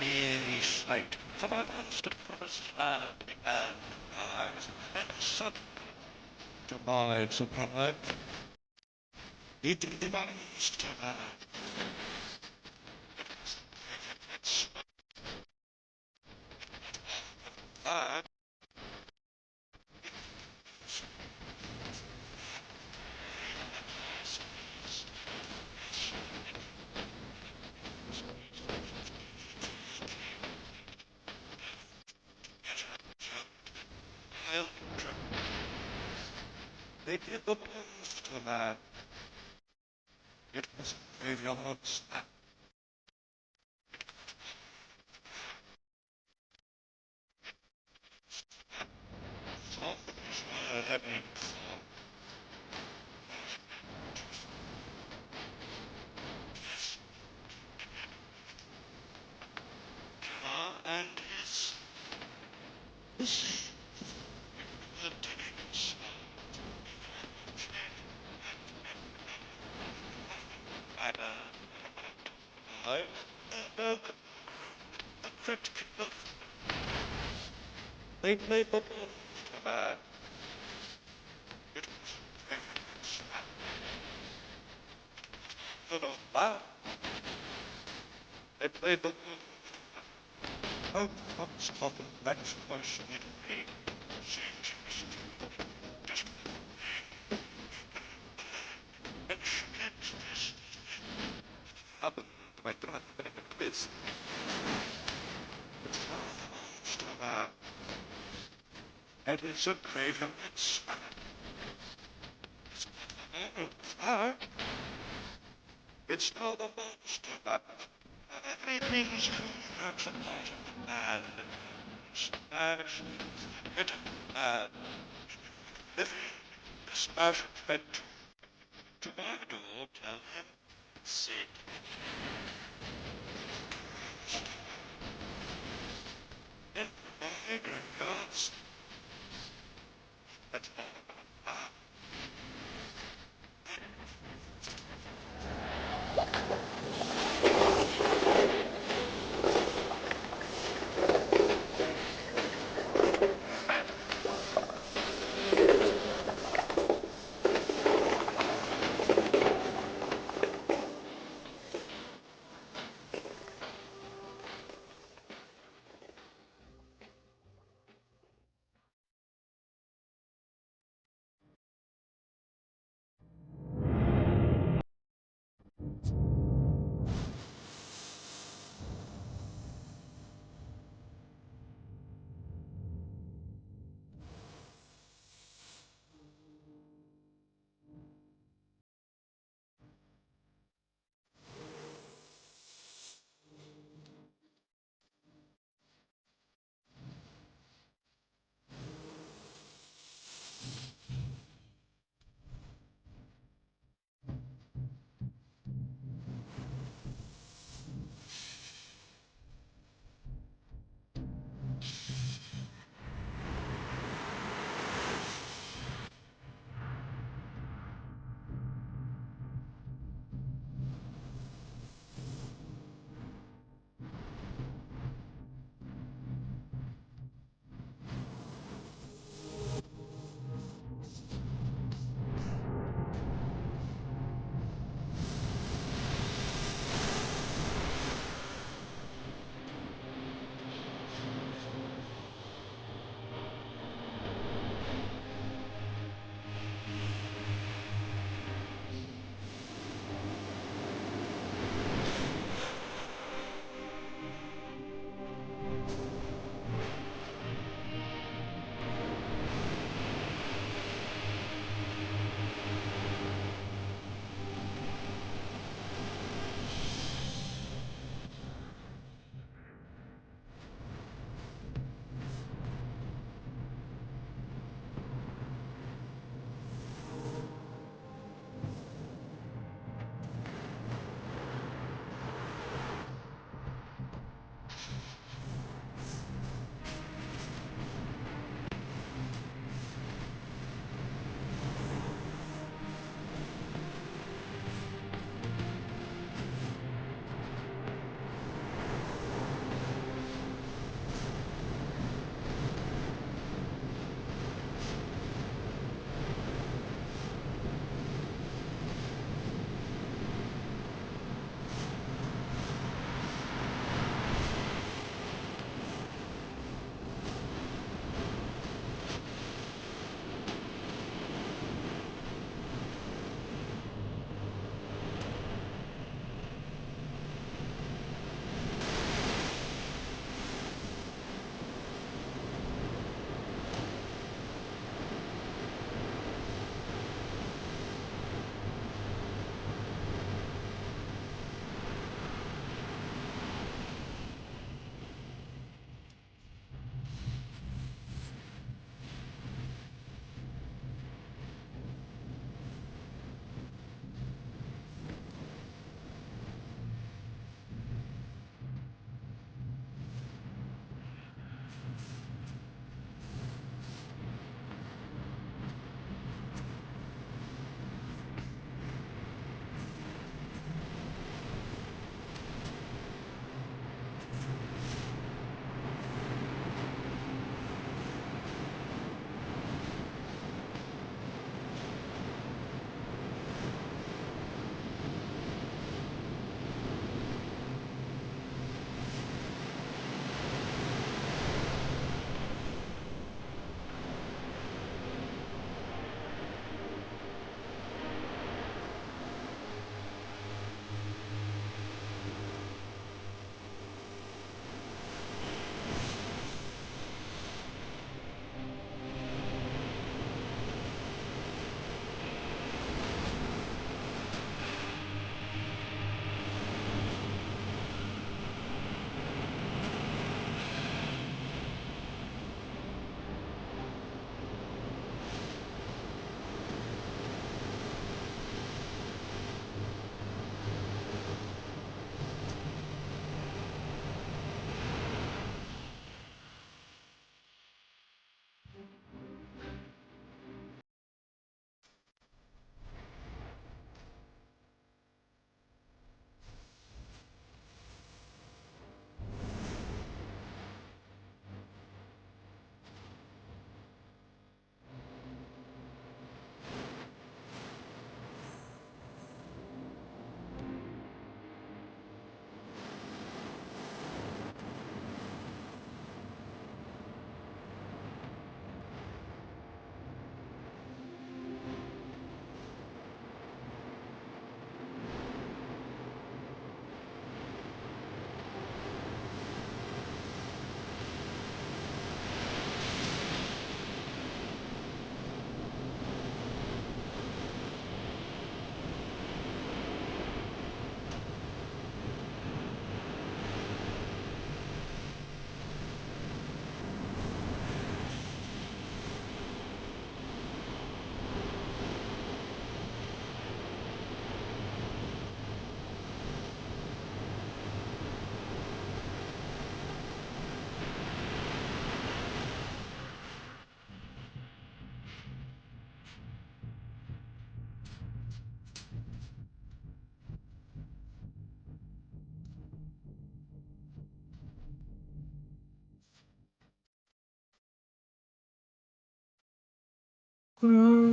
any sight for my master promised land and eyes, and suddenly, to my surprise, he demands to man. It's I they did the best to man. It was graveyards and zombies were having fun. And his days. And I uh, critic of they played the man. It was wow. They played the oh, stop the next question. Just happened to my brother in a quiz. And it's a graveyard. It's not the monster, but everything's concentrated and smash it and if smash went to my door, tell him, sit. In my graveyards. That's all.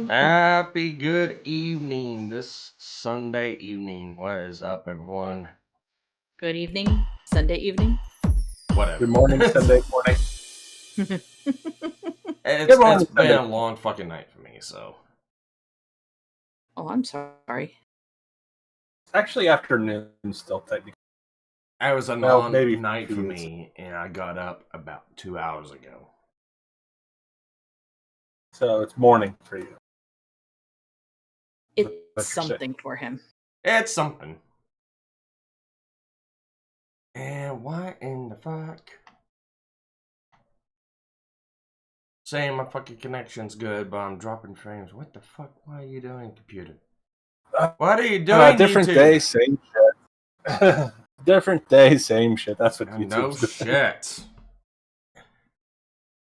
Happy good evening this Sunday evening. What is up, everyone? Good evening, Sunday evening. Whatever. Good morning, Sunday morning. It's been a long fucking night for me, so. Oh, I'm sorry. It's actually afternoon still, technically. It was a long night for me, and I got up about 2 hours ago. So it's morning for you. It's something for him. It's something. And what in the fuck? Saying my fucking connection's good, but I'm dropping frames. What the fuck? Why are you doing, computer? What are you doing, different YouTube? day, same shit. Different day, same shit. That's what YouTube's No doing. shit.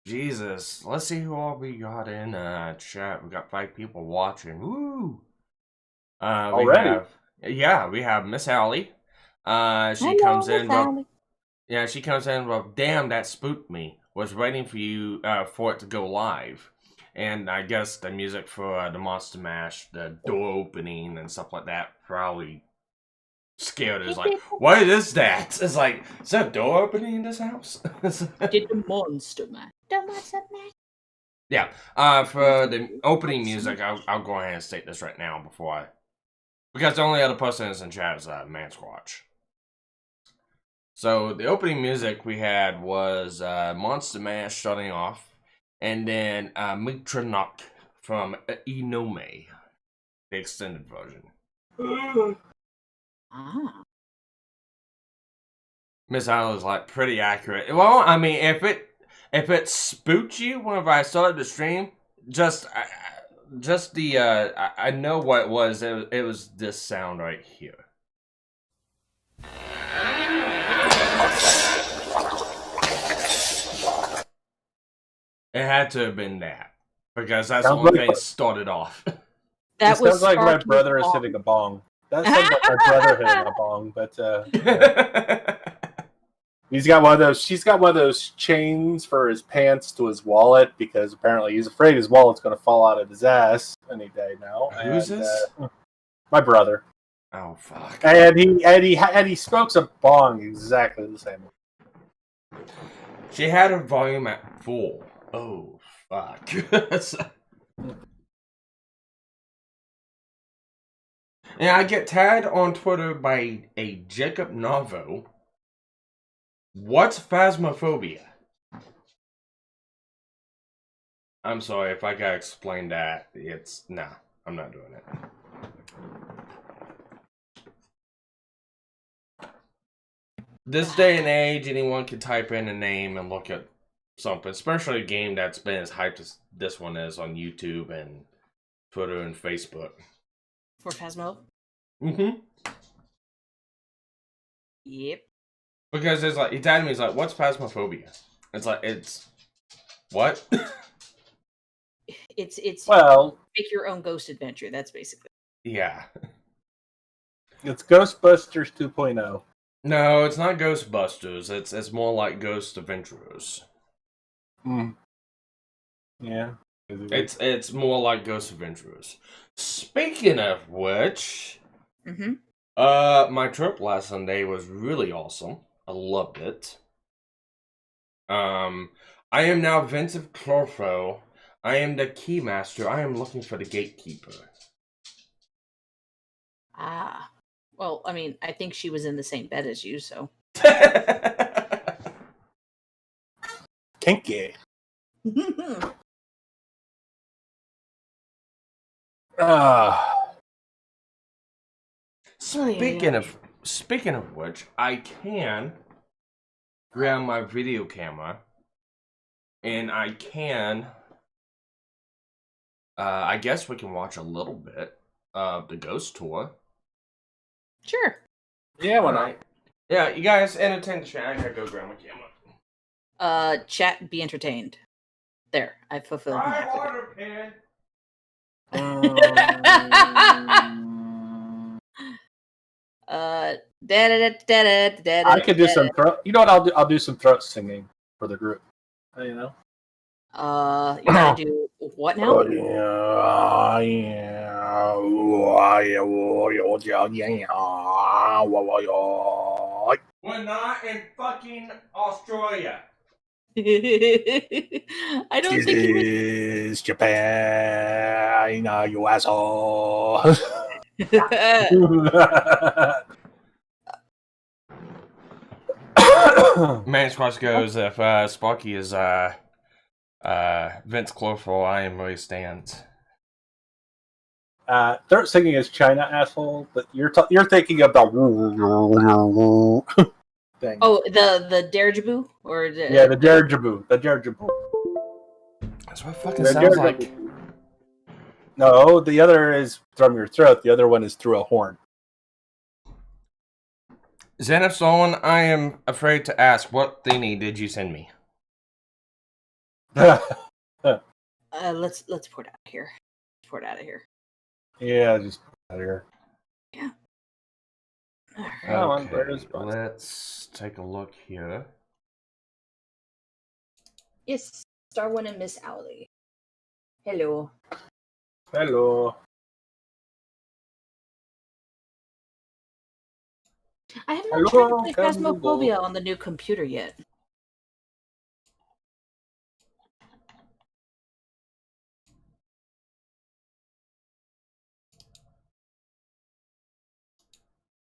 Jesus, let's see who all we got in chat. We got 5 people watching. Woo! Already? We have Miss Allie. She comes in. Yeah, she comes in. Well, damn, that spooked me. Was waiting for you for it to go live, and I guess the music for the Monster Mash, the door opening and stuff like that, probably scared her. It's like, what is that? It's like, is there a door opening in this house? Did the Monster Mash? Yeah, for the opening music, I'll go ahead and state this right now because the only other person that's in chat is Man Squatch. So the opening music we had was Monster Mash starting off, and then Mitronok from Inome, the extended version. Miss Island is like pretty accurate. Well, I mean, if it spooked you whenever I started the stream, I know what it was. It was this sound right here. It had to have been that because that's the only thing that started off. That sounds like my brother is hitting a bong. That sounds like my brother hitting a bong, but he's got one of those. She's got one of those chains for his pants to his wallet because apparently he's afraid his wallet's going to fall out of his ass any day now. Who's this? My brother. Oh fuck! And he smokes a bong exactly the same way. She had her volume at full. Oh fuck! And I get tagged on Twitter by a Jacob Novo. What's phasmophobia? I'm sorry if I gotta explain that. I'm not doing it. This day and age, anyone can type in a name and look at something, especially a game that's been as hyped as this one is on YouTube and Twitter and Facebook. For Phasmo? Mm-hmm. Yep. Because it's like, he tagged me, he's like, what's phasmophobia? It's like, it's... What? It's Well, make your own ghost adventure. That's basically. Yeah. it's Ghostbusters 2.0. No, it's not Ghostbusters. It's more like Ghost Adventurers. Yeah. It's more like Ghost Adventurers. Speaking of which, my trip last Sunday was really awesome. I loved it. I am now Vincent Clorfo. I am the keymaster. I am looking for the gatekeeper. Ah. Well, I mean, I think she was in the same bed as you, so. Kinky. Speaking of which, I can grab my video camera and I can I guess we can watch a little bit of the ghost tour. Sure. Yeah, why not? Yeah, you guys entertain the chat. I gotta go grab my camera. Chat, be entertained. There, I fulfilled my Hi, activity. water pen. I could do some throat. You know what? I'll do some throat singing for the group. You know. You gotta do what now? We're not in fucking Australia. I don't think he would. Is Japan, you asshole. Man's Cross goes, if Sparky is Vince Clorfo, I am Ray Stans. Throat singing is China, asshole, but you're thinking of the thing. Oh, the dirigible or the The dirigible. The dirigible. That's what it fucking sounds like. No, the other is from your throat. The other one is through a horn. Zenith Solon, I am afraid to ask, what thingy did you send me? let's pour it out of here. Pour it out of here. Yeah, just out of here. Yeah. Okay, let's take a look here. Yes, Starwin and Miss Owly. Hello. Hello. I have not tried to play Phasmophobia on the new computer yet.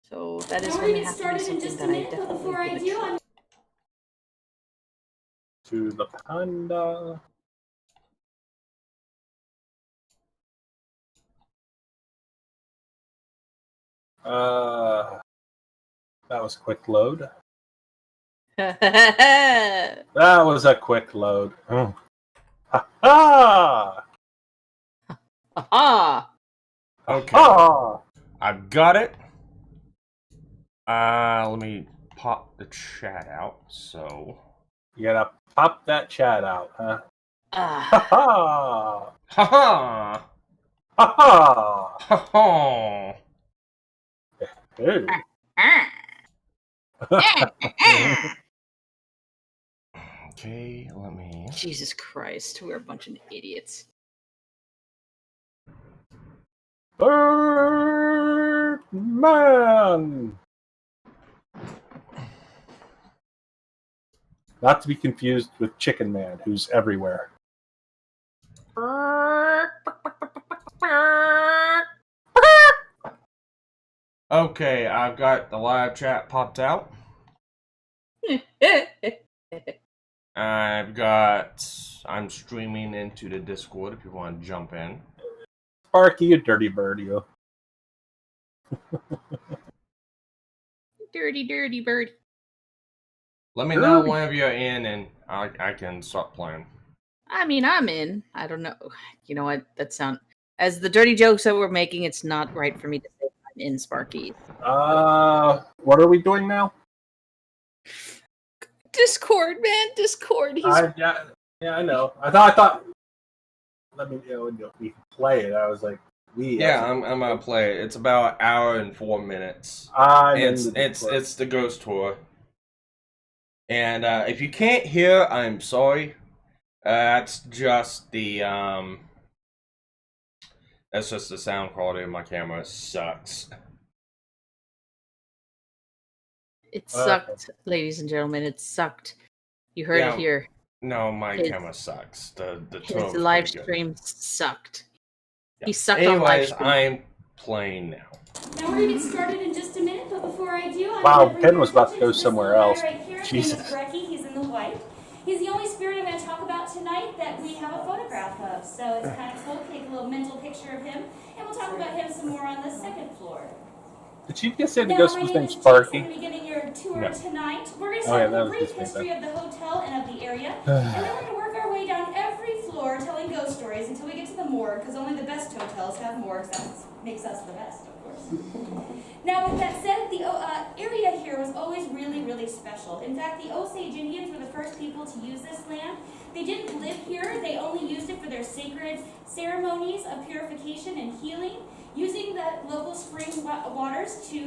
So that is going to have to be something that I definitely give a try. To the panda. That was quick load. That was a quick load. Oh. Ha ha! Aha! Okay. Ha! I've got it. Let me pop the chat out, so... You gotta pop that chat out, huh? Ha Ha ha! Ha ha! Ha ha! Ha ha! Hey. Okay, let me... Jesus Christ, we're a bunch of idiots. Birdman! Not to be confused with Chicken Man, who's everywhere. Okay, I've got the live chat popped out. I'm streaming into the Discord if you want to jump in. Sparky, you dirty bird, you. Dirty bird. Let me know whenever you're in and I can start playing. I mean, I'm in. I don't know. You know what? That sound as the dirty jokes that we're making, it's not right for me to say I'm in Sparky. What are we doing now? Discord, man. Discord. Yeah, I know. I thought. let me know when we can play it. I was like, Yeah, I'm gonna play it. It's about an hour and 4 minutes. It's the ghost tour. And if you can't hear, I'm sorry. That's just the sound quality of my camera. It sucks. It sucked, ladies and gentlemen. It sucked. You heard it here. No, my camera sucks. The his live stream sucked. Yeah. He sucked on live stream. I'm playing now. Now we're gonna get started in just a minute, but before I do, wow, Ken was about to go somewhere else. Right here. His name is Sparky. He's in the white. He's the only spirit I'm going to talk about tonight that we have a photograph of. So it's kind of cool. Take a little mental picture of him, and we'll talk about him some more on the second floor. Did you just say the ghost was named Sparky? I'm going to be giving your tour tonight. We're going to start with a brief history of the hotel and of the area, and then we're going to work our way down every floor telling ghost stories until we get to the morgue, because only the best hotels have morgues. That makes us the best, of course. Now, with that said, the area here was always really, really special. In fact, the Osage Indians were the first people to use this land. They didn't live here. They only used it for their sacred ceremonies of purification and healing, using the local spring waters to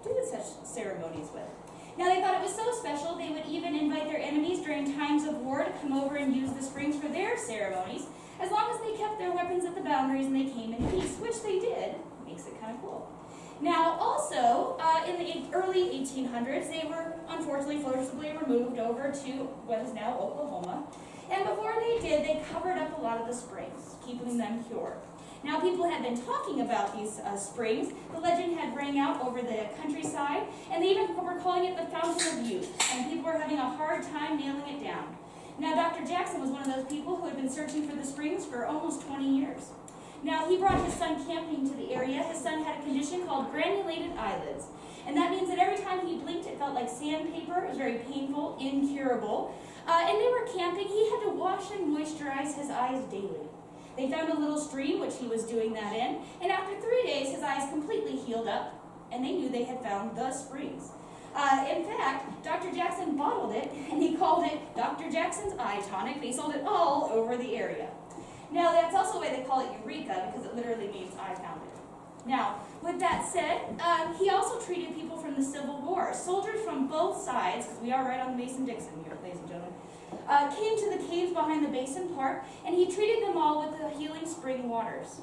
do such ceremonies with. Now, they thought it was so special, they would even invite their enemies during times of war to come over and use the springs for their ceremonies, as long as they kept their weapons at the boundaries and they came in peace, which they did. Makes it kind of cool. Now, also, in the early 1800s, they were unfortunately forcibly removed over to what is now Oklahoma. And before they did, they covered up a lot of the springs, keeping them pure. Now, people had been talking about these springs. The legend had rang out over the countryside, and they even were calling it the Fountain of Youth, and people were having a hard time nailing it down. Now, Dr. Jackson was one of those people who had been searching for the springs for almost 20 years. Now, he brought his son camping to the area. His son had a condition called granulated eyelids. And that means that every time he blinked, it felt like sandpaper. It was very painful, incurable. And they were camping. He had to wash and moisturize his eyes daily. They found a little stream, which he was doing that in. And after 3 days, his eyes completely healed up. And they knew they had found the springs. In fact, Dr. Jackson bottled it, and he called it Dr. Jackson's Eye Tonic. They sold it all over the area. Now, that's also why they call it Eureka, because it literally means I found it. Now, with that said, he also treated people from the Civil War. Soldiers from both sides, because we are right on the Mason-Dixon here, ladies and gentlemen, came to the caves behind the Basin Park, and he treated them all with the healing spring waters.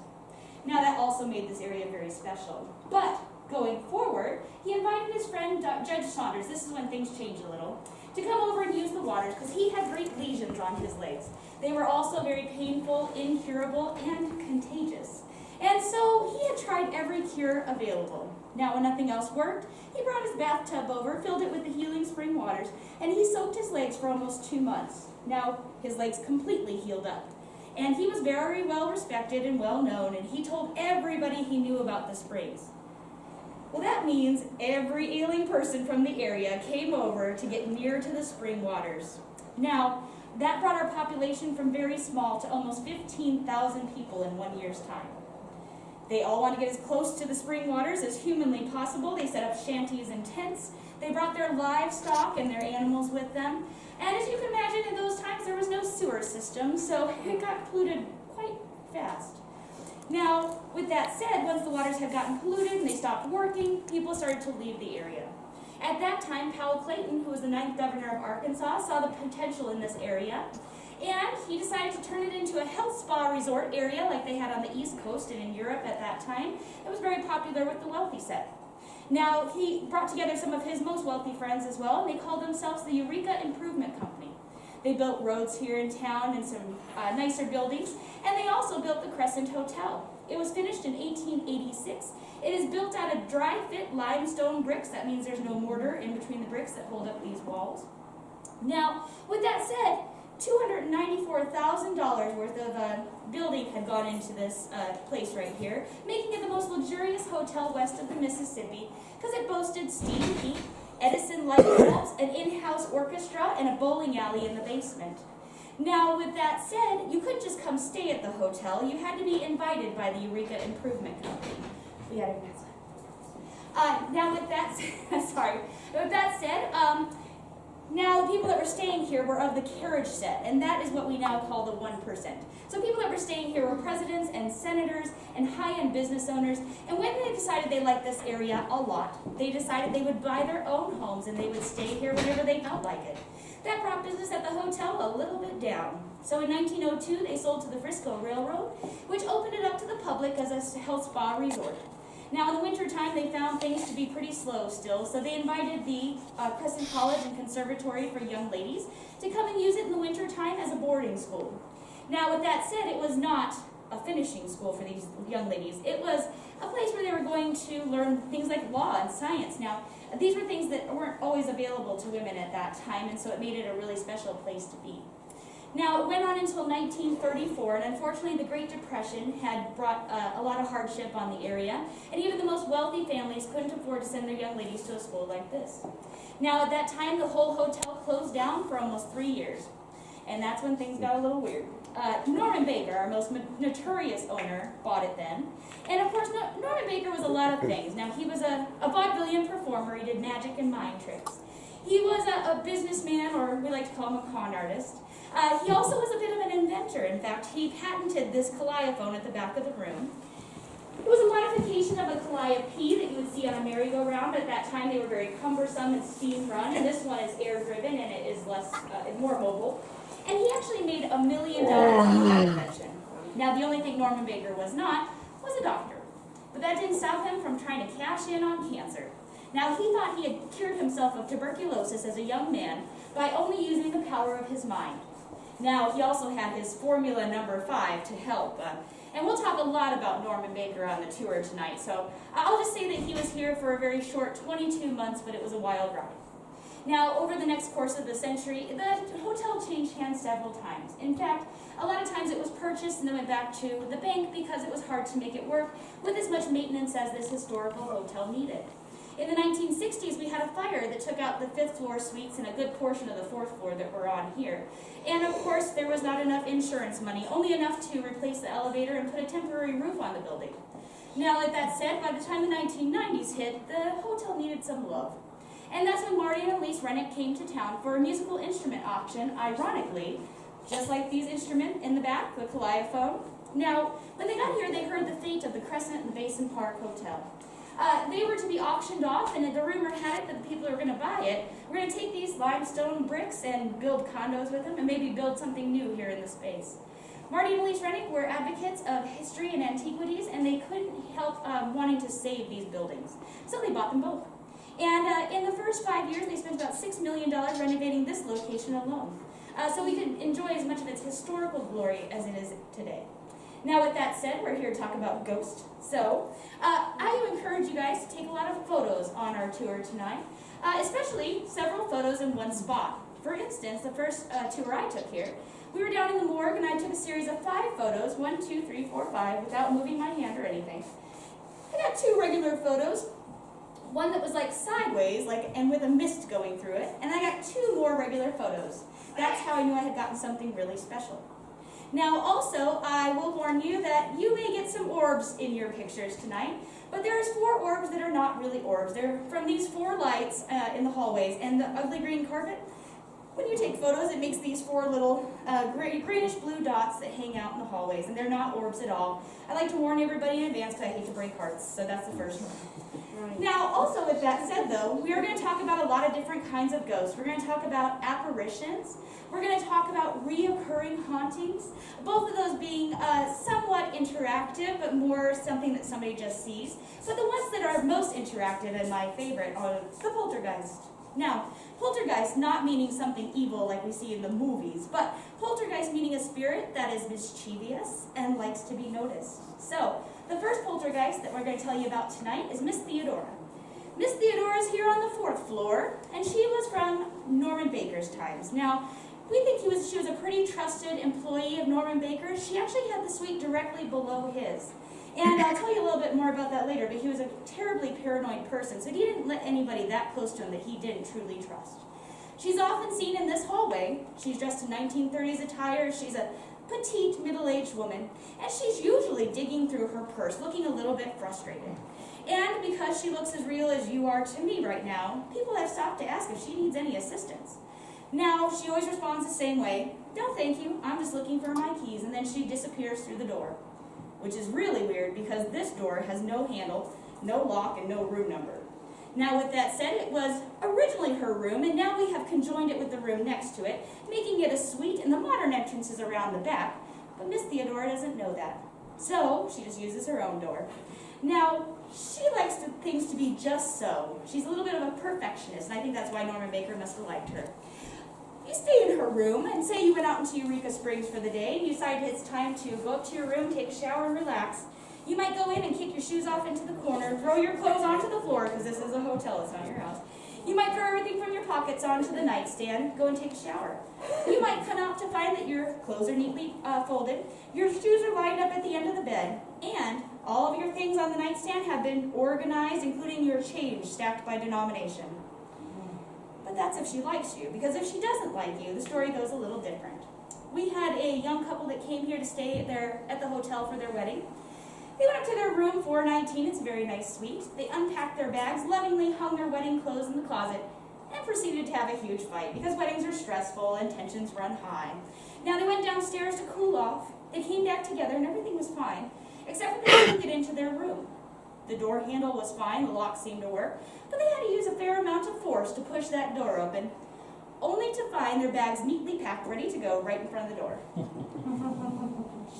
Now, that also made this area very special. But, going forward, he invited his friend Judge Saunders, this is when things changed a little, to come over and use the waters, because he had great lesions on his legs. They were also very painful, incurable, and contagious. And so he had tried every cure available. Now, when nothing else worked, he brought his bathtub over, filled it with the healing spring waters, and he soaked his legs for almost 2 months. Now, his legs completely healed up. And he was very well respected and well known, and he told everybody he knew about the springs. Well, that means every ailing person from the area came over to get near to the spring waters. Now, that brought our population from very small to almost 15,000 people in 1 year's time. They all want to get as close to the spring waters as humanly possible. They set up shanties and tents. They brought their livestock and their animals with them. And as you can imagine, in those times there was no sewer system, so it got polluted quite fast. Now, with that said, once the waters had gotten polluted and they stopped working, people started to leave the area. At that time, Powell Clayton, who was the 9th governor of Arkansas, saw the potential in this area, and he decided to turn it into a health spa resort area like they had on the East Coast and in Europe at that time. It was very popular with the wealthy set. Now, he brought together some of his most wealthy friends as well, and they called themselves the Eureka Improvement Company. They built roads here in town and some nicer buildings, and they also built the Crescent Hotel. It was finished in 1886. It is built out of dry-fit limestone bricks. That means there's no mortar in between the bricks that hold up these walls. Now, with that said, $294,000 worth of building had gone into this place right here, making it the most luxurious hotel west of the Mississippi, because it boasted steam heat, Edison light bulbs, an in-house orchestra, and a bowling alley in the basement. Now, with that said, you couldn't just come stay at the hotel. You had to be invited by the Eureka Improvement Company. We had a now with that said, Now, the people that were staying here were of the carriage set, and that is what we now call the 1%. So people that were staying here were presidents and senators and high-end business owners, and when they decided they liked this area a lot, they decided they would buy their own homes and they would stay here whenever they felt like it. That brought business at the hotel a little bit down. So in 1902, they sold to the Frisco Railroad, which opened it up to the public as a health spa resort. Now, in the wintertime, they found things to be pretty slow still, so they invited the Crescent College and Conservatory for Young Ladies to come and use it in the wintertime as a boarding school. Now, with that said, it was not a finishing school for these young ladies. It was a place where they were going to learn things like law and science. Now, these were things that weren't always available to women at that time, and so it made it a really special place to be. Now, it went on until 1934, and unfortunately the Great Depression had brought a lot of hardship on the area, and even the most wealthy families couldn't afford to send their young ladies to a school like this. Now, at that time, the whole hotel closed down for almost 3 years, and that's when things got a little weird. Norman Baker, our most notorious owner, bought it then, and of course, Norman Baker was a lot of things. Now, he was a vaudevillian performer. He did magic and mind tricks. He was a businessman, or we like to call him a con artist. He also was a bit of an inventor. In fact, he patented this calliophone at the back of the room. It was a modification of a calliope that you would see on a merry-go-round. At that time, they were very cumbersome and steam-run, and this one is air-driven, and it is more mobile. And he actually made $1 million from that invention. Now, the only thing Norman Baker was not was a doctor. But that didn't stop him from trying to cash in on cancer. Now, he thought he had cured himself of tuberculosis as a young man by only using the power of his mind. Now, he also had his formula number 5 to help. And we'll talk a lot about Norman Baker on the tour tonight. So I'll just say that he was here for a very short 22 months, but it was a wild ride. Now, over the next course of the century, the hotel changed hands several times. In fact, a lot of times it was purchased and then went back to the bank because it was hard to make it work with as much maintenance as this historical hotel needed. In the 1960s, we had a fire that took out the 5th floor suites and a good portion of the 4th floor that we're on here. And of course, there was not enough insurance money, only enough to replace the elevator and put a temporary roof on the building. Now, like that said, by the time the 1990s hit, the hotel needed some love. And that's when Marty and Elise Rennick came to town for a musical instrument auction, ironically, just like these instruments in the back, the calliophone. Now, when they got here, they heard the fate of the Crescent and the Basin Park Hotel. They were to be auctioned off, and the rumor had it that the people who were going to buy it were going to take these limestone bricks and build condos with them and maybe build something new here in the space. Marty and Elise Rennick were advocates of history and antiquities, and they couldn't help wanting to save these buildings. So they bought them both. And in the first 5 years, they spent about $6 million renovating this location alone. So we could enjoy as much of its historical glory as it is today. Now, with that said, we're here to talk about ghosts. So, I encourage you guys to take a lot of photos on our tour tonight, especially several photos in one spot. For instance, the first tour I took here, we were down in the morgue, and I took a series of 5 photos, 1, 2, 3, 4, 5, without moving my hand or anything. I got 2 regular photos, one that was like sideways, and with a mist going through it, and I got 2 more regular photos. That's how I knew I had gotten something really special. Now, also, I will warn you that you may get some orbs in your pictures tonight, but there's 4 orbs that are not really orbs. They're from these 4 lights in the hallways, and the ugly green carpet. When you take photos, it makes these 4 little greenish blue dots that hang out in the hallways, and they're not orbs at all. I like to warn everybody in advance because I hate to break hearts, so that's the first one. Right. Now, also with that said, though, we are going to talk about a lot of different kinds of ghosts. We're going to talk about apparitions. We're going to talk about reoccurring hauntings, both of those being somewhat interactive, but more something that somebody just sees. But the ones that are most interactive and my favorite are the poltergeist. Now, poltergeist not meaning something evil like we see in the movies, but poltergeist meaning a spirit that is mischievous and likes to be noticed. So, the first poltergeist that we're going to tell you about tonight is Miss Theodora. Miss Theodora is here on the 4th floor, and she was from Norman Baker's times. Now, we think she was a pretty trusted employee of Norman Baker. She actually had the suite directly below his. And I'll tell you a little bit more about that later, but he was a terribly paranoid person, so he didn't let anybody that close to him that he didn't truly trust. She's often seen in this hallway. She's dressed in 1930s attire. She's a petite, middle-aged woman, and she's usually digging through her purse, looking a little bit frustrated. And because she looks as real as you are to me right now, people have stopped to ask if she needs any assistance. Now, she always responds the same way. No, thank you. I'm just looking for my keys. And then she disappears through the door, which is really weird because this door has no handle, no lock, and no room number. Now, with that said, it was originally her room, and now we have conjoined it with the room next to it, making it a suite, and the modern entrance is around the back. But Miss Theodora doesn't know that. So, she just uses her own door. Now, she likes things to be just so. She's a little bit of a perfectionist, and I think that's why Norman Baker must have liked her. You stay in her room, and say you went out into Eureka Springs for the day, and you decide it's time to go up to your room, take a shower, and relax. You might go in and kick your shoes off into the corner, throw your clothes onto the floor, because this is a hotel, it's not your house. You might throw everything from your pockets onto the nightstand, go and take a shower. You might come out to find that your clothes are neatly folded, your shoes are lined up at the end of the bed, and all of your things on the nightstand have been organized, including your change stacked by denomination. But that's if she likes you, because if she doesn't like you, the story goes a little different. We had a young couple that came here to stay at the hotel for their wedding. They went up to their room 419, it's a very nice suite. They unpacked their bags, lovingly hung their wedding clothes in the closet, and proceeded to have a huge fight because weddings are stressful and tensions run high. Now they went downstairs to cool off, they came back together and everything was fine, except that they couldn't get into their room. The door handle was fine, the lock seemed to work, but they had to use a fair amount of force to push that door open, only to find their bags neatly packed, ready to go right in front of the door.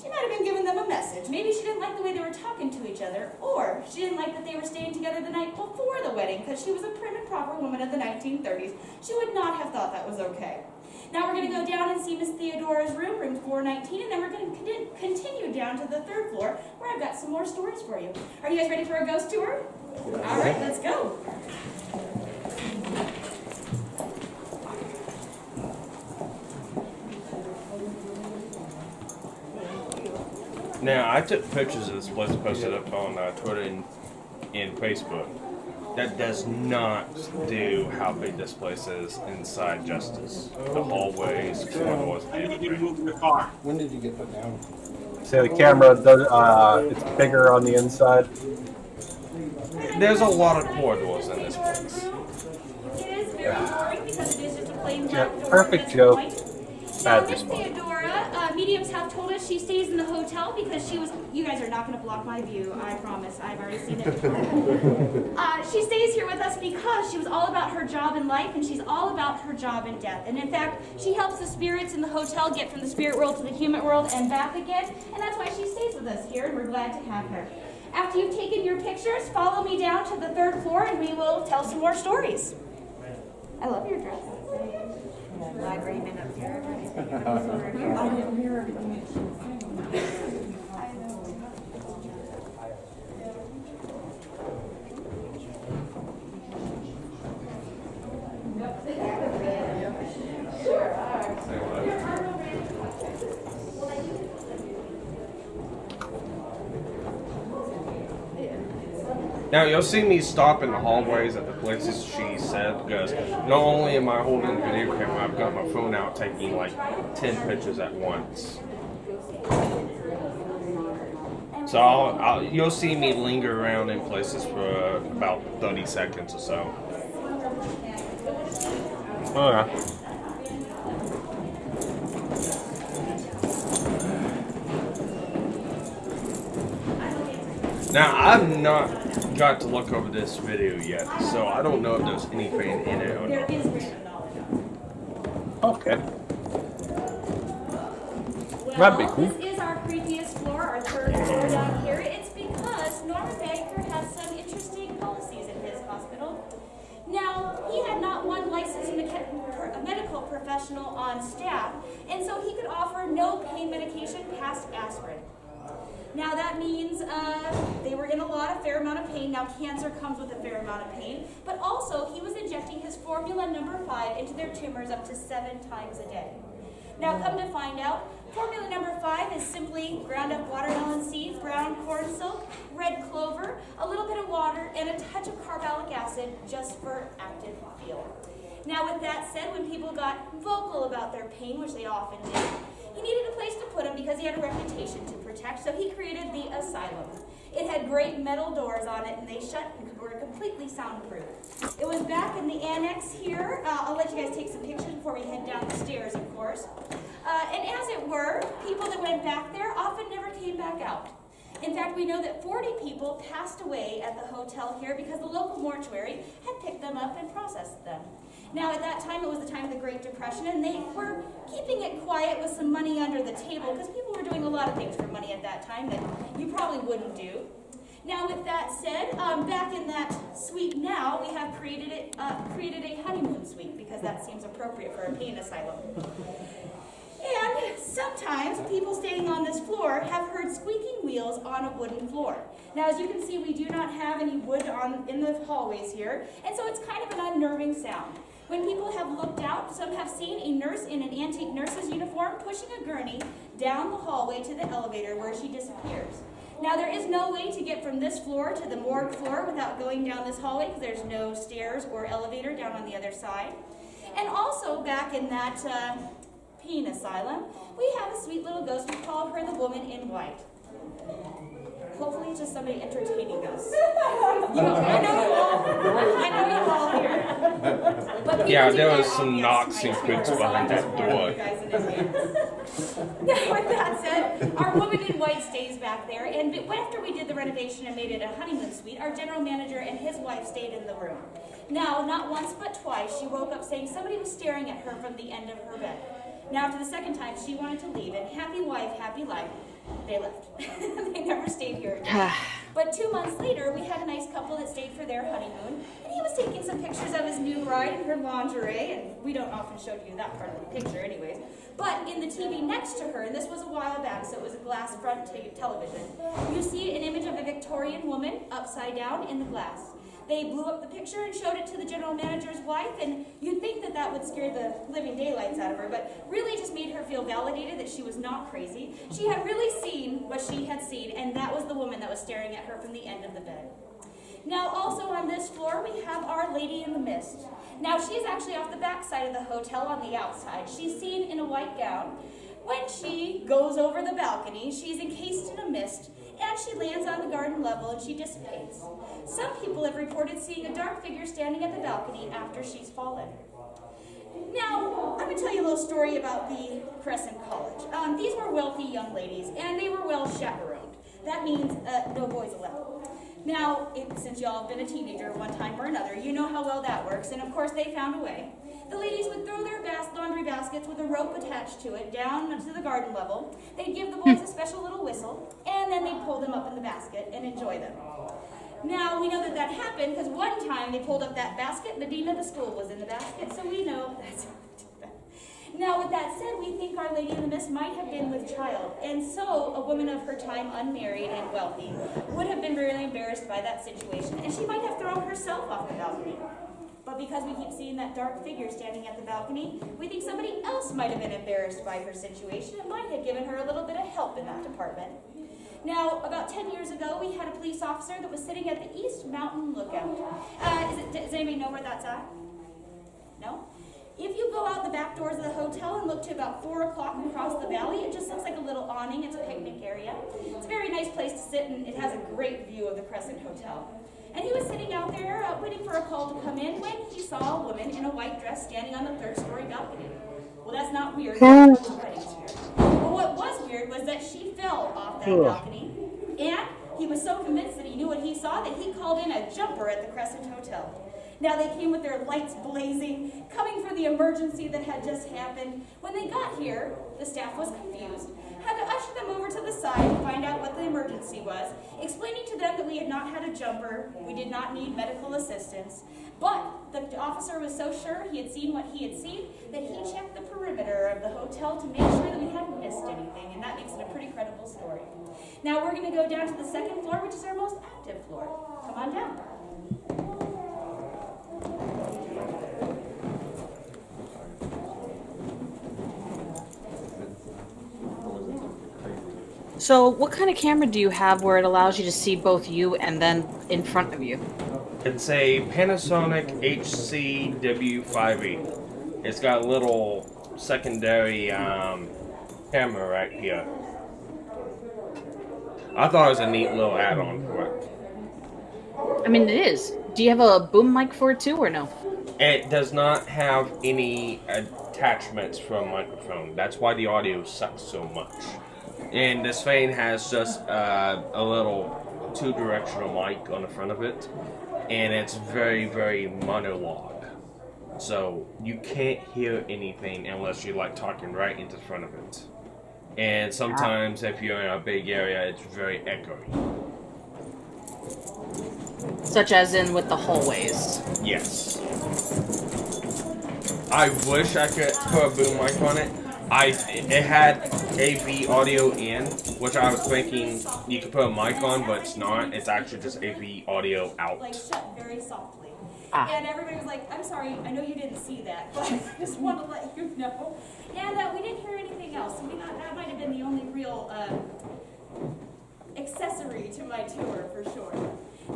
She might have been giving them a message. Maybe she didn't like the way they were talking to each other, or she didn't like that they were staying together the night before the wedding because she was a prim and proper woman of the 1930s. She would not have thought that was okay. Now we're going to go down and see Miss Theodora's room, room 419, and then we're going to continue down to the third floor where I've got some more stories for you. Are you guys ready for a ghost tour? All right, let's go. Now, I took pictures of this place, posted up on Twitter and Facebook. That does not do how big this place is inside justice. The hallways, corridors, everything. When did you get put down? So the camera does it's bigger on the inside. There's a lot of corridors in this place. It is very boring because it is just a plain black door. Perfect joke. Now, Bad Miss response. Theodora, mediums have told us she stays in the hotel because she was. You guys are not going to block my view, I promise. I've already seen it before. She stays here with us because she was all about her job in life and she's all about her job in death. And in fact, she helps the spirits in the hotel get from the spirit world to the human world and back again. And that's why she stays with us here, and we're glad to have her. After you've taken your pictures, follow me down to the third floor and we will tell some more stories. I love your dress. Library been up here. Now, you'll see me stop in the hallways at the places she said, because not only am I holding the video camera, I've got my phone out taking like 10 pictures at once. So you'll see me linger around in places for about 30 seconds or so. Okay. Now, I've not got to look over this video yet, so I don't know if there's anything in it or There not. is random knowledge. Okay. Well, That'd be cool. this is our previous floor, our third floor down here. It's because Norman Baker has some interesting policies in his hospital. Now, he had not one licensed medical professional on staff, and so he could offer no pain medication past aspirin. Now that means they were in a fair amount of pain. Now cancer comes with a fair amount of pain, but also he was injecting his formula number 5 into their tumors up to 7 times a day. Now come to find out, formula number 5 is simply ground up watermelon seeds, ground corn silk, red clover, a little bit of water, and a touch of carbolic acid just for active feel. Now with that said, when people got vocal about their pain, which they often did, he needed a place to put him because he had a reputation to protect, so he created the asylum. It had great metal doors on it, and they shut and were completely soundproof. It was back in the annex here. I'll let you guys take some pictures before we head down the stairs, of course. And as it were, people that went back there often never came back out. In fact, we know that 40 people passed away at the hotel here because the local mortuary had picked them up and processed them. Now, at that time, it was the time of the Great Depression, and they were keeping it quiet with some money under the table because people were doing a lot of things for money at that time that you probably wouldn't do. Now, with that said, back in that suite now, we have created a honeymoon suite because that seems appropriate for a pain asylum. And sometimes people staying on this floor have heard squeaking wheels on a wooden floor. Now, as you can see, we do not have any wood in the hallways here, and so it's kind of an unnerving sound. When people have looked out, some have seen a nurse in an antique nurse's uniform pushing a gurney down the hallway to the elevator where she disappears. Now, there is no way to get from this floor to the morgue floor without going down this hallway because there's no stairs or elevator down on the other side. And also, back in that pain asylum, we have a sweet little ghost. We call her the woman in white. Hopefully it's just somebody entertaining us. I know you all hear it. But yeah, there was some knocks and creaks behind that door. Now, with that said, our woman in white stays back there, and after we did the renovation and made it a honeymoon suite, our general manager and his wife stayed in the room. Now, not once but twice, she woke up saying somebody was staring at her from the end of her bed. Now, after the second time, she wanted to leave, and happy wife, happy life, they left. They never stayed here again. But 2 months later, we had a nice couple that stayed for their honeymoon, and he was taking some pictures of his new bride in her lingerie, and we don't often show you that part of the picture anyways. But in the TV next to her, and this was a while back, so it was a glass front television, you see an image of a Victorian woman upside down in the glass. They blew up the picture and showed it to the general manager's wife, and you'd think that that would scare the living daylights out of her, but really just made her feel validated that she was not crazy. She had really seen what she had seen, and that was the woman that was staring at her from the end of the bed. Now, also on this floor, we have Our Lady in the Mist. Now, she's actually off the back side of the hotel on the outside. She's seen in a white gown. When she goes over the balcony, she's encased in a mist, and she lands on the garden level and she dissipates. Some people have reported seeing a dark figure standing at the balcony after she's fallen. Now, I'm going to tell you a little story about the Crescent College. These were wealthy young ladies, and they were well chaperoned. That means no boys allowed. Now, since y'all have been a teenager one time or another, you know how well that works, and of course they found a way. The ladies would throw their laundry baskets with a rope attached to it down to the garden level. They'd give the boys a special little whistle, and then they'd pull them up in the basket and enjoy them. Now, we know that that happened because one time they pulled up that basket, the dean of the school was in the basket, so we know that's how they did that. Now, with that said, we think Our Lady in the Mist might have been with child, and so a woman of her time, unmarried and wealthy, would have been really embarrassed by that situation, and she might have thrown herself off the balcony. But because we keep seeing that dark figure standing at the balcony, we think somebody else might have been embarrassed by her situation and might have given her a little bit of help in that department. Now, about 10 years ago, we had a police officer that was sitting at the East Mountain Lookout. Does anybody know where that's at? No? If you go out the back doors of the hotel and look to about 4 o'clock across the valley, it just looks like a little awning. It's a picnic area. It's a very nice place to sit, and it has a great view of the Crescent Hotel. And he was sitting out there waiting for a call to come in when he saw a woman in a white dress standing on the 3rd-story balcony. Well, that's not weird. But what was weird was that she fell off that balcony, and he was so convinced that he knew what he saw that he called in a jumper at the Crescent Hotel. Now, they came with their lights blazing, coming for the emergency that had just happened. When they got here, the staff was confused, had to usher them over to the side to find out what the emergency was, explaining to them that we had not had a jumper, we did not need medical assistance, but the officer was so sure he had seen what he had seen that he checked the perimeter of the hotel to make sure that we hadn't missed anything, and that makes it a pretty credible story. Now we're going to go down to the 2nd floor, which is our most active floor. Come on down. So, what kind of camera do you have where it allows you to see both you and then in front of you? It's a Panasonic HCW5E. It's got a little secondary camera right here. I thought it was a neat little add-on for it. I mean, it is. Do you have a boom mic for it too, or no? It does not have any attachments for a microphone. That's why the audio sucks so much. And this fan has just a little 2-directional mic on the front of it, and it's very, very monologue. So you can't hear anything unless you're like talking right into the front of it. And sometimes if you're in a big area, it's very echoey. Such as in with the hallways. Yes. I wish I could put a boom mic on it. It had AV audio in, which I was thinking you could put a mic on, but it's not. It's actually just AV audio out. Like shut very softly. And everybody was like, I'm sorry, I know you didn't see that, but I just want to let you know. And we didn't hear anything else, so we thought that might have been the only real accessory to my tour, for sure.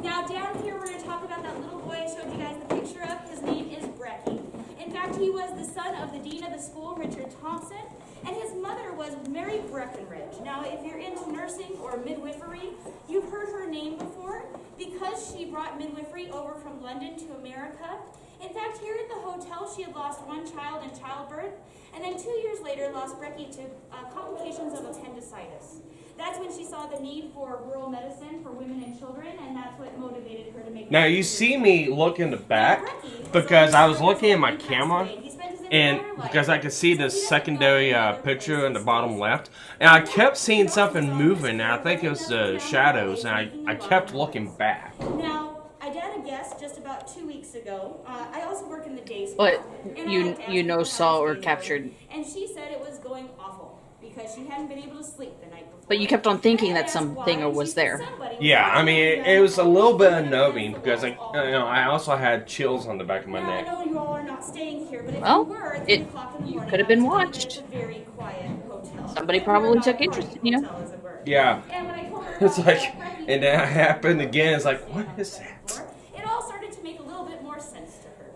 Now, down here, we're going to talk about that little boy I showed you guys the picture of. His name is Brecky. In fact, he was the son of the dean of the school, Richard Thompson, and his mother was Mary Breckenridge. Now, if you're into nursing or midwifery, you've heard her name before because she brought midwifery over from London to America. In fact, here at the hotel, she had lost one child in childbirth, and then 2 years later lost Brecky to complications of appendicitis. That's when she saw the need for rural medicine for women and children, and that's what motivated her to make. Now you see me look in the back because I was looking at my camera, and because I could see the secondary picture in the bottom left, and I kept seeing something moving, and I think it was the shadows, and I kept looking back. Now, I did a guess just about 2 weeks ago. I also work in the day spa. But you saw or captured. And she said it was going awful because she hadn't been able to sleep the night before. But you kept on thinking that something was there. Yeah, I mean, it was a little bit unnerving because I also had chills on the back of my neck. I know you all are not staying here, but if Well, you were, at 3 o'clock in the morning, could have been I would tell you watched. that it's a very quiet hotel. Somebody probably took interest in you. Yeah. And when I told her It's about like, Brecky, and then it happened again. It's like, what is that? it all started to make a little bit more sense to her.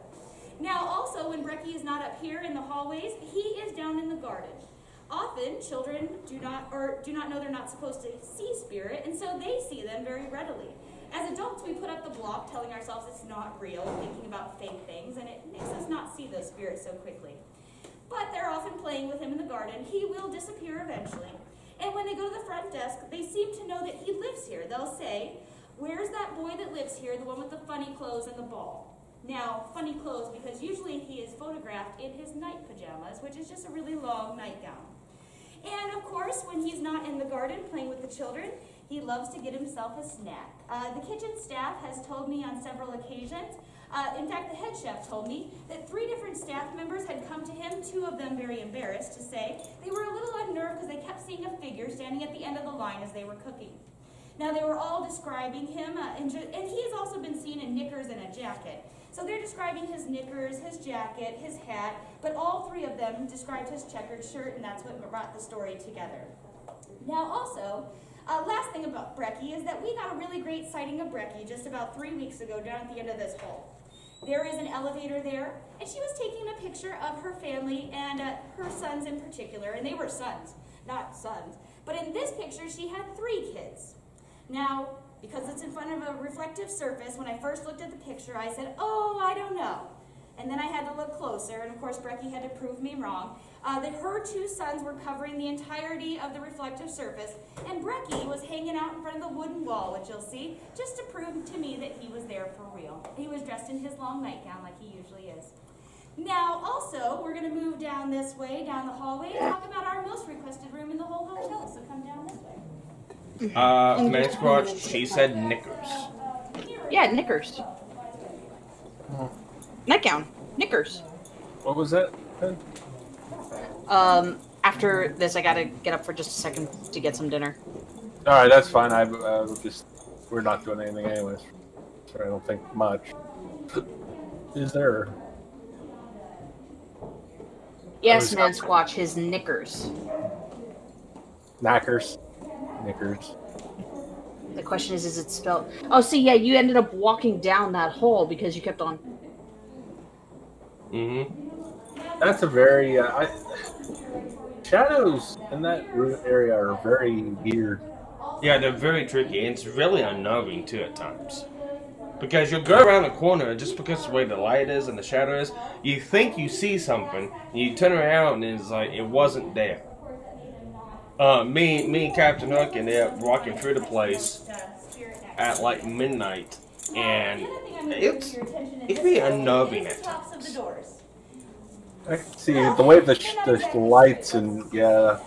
Now, also, when Brecky is not up here in the hallways, he is down in the garden. Often, children do not know they're not supposed to see spirit, and so they see them very readily. As adults, we put up the block telling ourselves it's not real, thinking about fake things, and it makes us not see those spirits so quickly. But they're often playing with him in the garden. He will disappear eventually. And when they go to the front desk, they seem to know that he lives here. They'll say, "Where's that boy that lives here, the one with the funny clothes and the ball?" Now, funny clothes because usually he is photographed in his night pajamas, which is just a really long nightgown. And of course, when he's not in the garden playing with the children, he loves to get himself a snack. The kitchen staff has told me on several occasions, in fact, the head chef told me that 3 different staff members had come to him, 2 of them very embarrassed to say they were a little unnerved because they kept seeing a figure standing at the end of the line as they were cooking. Now, they were all describing him, and he has also been seen in knickers and a jacket. So they're describing his knickers, his jacket, his hat, but all 3 of them described his checkered shirt, and that's what brought the story together. Now, also, last thing about Brecky is that we got a really great sighting of Brecky just about 3 weeks ago down at the end of this hall. There is an elevator there, and she was taking a picture of her family and her sons in particular, and they were sons, not sons. But in this picture, she had 3 kids. Now, because it's in front of a reflective surface, when I first looked at the picture, I said, "Oh, I don't know." And then I had to look closer, and of course Brecky had to prove me wrong, that her 2 sons were covering the entirety of the reflective surface, and Brecky was hanging out in front of the wooden wall, which you'll see, just to prove to me that he was there for real. He was dressed in his long nightgown like he usually is. Now, also, we're going to move down this way, down the hallway, and talk about our most requested room in the whole hotel, so come down this way. Man Squatch, she said knickers. Yeah, knickers. Nightgown. Knickers. What was that? After this, I gotta get up for just a second to get some dinner. All right, that's fine. We're not doing anything anyways, so I don't think much. Is there? Yes, man, Squatch, his knickers. Knickers. The question is it spelled? Oh, see, yeah, you ended up walking down that hole because you kept on. That's a very shadows in that area are very weird. Yeah, they're very tricky, and it's really unnerving too at times. Because you'll go around the corner, and just because of the way the light is and the shadow is, you think you see something, and you turn around and it's like it wasn't there. Me and Captain Hook ended up walking through the place at like midnight, and it can be unnerving at times. I can see the way the lights and yeah,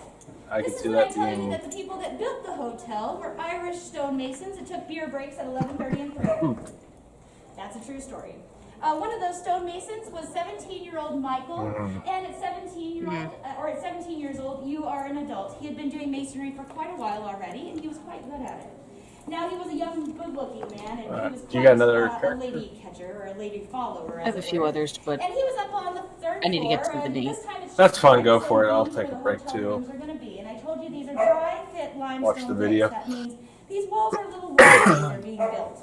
I can This is see when I that tell you being. that the people that built the hotel were Irish stonemasons that took beer breaks at 11:30 and 3. That's a true story. One of those stonemasons was 17-year-old Michael, and at 17 years old, you are an adult. He had been doing masonry for quite a while already, and he was quite good at it. Now he was a young, good-looking man, and he was You quite got another a lady catcher or a lady follower. I have a few others, but And he was up on the third I need to get floor, to the and name. this time it's That's just fine, go limestone for it. I'll beams take where a the break, hotel too. rooms are going to be. And I told you these are dry fit limestone Watch the bricks. video. That means these walls are little walls as they're being built.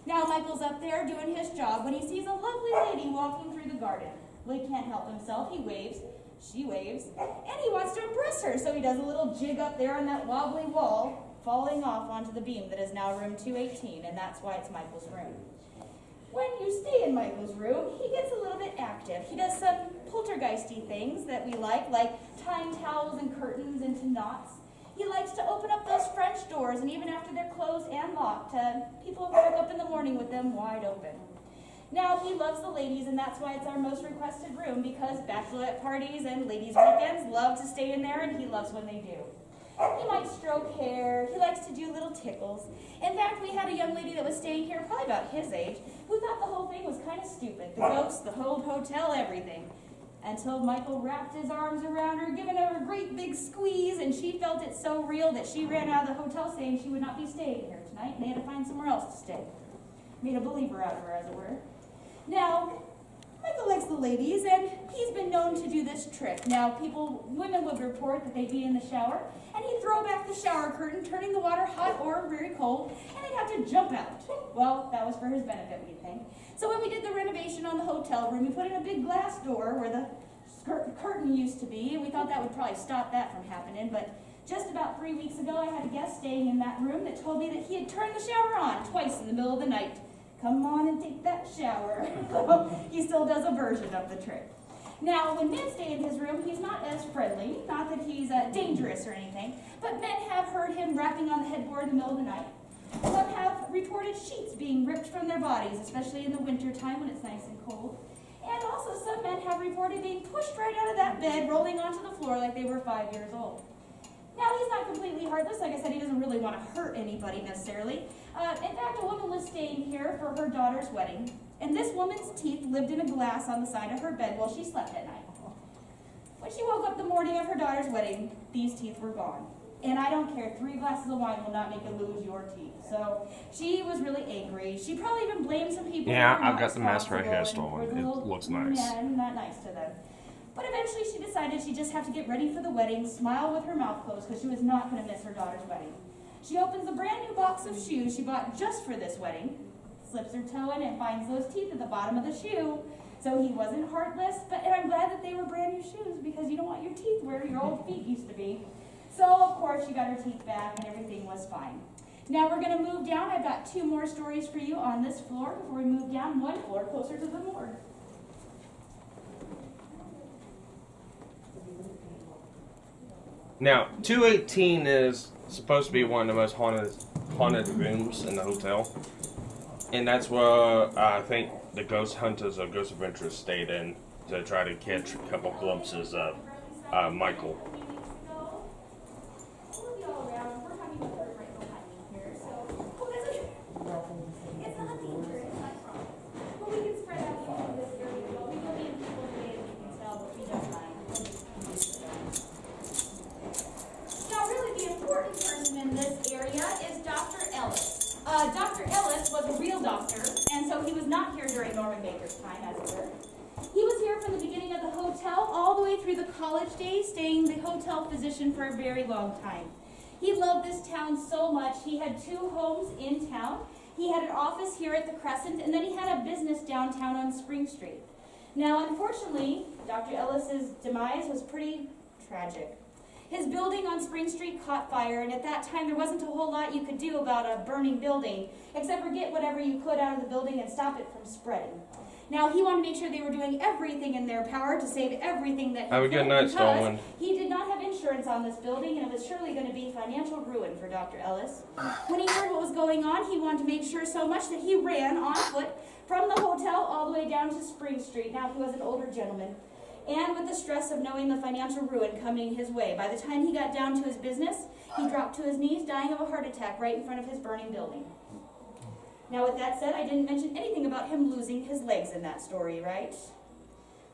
Now Michael's up there doing his job when he sees a lovely lady walking through the garden. Well, he can't help himself. He waves, she waves, and he wants to impress her. So he does a little jig up there on that wobbly wall, falling off onto the beam that is now room 218, and that's why it's Michael's room. When you stay in Michael's room, he gets a little bit active. He does some poltergeisty things that we like tying towels and curtains into knots. He likes to open up those French doors, and even after they're closed and locked, people wake up in the morning with them wide open. Now, he loves the ladies, and that's why it's our most requested room, because bachelorette parties and ladies' weekends love to stay in there, and he loves when they do. He might stroke hair. He likes to do little tickles. In fact, we had a young lady that was staying here, probably about his age, who thought the whole thing was kind of stupid. The ghosts, the whole hotel, everything. Until Michael wrapped his arms around her, giving her a great big squeeze, and she felt it so real that she ran out of the hotel saying she would not be staying here tonight, and they had to find somewhere else to stay. Made a believer out of her, as it were. Now, Michael likes the ladies, and he's been known to do this trick. Now, women would report that they'd be in the shower, and he'd throw back the shower curtain, turning the water hot or very cold, and they'd have to jump out. Well, that was for his benefit, we think. So when we did the renovation on the hotel room, we put in a big glass door where the curtain used to be, and we thought that would probably stop that from happening, but just about 3 weeks ago, I had a guest staying in that room that told me that he had turned the shower on twice in the middle of the night. Come on and take that shower. He still does a version of the trick. Now, when men stay in his room, he's not as friendly. Not that he's dangerous or anything, but men have heard him rapping on the headboard in the middle of the night. Some have reported sheets being ripped from their bodies, especially in the winter time when it's nice and cold. And also some men have reported being pushed right out of that bed, rolling onto the floor like they were 5 years old. Now, he's not completely heartless. Like I said, he doesn't really want to hurt anybody necessarily. In fact, a woman was staying here for her daughter's wedding, and this woman's teeth lived in a glass on the side of her bed while she slept at night. When she woke up the morning of her daughter's wedding, these teeth were gone. And I don't care, 3 glasses of wine will not make you lose your teeth. So she was really angry. She probably even blamed some people. Yeah, who were I've not got the mask right here responsible and stolen. were It little- looks nice. Yeah, not nice to them. But eventually she decided she'd just have to get ready for the wedding, smile with her mouth closed, because she was not going to miss her daughter's wedding. She opens a brand new box of shoes she bought just for this wedding, slips her toe in and finds those teeth at the bottom of the shoe. So he wasn't heartless, and I'm glad that they were brand new shoes, because you don't want your teeth where your old feet used to be. So, of course, she got her teeth back and everything was fine. Now we're going to move down. I've got 2 more stories for you on this floor before we move down 1 floor closer to the morgue. Now, 218 is supposed to be one of the most haunted rooms in the hotel. And that's where I think the ghost hunters or ghost adventurers stayed in to try to catch a couple glimpses of Michael. Dr. Ellis was a real doctor, and so he was not here during Norman Baker's time, as it were. He was here from the beginning of the hotel all the way through the college days, staying the hotel physician for a very long time. He loved this town so much. He had 2 homes in town. He had an office here at the Crescent, and then he had a business downtown on Spring Street. Now, unfortunately, Dr. Ellis's demise was pretty tragic. His building on Spring Street caught fire, and at that time there wasn't a whole lot you could do about a burning building, except for get whatever you could out of the building and stop it from spreading. Now, he wanted to make sure they were doing everything in their power to save everything that he Have a good could, night, because Stallman. he did not have insurance on this building, and it was surely going to be financial ruin for Dr. Ellis. When he heard what was going on, he wanted to make sure so much that he ran on foot from the hotel all the way down to Spring Street. Now, he was an older gentleman, and with the stress of knowing the financial ruin coming his way, by the time he got down to his business, he dropped to his knees, dying of a heart attack right in front of his burning building. Now, with that said, I didn't mention anything about him losing his legs in that story, right?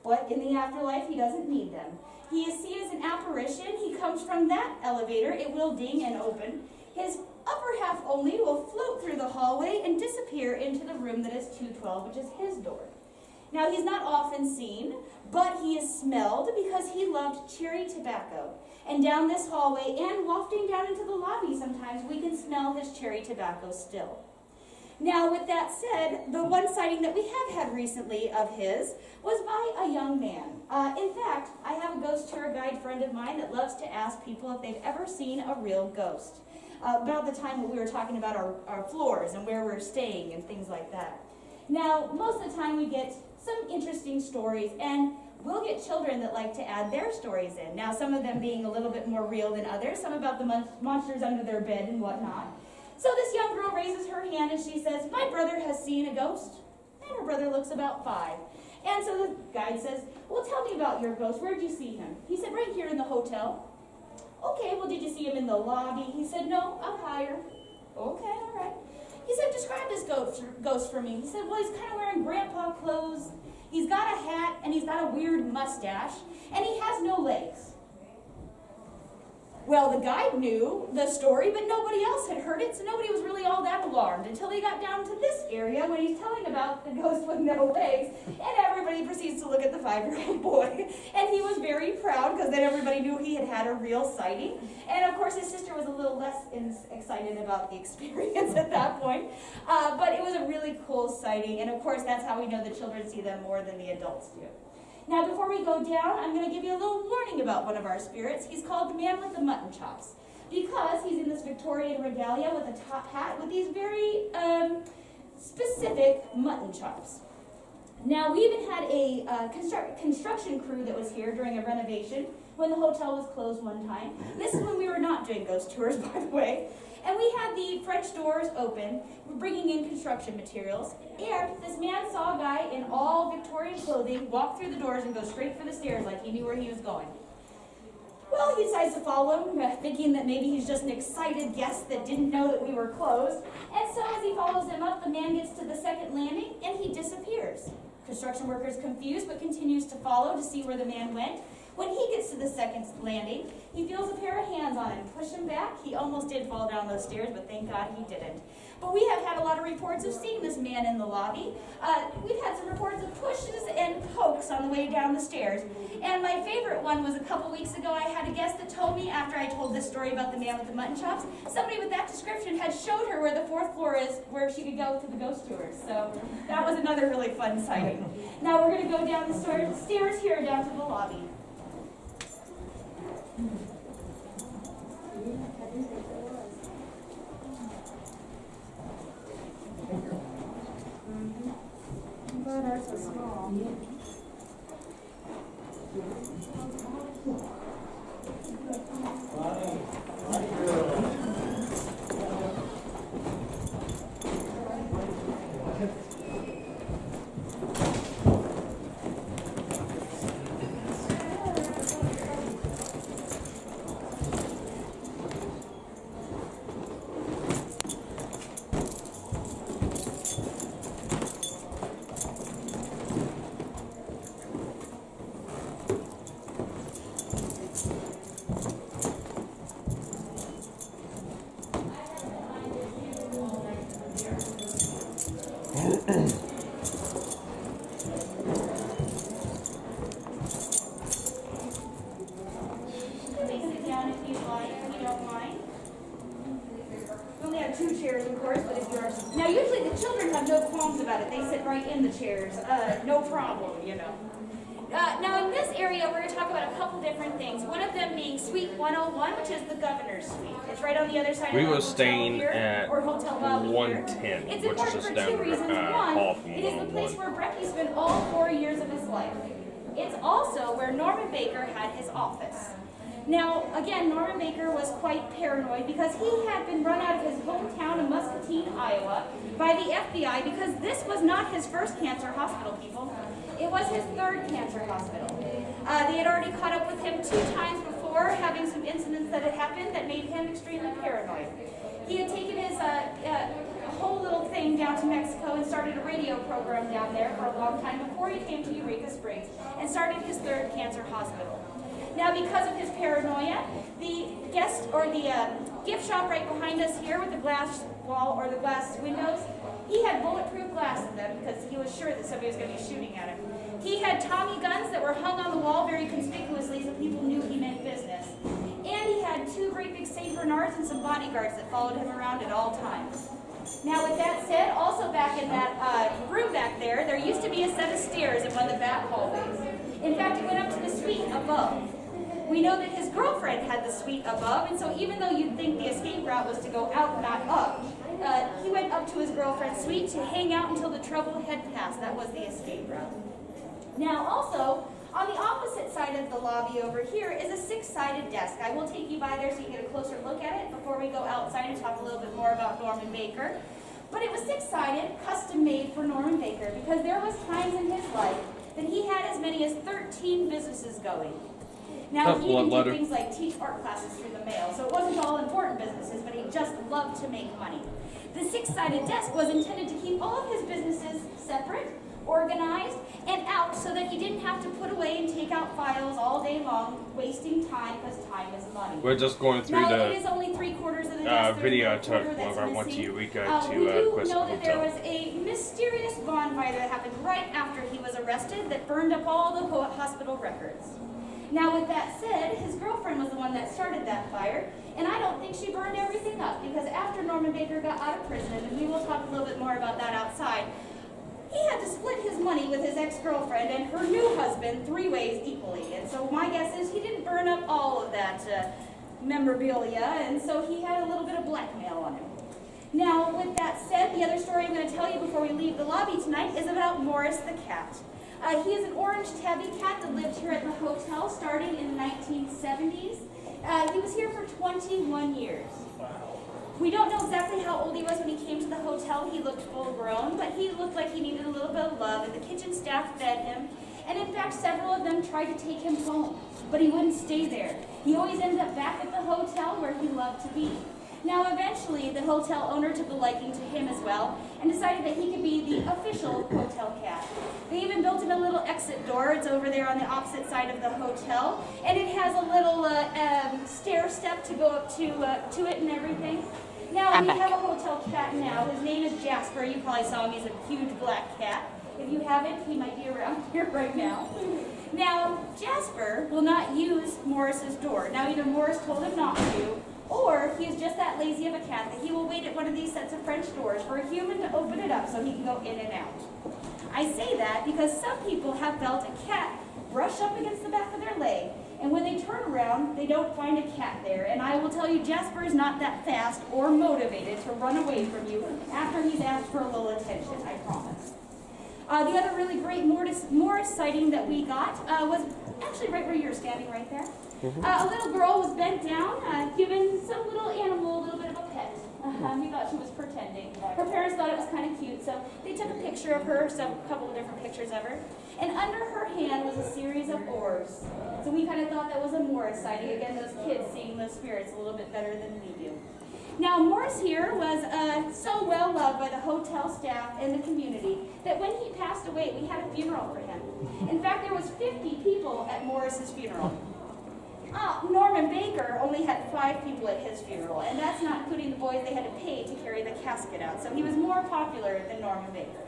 But in the afterlife, he doesn't need them. He is seen as an apparition. He comes from that elevator. It will ding and open. His upper half only will float through the hallway and disappear into the room that is 212, which is his door. Now, he's not often seen, but he is smelled because he loved cherry tobacco. And down this hallway and wafting down into the lobby sometimes, we can smell his cherry tobacco still. Now, with that said, the one sighting that we have had recently of his was by a young man. In fact, I have a ghost tour guide friend of mine that loves to ask people if they've ever seen a real ghost. About the time that we were talking about our floors and where we're staying and things like that. Now, most of the time we get some interesting stories, and we'll get children that like to add their stories in. Now, some of them being a little bit more real than others, some about the monsters under their bed and whatnot. So this young girl raises her hand and she says, "My brother has seen a ghost." And her brother looks about 5. And so the guide says, "Well, tell me about your ghost. Where'd you see him?" He said, "Right here in the hotel." "Okay, well, did you see him in the lobby?" He said, "No, up higher." "Okay, all right." He said, "Describe this ghost for me." He said, "Well, he's kind of wearing grandpa clothes. He's got a hat and he's got a weird mustache and he has no legs." Well, the guide knew the story, but nobody else had heard it, so nobody was really all that alarmed until they got down to this area when he's telling about the ghost with no legs, and everybody proceeds to look at the 5-year-old boy. And he was very proud because then everybody knew he had had a real sighting. And of course, his sister was a little less excited about the experience at that point. But it was a really cool sighting, and of course, that's how we know the children see them more than the adults do. Now, before we go down, I'm going to give you a little warning about one of our spirits. He's called the man with the mutton chops because he's in this Victorian regalia with a top hat with these very specific mutton chops. Now, we even had a construction crew that was here during a renovation when the hotel was closed one time. This is when we were not doing ghost tours, by the way. And we had the French doors open, bringing in construction materials, and this man saw a guy in all Victorian clothing walk through the doors and go straight for the stairs like he knew where he was going. Well, he decides to follow him, thinking that maybe he's just an excited guest that didn't know that we were closed. And so as he follows him up, the man gets to the second landing, and he disappears. Construction worker is confused, but continues to follow to see where the man went. When he gets to the second landing, he feels a pair of hands on him, push him back. He almost did fall down those stairs, but thank God he didn't. But we have had a lot of reports of seeing this man in the lobby. We've had some reports of pushes and pokes on the way down the stairs. And my favorite one was a couple weeks ago. I had a guest that told me, after I told this story about the man with the mutton chops, somebody with that description had showed her where the 4th floor is, where she could go to the ghost tours. So that was another really fun sighting. Now we're going to go down the stairs here down to the lobby. But ours was small. Now, usually the children have no qualms about it. They sit right in the chairs. No problem, you know. Now in this area, we're going to talk about a couple different things. One of them being Suite 101, which is the governor's suite. It's right on the other side We of the were hotel staying here, at or hotel lobby 110, here. It's which is important just for down two the reasons. hall One, from it is the place 101. where Brecky spent all 4 years of his life. It's also where Norman Baker had his office. Now, again, Norman Baker was quite paranoid because he had been run out of his hometown of Muscatine, Iowa, by the FBI because this was not his first cancer hospital, people. It was his third cancer hospital. They had already caught up with him 2 times before, having some incidents that had happened that made him extremely paranoid. He had taken his whole little thing down to Mexico and started a radio program down there for a long time before he came to Eureka Springs and started his third cancer hospital. Now, because of his paranoia, the guest or the gift shop right behind us here with the glass wall or the glass windows, he had bulletproof glass in them because he was sure that somebody was going to be shooting at him. He had Tommy guns that were hung on the wall very conspicuously so people knew he meant business. And he had 2 great big St. Bernards and some bodyguards that followed him around at all times. Now, with that said, also back in that room back there, there used to be a set of stairs in one of the back hallways. In fact, it went up to the suite above. We know that his girlfriend had the suite above, and so even though you'd think the escape route was to go out, not up, he went up to his girlfriend's suite to hang out until the trouble had passed. That was the escape route. Now, also, on the opposite side of the lobby over here is a 6-sided desk. I will take you by there so you can get a closer look at it before we go outside and talk a little bit more about Norman Baker. But it was 6-sided, custom made for Norman Baker, because there was times in his life that he had as many as 13 businesses going. Now, he would do things like teach art classes through the mail, so it wasn't all important businesses, but he just loved to make money. The 6-sided desk was intended to keep all of his businesses separate, organized, and out so that he didn't have to put away and take out files all day long, wasting time because time is money. We're just going through now, the it is only 3/4 of the desk. video I took whenever I went to Eureka to we do Quest know that there Hotel. was a mysterious bonfire that happened right after he was arrested that burned up all the hospital records. Now, with that said, his girlfriend was the one that started that fire, and I don't think she burned everything up because after Norman Baker got out of prison, and we will talk a little bit more about that outside, he had to split his money with his ex-girlfriend and her new husband 3 ways equally. And so my guess is he didn't burn up all of that memorabilia, and so he had a little bit of blackmail on him. Now, with that said, the other story I'm going to tell you before we leave the lobby tonight is about Morris the cat. He is an orange tabby cat that lived here at the hotel starting in the 1970s. He was here for 21 years. We don't know exactly how old he was when he came to the hotel. He looked full grown, but he looked like he needed a little bit of love, and the kitchen staff fed him. And in fact, several of them tried to take him home, but he wouldn't stay there. He always ended up back at the hotel where he loved to be. Now, eventually, the hotel owner took a liking to him as well and decided that he could be the official hotel cat. They even built him a little exit door. It's over there on the opposite side of the hotel, and it has a little stair step to go up to it and everything. Now, we have a hotel cat now. His name is Jasper. You probably saw him. He's a huge black cat. If you haven't, he might be around here right now. Now, Jasper will not use Morris's door. Now, either Morris told him not to, or he is just that lazy of a cat that he will wait at one of these sets of French doors for a human to open it up so he can go in and out. I say that because some people have felt a cat brush up against the back of their leg, and when they turn around, they don't find a cat there. And I will tell you, Jasper is not that fast or motivated to run away from you after he's asked for a little attention, I promise. The other really great Morris sighting that we got was actually right where you're standing right there. A little girl was bent down, giving some little animal a little bit of a pet. We thought she was pretending. Her parents thought it was kind of cute, so they took a picture of her, a couple of different pictures of her. And under her hand was a series of orbs. So we kind of thought that was a Morris sighting. Again, those kids seeing those spirits a little bit better than we do. Now, Morris here was so well loved by the hotel staff and the community that when he passed away, we had a funeral for him. In fact, there was 50 people at Morris's funeral. Norman Baker only had 5 people at his funeral, and that's not including the boys they had to pay to carry the casket out. So he was more popular than Norman Baker.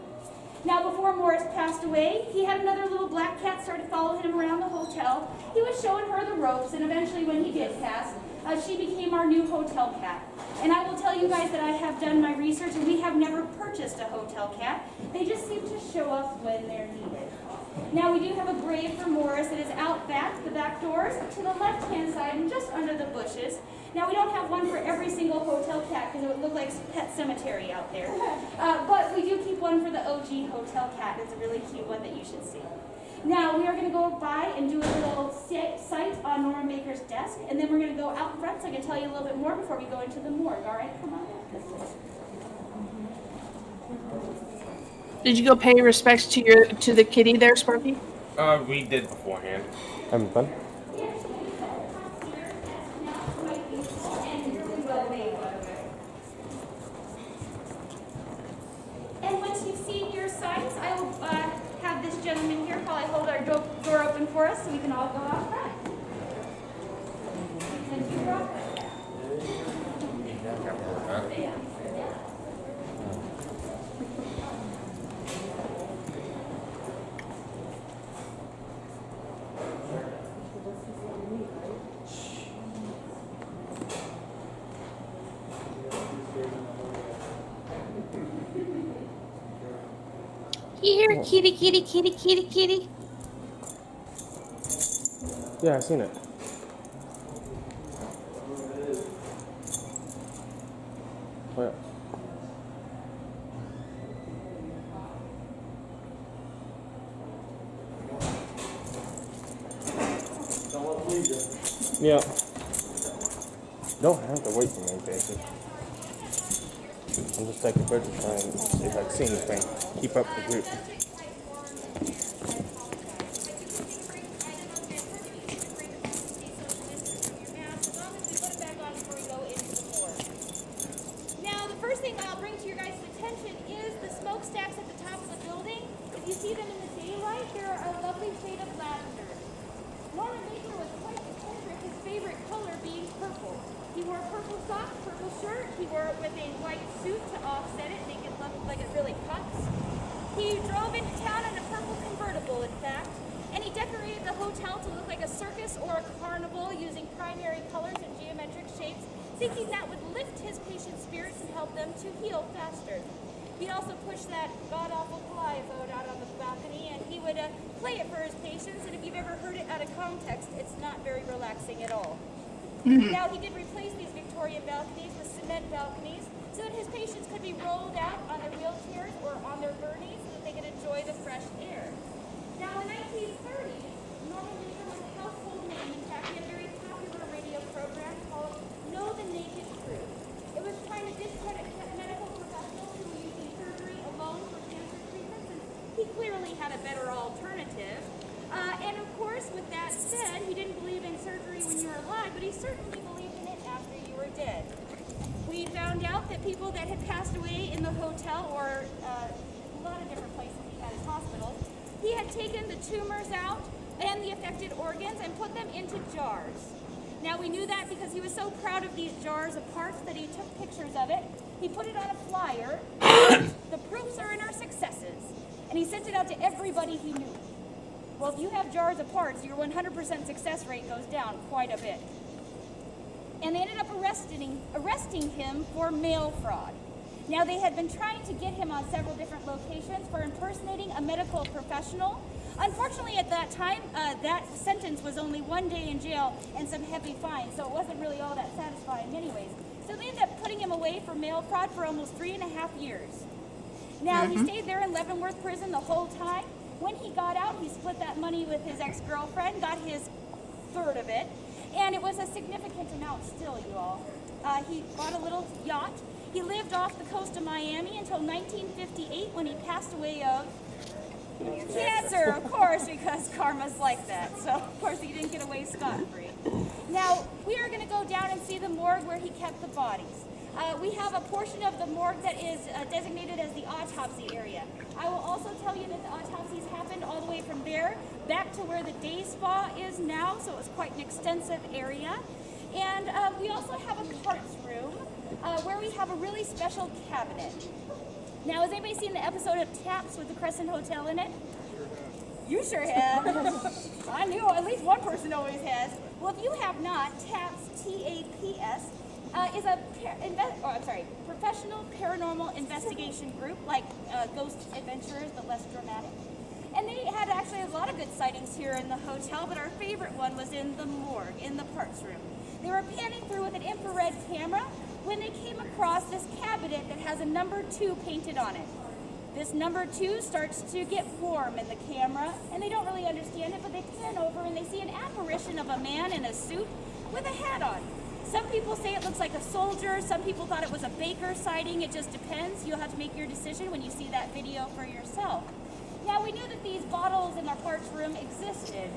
Now, before Morris passed away, he had another little black cat started following him around the hotel. He was showing her the ropes, and eventually when he did pass, she became our new hotel cat. And I will tell you guys that I have done my research, and we have never purchased a hotel cat. They just seem to show up when they're needed. Now we do have a grave for Morris that is out back, the back doors, to the left-hand side and just under the bushes. Now we don't have one for every single hotel cat because it would look like Pet Cemetery out there. But we do keep one for the OG hotel cat. It's a really cute one that you should see. Now we are going to go by and do a little sight on Norman Baker's desk, and then we're going to go out front so I can tell you a little bit more before we go into the morgue. All right, come on. Did you go pay respects to the kitty there, Sparky? We did beforehand. Having fun? And once you've seen your signs, I will have this gentleman here while I hold our door open for us so we can all go out front. And you rock. Here, kitty, kitty, kitty, kitty, kitty. Yeah, I've seen it. Oh, yeah. Yeah. Don't have to wait for me, Jason. I'm just taking pictures trying to see if I can see anything. Keep up the group. Now, the first thing I'll bring to your guys' attention is the smokestacks at the top of the building. If you see them in the daylight, they're a lovely shade of lavender. Norman Baker was quite eccentric, his favorite color being purple. He wore purple socks, purple shirt. He wore it with a white suit to offset it, make it look like it really cuts. He drove into town in a purple convertible, in fact, and he decorated the hotel to look like a circus or a carnival using primary colors and geometric shapes, thinking that would lift his patients' spirits and help them to heal faster. He'd also push that god-awful vote out on the balcony, and he would play it for his patients, and if you've ever heard it out of context, it's not very relaxing at all. Now, he did replace these Victorian balconies with cement balconies so that his patients could be rolled out on their wheelchairs or on their gurneys so that they could enjoy the fresh air. Now, in the 1930s, Norman Baker was a household name. In fact, he had a very popular radio program called Know the Naked Truth. It was trying to discredit medical professionals who were using surgery alone for cancer treatments, and he clearly had a better alternative. And of course, with that said, he didn't believe in surgery when you were alive, but he certainly believed in it after you were dead. We found out that people that had passed away in the hotel or a lot of different places he had his hospitals, he had taken the tumors out and the affected organs and put them into jars. Now, we knew that because he was so proud of these jars of parts that he took pictures of it. He put it on a flyer. The proofs are in our successes. And he sent it out to everybody he knew. Well, if you have jars of parts, your 100% success rate goes down quite a bit. And they ended up arresting him for mail fraud. Now, they had been trying to get him on several different locations for impersonating a medical professional. Unfortunately, at that time, that sentence was only 1 day in jail and some heavy fines, so it wasn't really all that satisfying anyways. So they ended up putting him away for mail fraud for almost 3.5 years. Now, he stayed there in Leavenworth prison the whole time. When he got out, he split that money with his ex-girlfriend, got his third of it, and it was a significant amount still, you all. He bought a little yacht. He lived off the coast of Miami until 1958 when he passed away of cancer, of course, because karma's like that. So, of course, he didn't get away scot-free. Now, we are going to go down and see the morgue where he kept the bodies. We have a portion of the morgue that is designated as the autopsy area. I will also tell you that the autopsies happened all the way from there back to where the day spa is now, so it was quite an extensive area. And we also have a parts room where we have a really special cabinet. Now, has anybody seen the episode of Taps with the Crescent Hotel in it? You sure have. I knew at least one person always has. Well, if you have not, TAPS, T-A-P-S, is a professional paranormal investigation group, like Ghost Adventurers, but less dramatic. And they had actually a lot of good sightings here in the hotel, but our favorite one was in the morgue, in the parts room. They were panning through with an infrared camera when they came across this cabinet that has a number 2 painted on it. This number 2 starts to get warm in the camera, and they don't really understand it, but they pan over and they see an apparition of a man in a suit with a hat on. Some people say it looks like a soldier, some people thought it was a baker sighting, it just depends. You'll have to make your decision when you see that video for yourself. Now, we knew that these bottles in our parts room existed.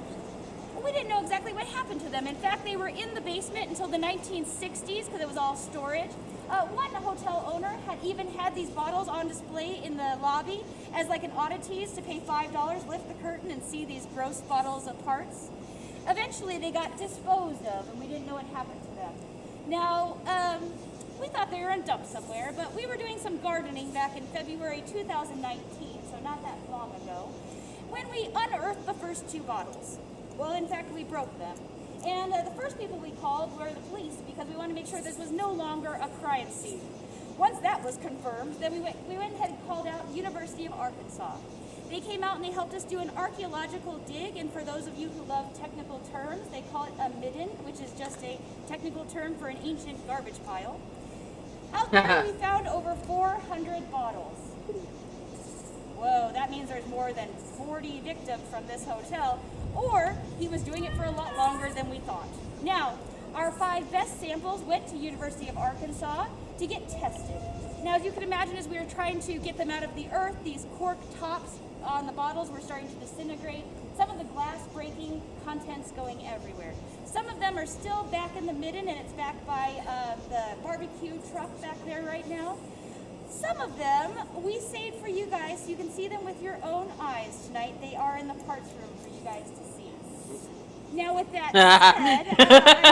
We didn't know exactly what happened to them. In fact, they were in the basement until the 1960s because it was all storage. One hotel owner had even had these bottles on display in the lobby as like an oddities to pay $5, lift the curtain and see these gross bottles of parts. Eventually, they got disposed of, and we didn't know what happened to them. Now, we thought they were in a dump somewhere, but we were doing some gardening back in February 2019, so not that long ago, when we unearthed the first 2 bottles. Well, in fact, we broke them. And the first people we called were the police because we wanted to make sure this was no longer a crime scene. Once that was confirmed, then we went ahead and called out University of Arkansas. They came out and they helped us do an archaeological dig, and for those of you who love technical terms, they call it a midden, which is just a technical term for an ancient garbage pile. Out there, we found over 400 bottles. Whoa, that means there's more than 40 victims from this hotel, or he was doing it for a lot longer than we thought. Now, our 5 best samples went to University of Arkansas to get tested. Now, as you can imagine, as we were trying to get them out of the earth, these cork tops on the bottles were starting to disintegrate. Some of the glass breaking, contents going everywhere. Some of them are still back in the midden, and it's back by the barbecue truck back there right now. Some of them we saved for you guys so you can see them with your own eyes tonight. They are in the parts room for you guys to see. Now, with that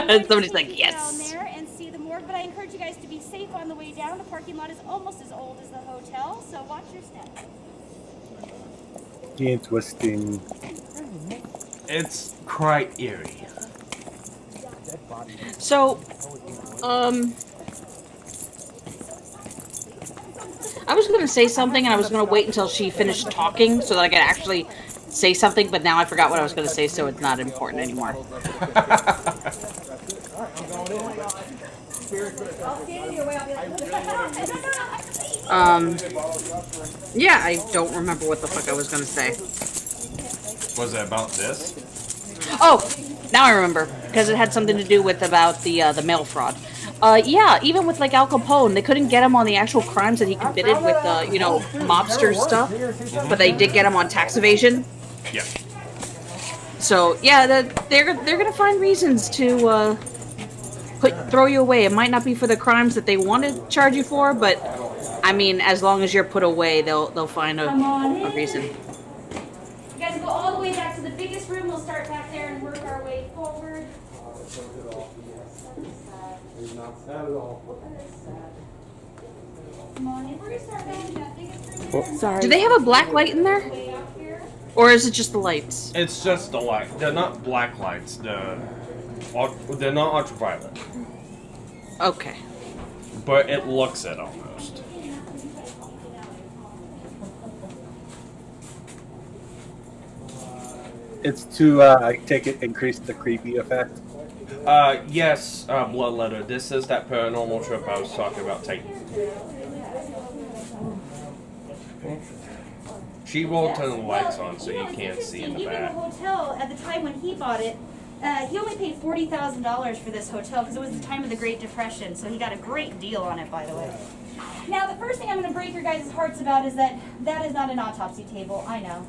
said, somebody's like, yes. Down there and see the morgue, but I encourage you guys to be safe on the way down. The parking lot is almost as old as the hotel, so watch your steps. Interesting. It's quite eerie. So, I was going to say something, and I was going to wait until she finished talking so that I could actually say something, but now I forgot what I was going to say, so it's not important anymore. Yeah, I don't remember what the fuck I was going to say. Was it about this? Oh, now I remember, because it had something to do with about the mail fraud. Yeah, even with like Al Capone, they couldn't get him on the actual crimes that he committed with, mobster stuff, but they did get him on tax evasion. Yeah. So yeah, they're gonna find reasons to throw you away. It might not be for the crimes that they want to charge you for, but I mean, as long as you're put away, they'll find a reason. You guys go all the way back to the biggest room. We'll start back there and work our way forward. Come on in. We're gonna start back in that biggest room. Sorry. Do they have a black light in there? Or is it just the lights? It's just the light. They're not black lights. They're not ultraviolet. Okay. But it looks it almost. It's to, I take it, increase the creepy effect. Yes, Bloodletter. This is that paranormal trip I was talking about taking. She will turn the lights on so you can't see in the Even back. the hotel, at the time when he bought it, he only paid $40,000 for this hotel because it was the time of the Great Depression, so he got a great deal on it, by the way. Now, the first thing I'm going to break your guys' hearts about is that is not an autopsy table, I know.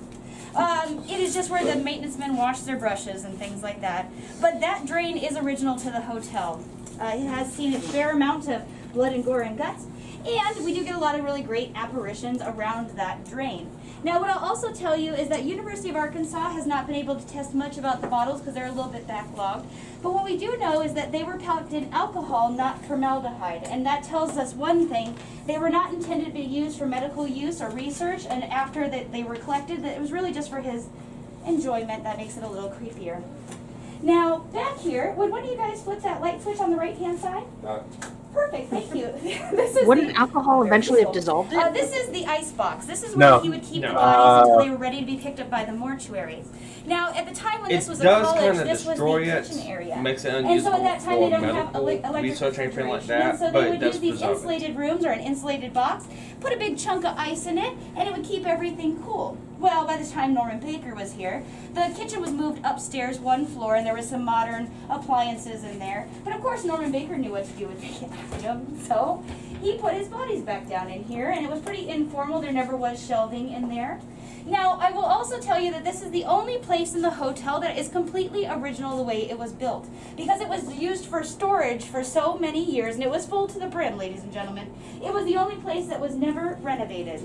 It is just where the maintenance men wash their brushes and things like that. But that drain is original to the hotel. It has seen a fair amount of blood and gore and guts, and we do get a lot of really great apparitions around that drain. Now, what I'll also tell you is that University of Arkansas has not been able to test much about the bottles because they're a little bit backlogged. But what we do know is that they were packed in alcohol, not formaldehyde. And that tells us one thing. They were not intended to be used for medical use or research. And after that they were collected, that it was really just for his enjoyment. That makes it a little creepier. Now, back here, would one of you guys flip that light switch on the right-hand side? Perfect, thank you. This is Wouldn't alcohol eventually have dissolved it? This is the ice box. This is where No. he would keep No. the bodies until they were ready to be picked up by the mortuary. Now, at the time when this It was a does college, kind of this was destroy the it, kitchen area. makes it And so unusable at that time, for they don't have medical electric research or anything like refrigeration. that, So but they it would does use these preserve it. insulated rooms or an insulated box, put a big chunk of ice in it, and it would keep everything cool. Well, by the time Norman Baker was here, the kitchen was moved upstairs one floor, and there was some modern appliances in there. But of course, Norman Baker knew what to do with the item, so he put his bodies back down in here, and it was pretty informal. There never was shelving in there. Now, I will also tell you that this is the only place in the hotel that is completely original the way it was built, because it was used for storage for so many years, and it was full to the brim, ladies and gentlemen. It was the only place that was never renovated.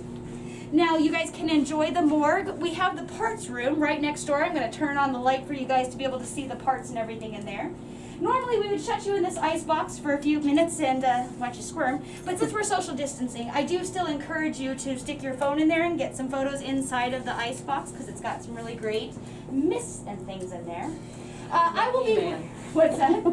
Now, you guys can enjoy the morgue. We have the parts room right next door. I'm going to turn on the light for you guys to be able to see the parts and everything in there. Normally, we would shut you in this ice box for a few minutes and watch you squirm, but since we're social distancing, I do still encourage you to stick your phone in there and get some photos inside of the ice box, because it's got some really great mists and things in there. I will be... What's that?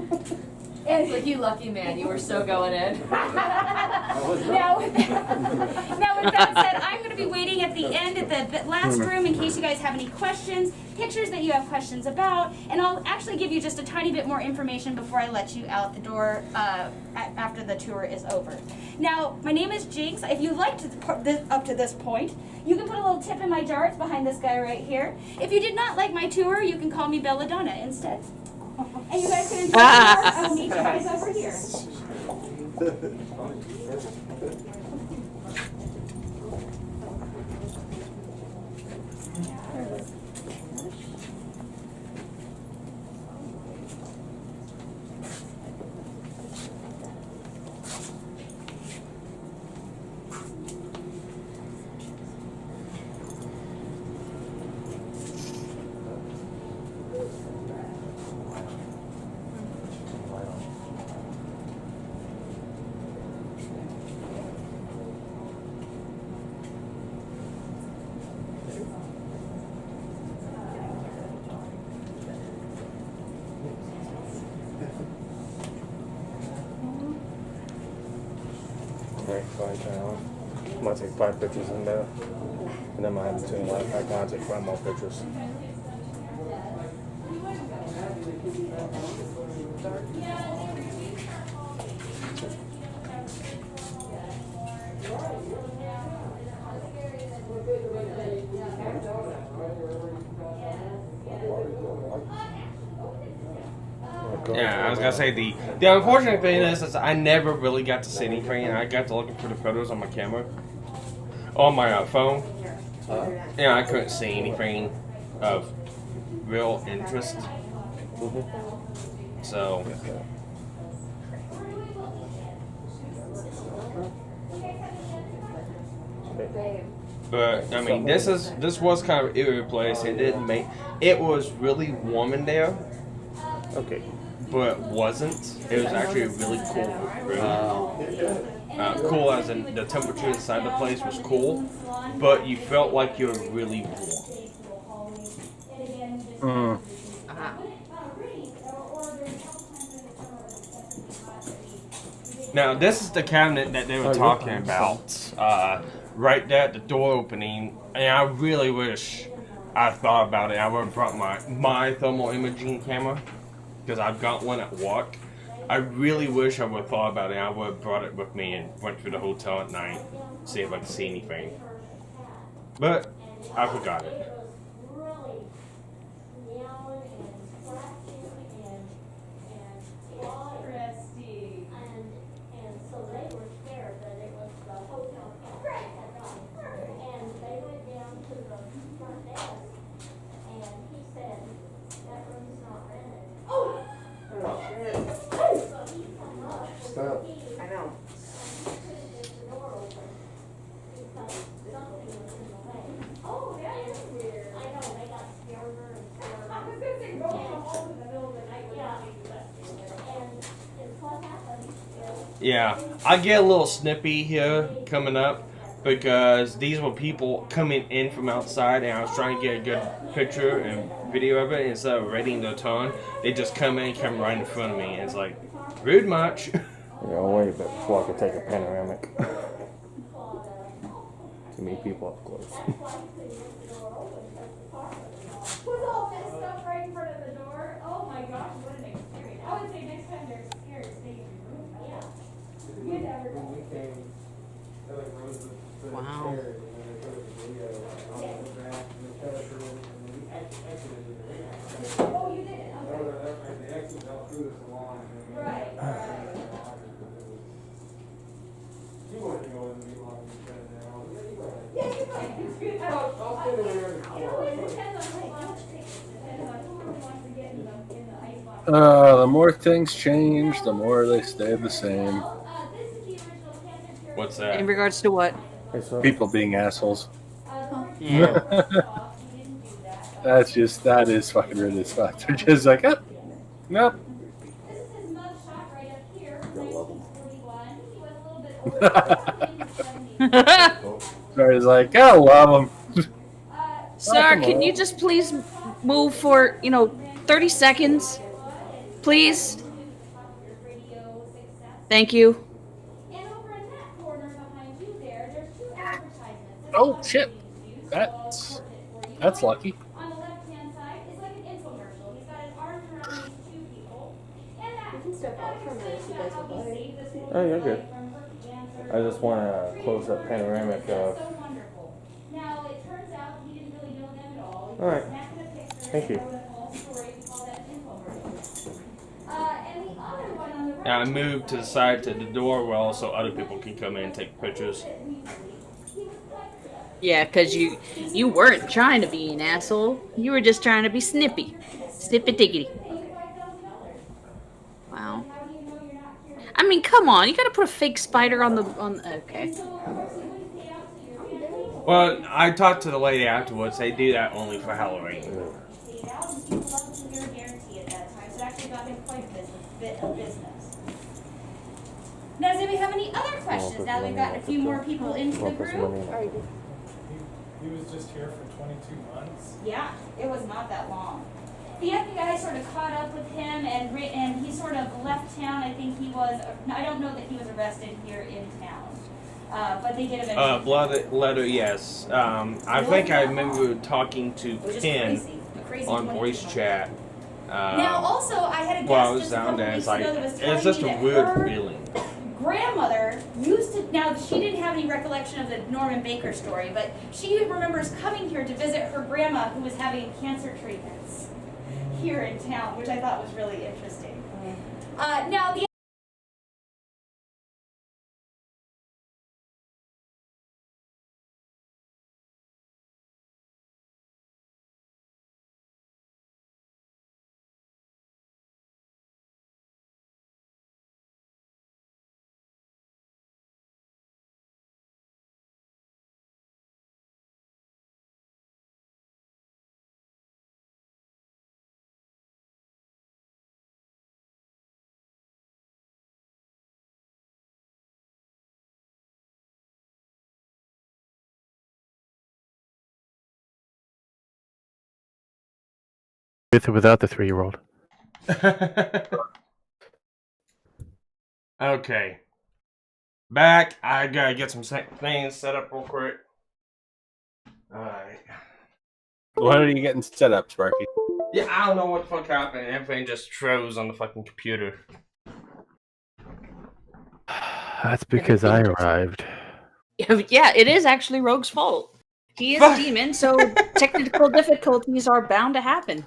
It's like, you lucky man, you were so going in. Now, with that said, I'm going to be waiting at the end at the last room in case you guys have any questions, pictures that you have questions about, and I'll actually give you just a tiny bit more information before I let you out the door after the tour is over. Now, my name is Jinx. If you liked up to this point, you can put a little tip in my jar. It's behind this guy right here. If you did not like my tour, you can call me Belladonna instead. And you guys can enjoy the tour. I will meet you guys over here. Fine, turn on. I'm gonna take 5 pictures in there, and then I'm gonna have between light back on, take 5 more pictures. Yeah, I was gonna say the unfortunate thing is I never really got to see anything, and I got to looking for the photos on my camera, on my phone. Yeah, I couldn't see anything of real interest. So. But I mean, this was kind of an eerie place. It was really warm in there. Okay. But wasn't. It was actually a really cool room. Cool as in the temperature inside the place was cool, but you felt like you were really warm. Now, this is the cabinet that they were talking about. Right there at the door opening, and I really wish I thought about it. I would have brought my thermal imaging camera, because I've got one at work. I really wish I would have thought about it. I would have brought it with me and went through the hotel at night, see if I could see anything. But I forgot it. Stop. I know. Yeah, I get a little snippy here coming up because these were people coming in from outside, and I was trying to get a good picture and video of it. Instead of waiting their turn, they just come in and come right in front of me. And it's like, rude much. Yeah, I'll wait a bit before I can take a panoramic. Too many people up close. Who's all messed up right in front of the door? Oh my gosh, what an experience. I would say next time they're scared, stay in your room. Yeah. You never know. Wow. Oh, you did it. Okay. Right. Yeah, you're fine. It's good. It always depends on how long it takes. Depends on who really wants to get in the icebox. The more things change, the more they stay the same. What's that? In regards to what? People being assholes. Yeah. That is fucking rude as fuck. They're just like, oh, nope. This is his mug shot right up here from 1941. He was a little bit older. Sarah's like, I love them. Sir, can you just please move for, 30 seconds? Please? Thank you. And over in that corner behind you there's two advertisements. Oh shit, that's lucky. On the left-hand side is like an infomercial. He's got his arms around these two people. And that explains how he saved this woman Oh, you're good. from her cancer. I just want to close up panoramic So wonderful. Now, it turns out he didn't really know them at all. He All right. snapped a picture Thank you. and wrote a whole story. We call that an infomercial. And the other one on the right. Now I moved to the side to the door well so other people can come in and take pictures. Yeah, because you weren't trying to be an asshole. You were just trying to be snippy. Snippy diggity. Wow. I mean, come on. You gotta put a fake spider on the... Okay. Well, I talked to the lady afterwards. They do that only for Halloween. Now, does anybody have any other questions? Now that we've got a few more people into the group. He was just here for 22 months. Yeah, it was not that long. The FBI sort of caught up with him, and he sort of left town. I think he was. I don't know that he was arrested here in town, but they did eventually. Blood letter, yes. I think I remember talking to Ken on voice chat. Now, also, I had a guest while I was just a down couple there. weeks It's like ago that was telling it's just me a that weird her feeling. grandmother used to. Now, she didn't have any recollection of the Norman Baker story, but she remembers coming here to visit her grandma who was having cancer treatments here in town, which I thought was really interesting. Now, the With or without the 3-year-old. Okay. Back. I gotta get some things set up real quick. Alright. What are you getting set up, Sparky? Yeah, I don't know what the fuck happened. Everything just froze on the fucking computer. That's because I arrived. Yeah, it is actually Rogue's fault. He is a demon, so technical difficulties are bound to happen.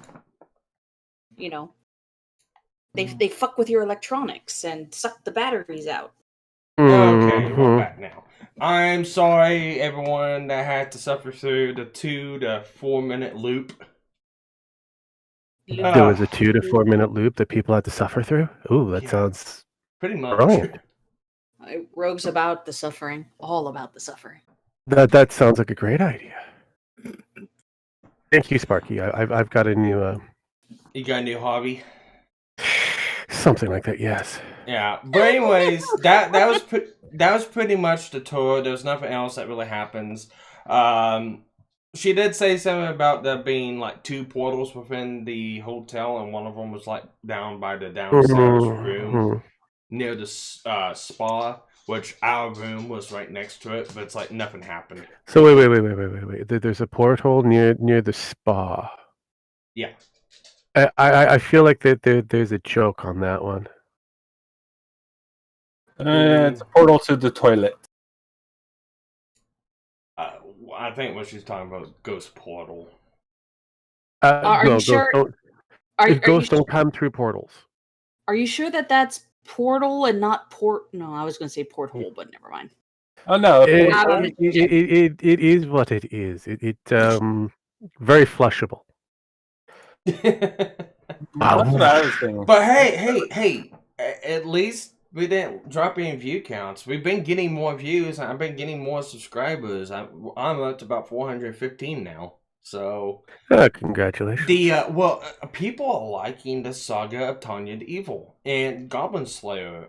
You know, they fuck with your electronics and suck the batteries out. Okay, we're back now. I'm sorry, everyone that had to suffer through the 2 to 4 minute loop. There was a 2 to 4 minute loop that people had to suffer through? Ooh, that sounds pretty much brilliant. Rogue's about the suffering. All about the suffering. That sounds like a great idea. Thank you, Sparky. I've got a new... You got a new hobby? Something like that, yes. Yeah, but anyways, that was pretty much the tour. There's nothing else that really happens. She did say something about there being like 2 portals within the hotel, and one of them was like down by the downstairs room. near the spa, which our room was right next to it, but it's like nothing happened. So wait. There's a porthole near the spa. Yeah. I feel like there's a joke on that one. It's a portal to the toilet. I think what she's talking about is Ghost Portal. Are No, you sure? Ghosts don't come through portals. Are you sure that that's portal and not port? No, I was going to say porthole, but never mind. Oh no! It is what it is. It very flushable. That's what I was thinking. But hey! At least we didn't drop any view counts. We've been getting more views. I've been getting more subscribers. I'm up to about 415 now. So congratulations. People are liking the Saga of Tanya the Evil and Goblin Slayer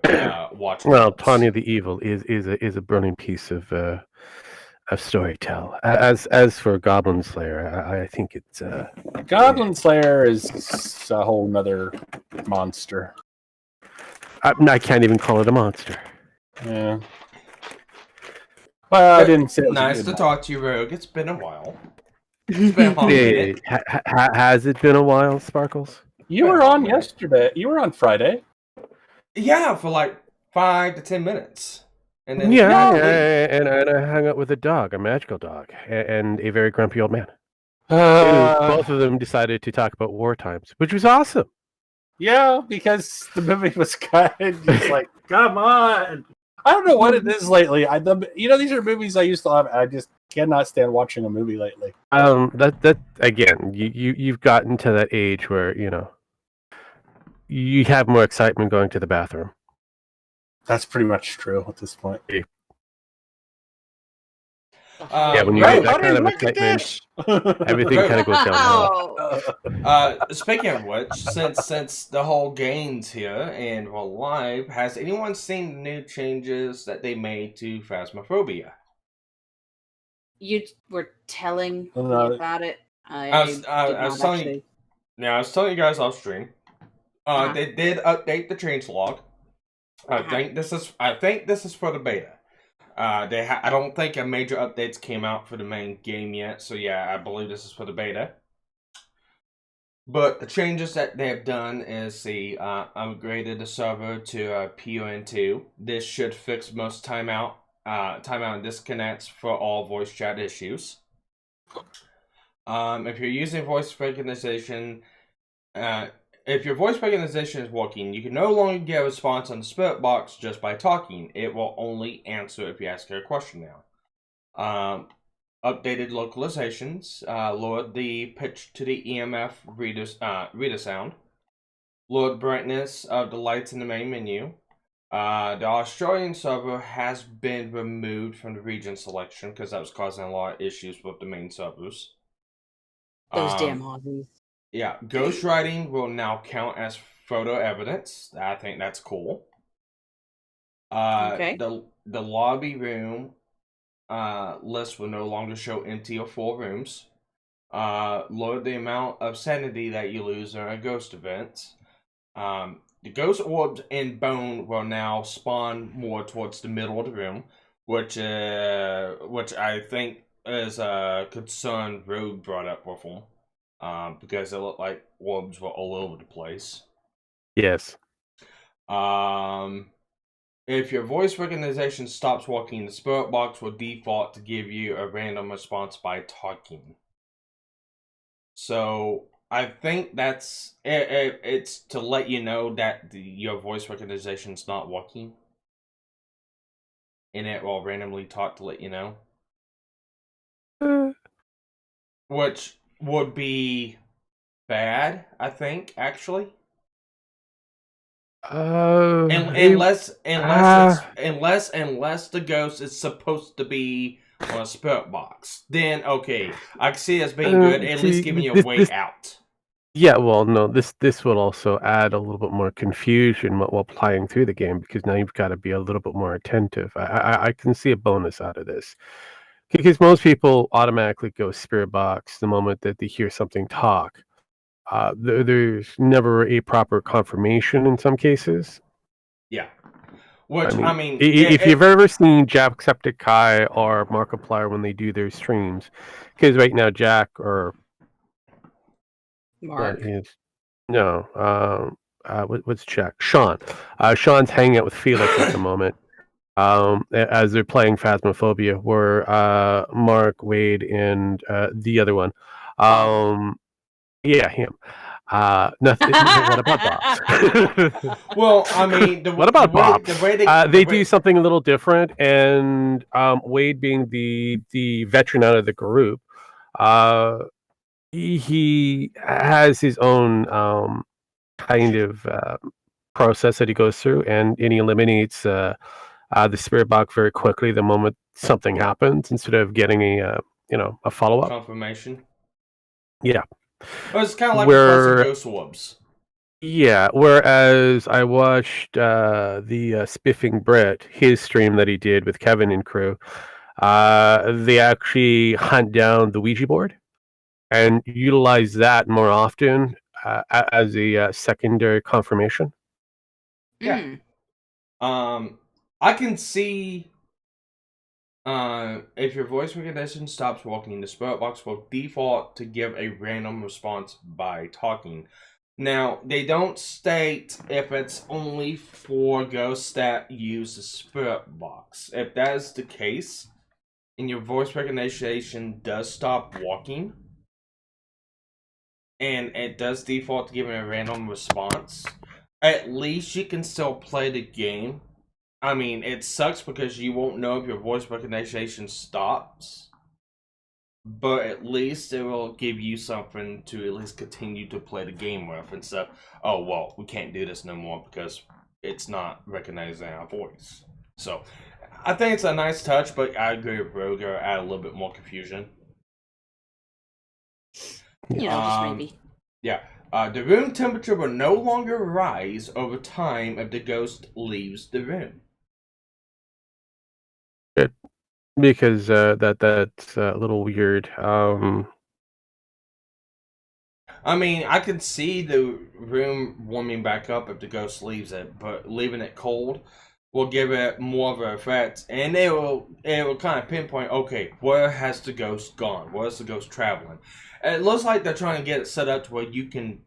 watching. Well, Tanya the Evil is a brilliant piece of storytell. As for Goblin Slayer, I think it's Goblin Slayer is a whole nother monster. I can't even call it a monster. Yeah. Well, I didn't say. Nice to talk to you, Rogue. It's been a while. It's been a minute. Has it been a while, Sparkles? You were on yesterday. You were on Friday. Yeah, for like 5 to 10 minutes. And then and I hung out with a dog, a magical dog, and a very grumpy old man. Both of them decided to talk about war times, which was awesome. Yeah, because the movie was kind of just like, come on. I don't know what it is lately. These are movies I used to love. I just cannot stand watching a movie lately. That again, you've gotten to that age where you have more excitement going to the bathroom. That's pretty much true at this point. Yeah, when you get that kind of excitement, everything kind of goes downhill. Speaking of which, since the whole game's here and we're live, has anyone seen the new changes that they made to Phasmophobia? You were telling me about it. I was telling you guys off stream. They did update the change log. I think this is for the beta. I don't think a major updates came out for the main game yet, so yeah, I believe this is for the beta. But the changes that they have done is upgraded the server to PON2. This should fix most timeout and disconnects for all voice chat issues. If you're using voice recognition, if your voice recognition is working, you can no longer get a response on the spirit box just by talking. It will only answer if you ask her a question now. Updated localizations, lowered the pitch to the EMF reader sound, lowered brightness of the lights in the main menu. The Australian server has been removed from the region selection because that was causing a lot of issues with the main servers. Those damn Aussies. Yeah, ghostwriting will now count as photo evidence. I think that's cool. Okay. The lobby room list will no longer show empty or full rooms. Lower the amount of sanity that you lose during a ghost event. The ghost orbs and bone will now spawn more towards the middle of the room, which I think is a concern Rogue brought up with him. Because it looked like orbs were all over the place. Yes. If your voice recognition stops working, the spirit box will default to give you a random response by talking. So I think that's it's to let you know that your voice recognition is not working, and it will randomly talk to let you know. Which would be bad, I think, actually. Unless the ghost is supposed to be on a spirit box, then okay, I can see it as being good, at least giving you a way out. Yeah, well, no, this will also add a little bit more confusion while playing through the game, because now you've got to be a little bit more attentive. I can see a bonus out of this. Because most people automatically go spirit box the moment that they hear something talk. There's never a proper confirmation in some cases. Yeah. Which, I mean, if you've ever seen Jacksepticeye or Markiplier when they do their streams, because right now Jack or Mark. What's Jack? Sean. Sean's hanging out with Felix at the moment. As they're playing Phasmophobia, where Mark, Wade, and the other one. Yeah, him. Nothing. What about Bob? Well, I mean, what about Bob? They do way... something a little different, and Wade, being the veteran out of the group, he has his own kind of process that he goes through, and he eliminates the spirit box very quickly the moment something happens, instead of getting a follow up confirmation. Yeah. Well, it's kind of like the ghost orbs. Yeah, whereas I watched the Spiffing Brit, his stream that he did with Kevin and crew, they actually hunt down the Ouija board and utilize that more often as a secondary confirmation. Yeah. I can see if your voice recognition stops walking, the spirit box will default to give a random response by talking. Now, they don't state if it's only for ghosts that use the spirit box. If that is the case, and your voice recognition does stop walking, and it does default to giving a random response, at least you can still play the game. I mean, it sucks because you won't know if your voice recognition stops, but at least it will give you something to at least continue to play the game with, instead of, oh, well, we can't do this no more because it's not recognizing our voice. So, I think it's a nice touch, but I agree with Roger, add a little bit more confusion. Just maybe. Yeah. The room temperature will no longer rise over time if the ghost leaves the room. Good. Because that's a little weird. I mean, I can see the room warming back up if the ghost leaves it, but leaving it cold will give it more of an effect, and it will kind of pinpoint, okay, where has the ghost gone? Where's the ghost traveling? And it looks like they're trying to get it set up to where you can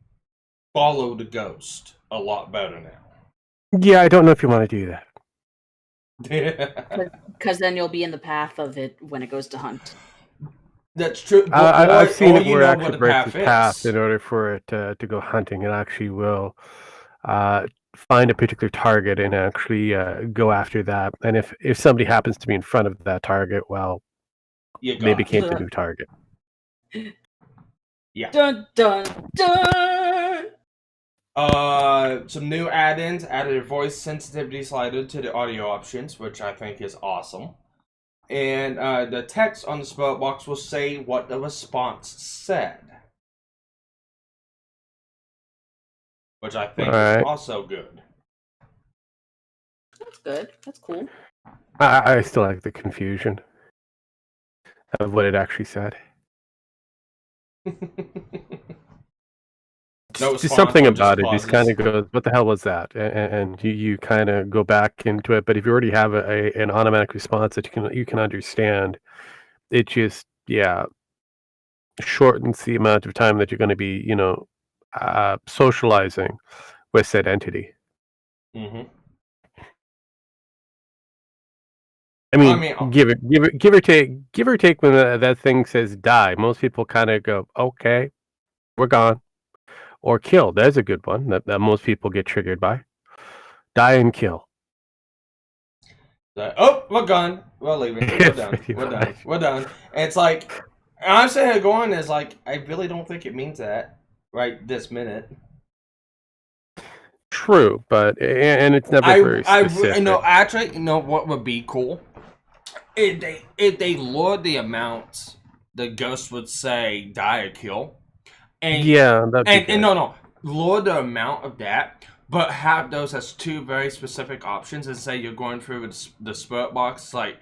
follow the ghost a lot better now. Yeah, I don't know if you want to do that. Because then you'll be in the path of it when it goes to hunt. That's true. I've seen it where it actually breaks the path in order for it to go hunting. It actually will find a particular target and actually go after that. And if somebody happens to be in front of that target, well, they became the new target. Yeah. Dun dun dun. Some new add-ins added a voice sensitivity slider to the audio options, which I think is awesome. And the text on the spell box will say what the response said, which I think is also good. That's good. That's cool. I still like the confusion of what it actually said. Just something about it just kind of goes, what the hell was that? And you kind of go back into it. But if you already have an automatic response that you can understand, it just shortens the amount of time that you're going to be socializing with said entity. Mm-hmm. I mean, give or take when that thing says die, most people kind of go, okay, we're gone. Or kill. There's a good one that most people get triggered by. Die and kill. Oh, we're gone. We're leaving. We're done. We're done. We're done. And it's like, I'm saying going is like, I really don't think it means that right this minute. True, but and it's never very specific. Actually, what would be cool? If they lowered the amount the ghost would say die or kill. And, lower the amount of that, but have those as two very specific options, and say you're going through the spirit box, like,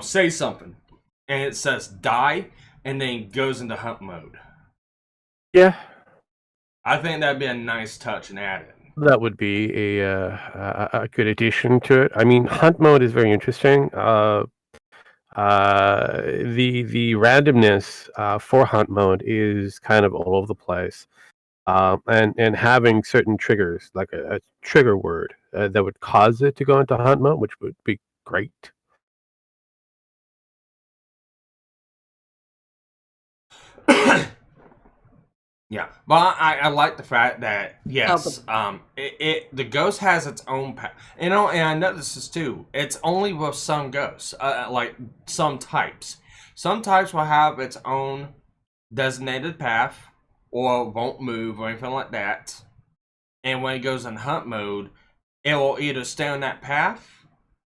say something, and it says die, and then goes into hunt mode. Yeah. I think that'd be a nice touch and add in. That would be a good addition to it. I mean, hunt mode is very interesting. The randomness for hunt mode is kind of all over the place, and having certain triggers, like a trigger word that would cause it to go into hunt mode, which would be great. Yeah, but I like the fact that yes, the ghost has its own path. And I noticed this too. It's only with some ghosts, like some types. Some types will have its own designated path, or won't move or anything like that. And when it goes in hunt mode, it will either stay on that path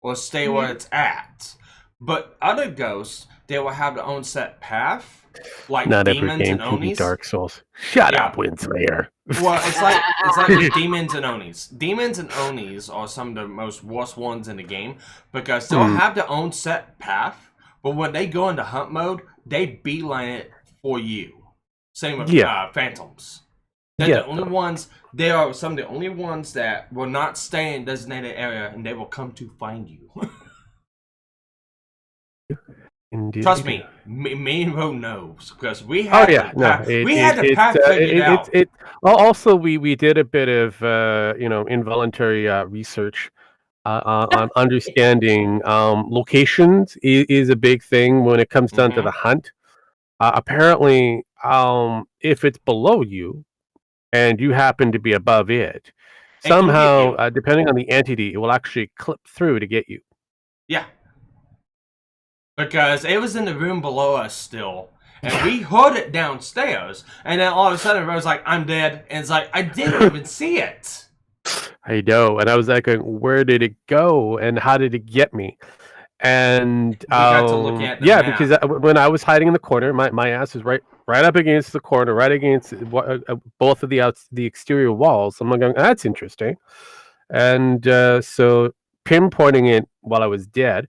or stay where it's at. But other ghosts, they will have their own set path. Like not demons every game and can be Onis. Dark Souls. Shut up, Windslayer. Well, it's like the demons and Onis. Demons and Onis are some of the most worst ones in the game because they'll have their own set path, but when they go into hunt mode, they beeline it for you. Same with phantoms. They're the only ones. They are some of the only ones that will not stay in designated area, and they will come to find you. Indeed. Trust me, me and Ro knows because we had. We had the path figured out. Also, we did a bit of involuntary research on understanding locations is a big thing when it comes down to the hunt. Apparently, if it's below you and you happen to be above it, somehow, depending on the entity, it will actually clip through to get you. Yeah. Because it was in the room below us still. And we heard it downstairs. And then all of a sudden, Ro's like, I'm dead. And it's like, I didn't even see it. I know. And I was like, where did it go? And how did it get me? And we got to look at the map. Because when I was hiding in the corner, my ass was right up against the corner, right against both of the exterior walls. I'm like, going, that's interesting. And so pinpointing it while I was dead,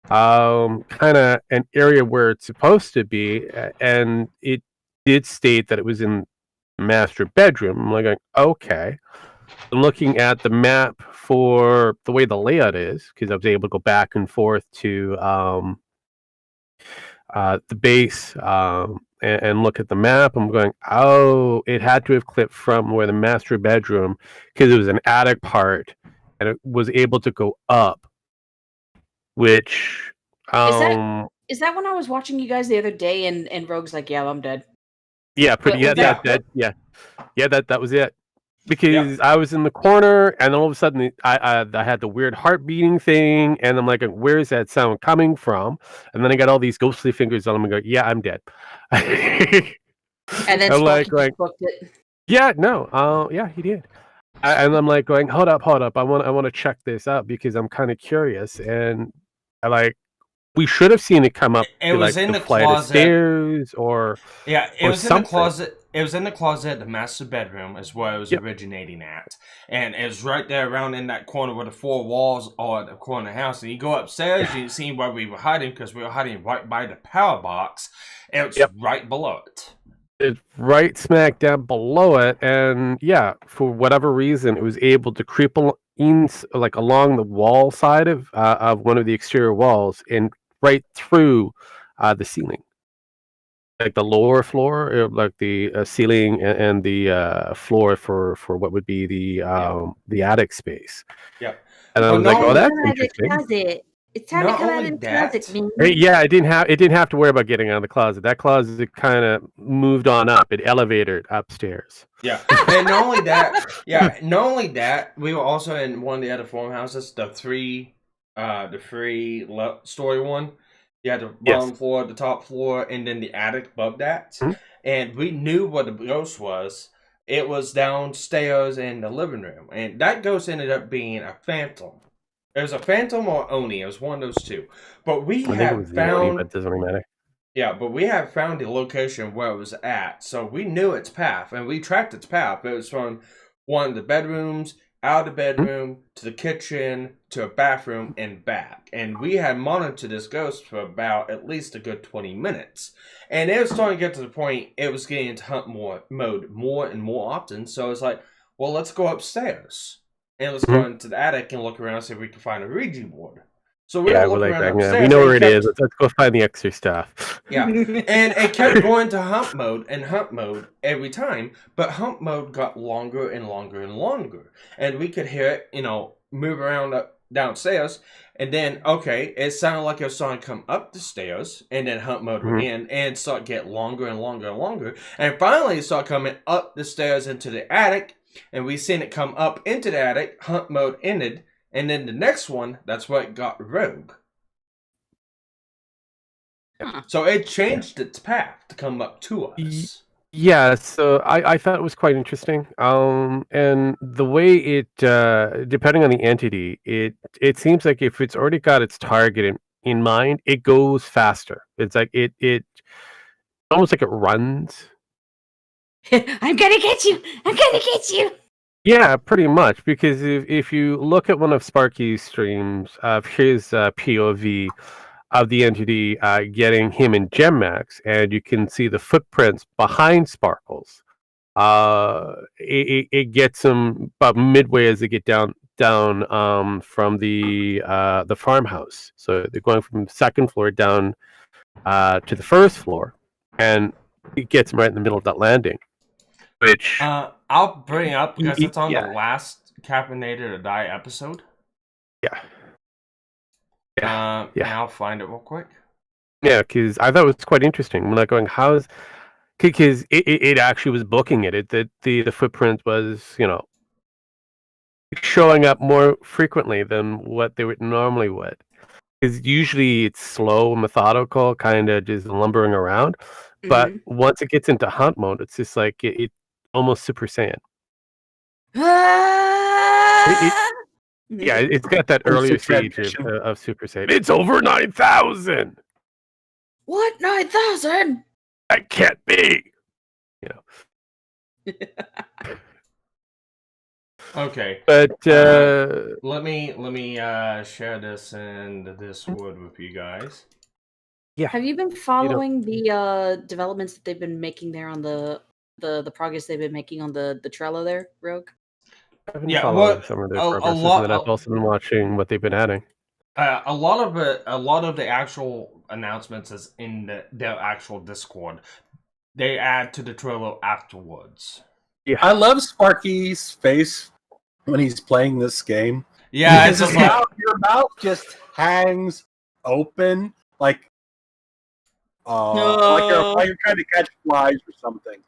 kind of an area where it's supposed to be, and it did state that it was in the master bedroom. I'm like, going, okay. I'm looking at the map for the way the layout is, because I was able to go back and forth to the base and look at the map. I'm going, oh, it had to have clipped from where the master bedroom, because it was an attic part, and it was able to go up. Which is that when I was watching you guys the other day and Rogue's like, yeah, I'm dead. Yeah, pretty. That was it. Because I was in the corner, and then all of a sudden I had the weird heart beating thing, and I'm like, where is that sound coming from? And then I got all these ghostly fingers on them and go, yeah, I'm dead. And then Sparky booked it. Yeah, no, yeah, he did. And I'm like going, hold up, I want to check this out because I'm kind of curious, and we should have seen it come up. It was in the flight closet. Of stairs, it was something. In the closet. It was in the closet. The master bedroom is where it was originating at, and it was right there around in that corner where the four walls are at the corner of the house. And you go upstairs, you see where we were hiding because we were hiding right by the power box. And it's right below it. It's right smack down below it, and for whatever reason, it was able to creep in along the wall side of one of the exterior walls and right through the ceiling, like the lower floor, like the ceiling and the floor for what would be the attic space. Yeah, and I was like, oh, that's interesting. It's time to come out of the closet, man. Yeah, it didn't have to worry about getting out of the closet. That closet kind of moved on up. It elevated upstairs. Yeah, and not only that, we were also in one of the other farmhouses, the three story one. You had the bottom floor, the top floor, and then the attic above that. Mm-hmm. And we knew what the ghost was. It was downstairs in the living room, and that ghost ended up being a phantom. It was a phantom or Oni. It was one of those two. But we have found... But it doesn't really matter. Yeah, but we have found the location where it was at. So we knew its path, and we tracked its path. It was from one of the bedrooms, out of the bedroom, to the kitchen, to a bathroom, and back. And we had monitored this ghost for about at least a good 20 minutes. And it was starting to get to the point, it was getting into hunt mode more and more often. So it's like, well, let's go upstairs and let's go into the attic and look around and see if we can find a Ouija board. So we all look around upstairs. We know where it is. Let's go find the extra stuff. Yeah, and it kept going to hump mode every time, but hump mode got longer and longer and longer, and we could hear it, move around downstairs, and then it sounded like it was starting to come up the stairs, and then hump mode again, and start get longer and longer and longer, and finally it started coming up the stairs into the attic, and we seen it come up into the attic. Hump mode ended. And then the next one, that's where it got rogue. So it changed its path to come up to us. Yeah, so I thought it was quite interesting. And the way it, depending on the entity, it seems like if it's already got its target in mind, it goes faster. It's like it almost like it runs. I'm gonna get you! I'm gonna get you! Yeah, pretty much, because if you look at one of Sparky's streams of his POV of the entity getting him in Gemmax, and you can see the footprints behind Sparkles, it gets him about midway as they get down from the farmhouse. So they're going from the second floor down to the first floor, and it gets him right in the middle of that landing. Which I'll bring up because it's on the last Caffeinated or Die episode. Yeah. And I'll find it real quick. Yeah, because I thought it was quite interesting. I'm like going, how's because it actually was booking it. The footprint was showing up more frequently than what they would normally would. Because usually it's slow, methodical, kind of just lumbering around. But once it gets into hunt mode, it's just like it almost Super Saiyan. It's got that earlier stage of Super Saiyan. It's over 9,000. What 9,000? That can't be. Okay. But let me share this in the Discord with you guys. Yeah. Have you been following the developments that they've been making there on the progress they've been making on the Trello there, Rogue? I've been following some of their progress, and I've also been watching what they've been adding. A lot of the actual announcements is in their actual Discord. They add to the Trello afterwards. Yeah, I love Sparky's face when he's playing this game. Yeah, because your mouth just hangs open like you're trying to catch flies or something.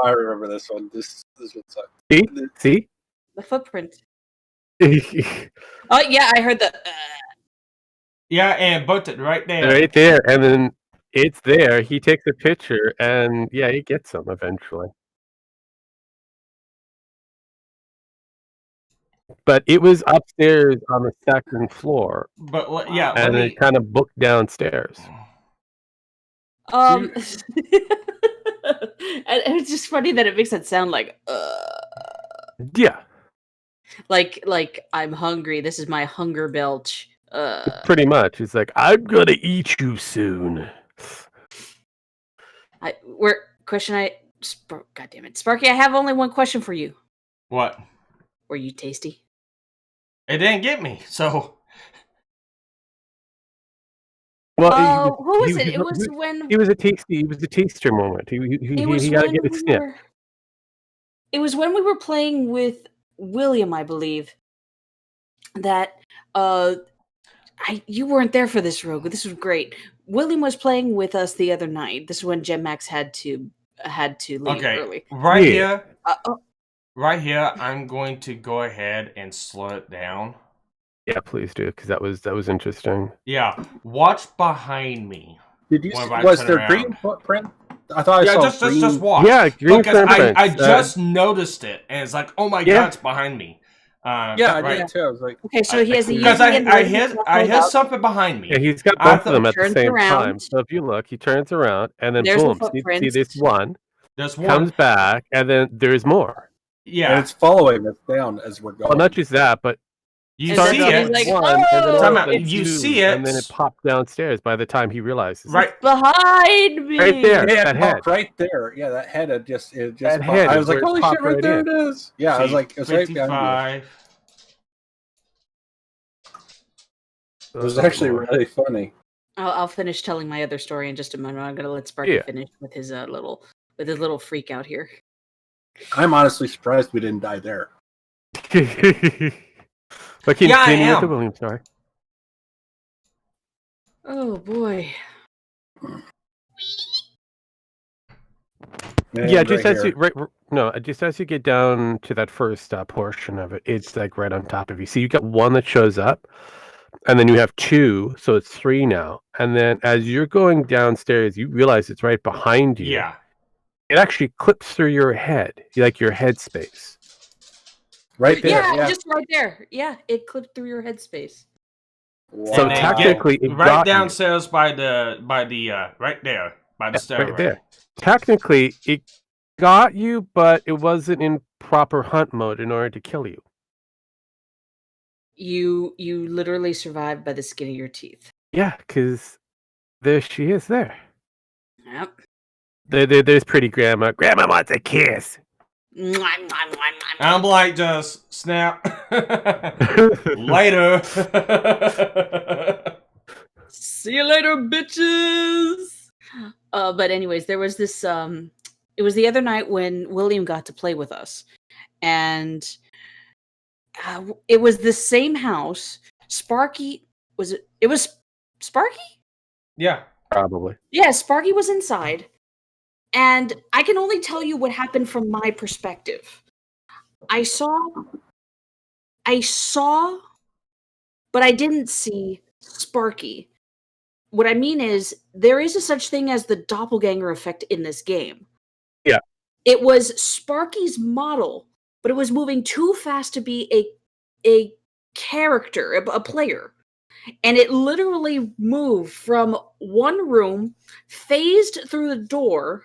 I remember this one. This one sucks. See? The footprint. Oh yeah, I heard the. Yeah, and booked it right there. Right there, and then it's there. He takes a picture, and he gets them eventually. But it was upstairs on the second floor. But and it kind of booked downstairs. And it's just funny that it makes that sound like Yeah. Like I'm hungry. This is my hunger belch. Pretty much. It's like, I'm gonna eat you soon. God damn it, Sparky, I have only one question for you. What? Were you tasty? It didn't get me, so. Well, who was it? It was when he was a tasty. It was a taster moment. He got to get it snipped. It was when we were playing with William, I believe. That you weren't there for this, Rogue. This was great. William was playing with us the other night. This is when Gemmax had to leave early. Right here, I'm going to go ahead and slow it down. Yeah, please do, because that was interesting. Yeah, watch behind me. Did you? Was there green footprint? I thought I saw green. Just watch. Yeah, green footprint. I just noticed it, and it's like, oh my god, it's behind me. I did too. I was like, okay, so he has the because I hear something behind me. Yeah, he's got both of them at the same time. So if you look, he turns around, and then boom, see this one. There's one. Comes back, and then there's more. Yeah, and it's following us down as we're going. Well, not just that, but You And see then it. he's like, one, and then all Time of a out. sudden You two, see it. and then it popped downstairs by the time he realizes. Right. It's behind me. Right there. Yeah, That it head. popped right there. Yeah, that head had just That head I is was like, where it holy popped shit, right right there in. it is. Yeah, I was like, it's right behind 55. you. It was actually really funny. I'll finish telling my other story in just a moment. I'm gonna let Sparky finish with his little freak out here. I'm honestly surprised we didn't die there. But Yeah, I continue with the am. William story. Oh boy. And Yeah, just right as here. just as you get down to that first portion of it, it's like right on top of you. So you got one that shows up, and then you have two, so it's three now. And then as you're going downstairs, you realize it's right behind you. Yeah. It actually clips through your head, like your head space. Right there. Yeah, just right there. Yeah, it clipped through your headspace. Wow. So And technically, it right got you. downstairs by the right there by the stairway. Right there. Technically, it got you, but it wasn't in proper hunt mode in order to kill you. You literally survived by the skin of your teeth. Yeah, because there she is there. Yep. There's pretty grandma. Grandma wants a kiss. I'm like, just snap. Later. See you later, bitches. But anyways, there was this. It was the other night when William got to play with us, and it was the same house. Sparky was it? It was Sparky. Yeah, probably. Yeah, Sparky was inside, and I can only tell you what happened from my perspective. I saw, but I didn't see Sparky. What I mean is, there is a such thing as the doppelganger effect in this game. Yeah. It was Sparky's model, but it was moving too fast to be a character, a player. And it literally moved from one room, phased through the door,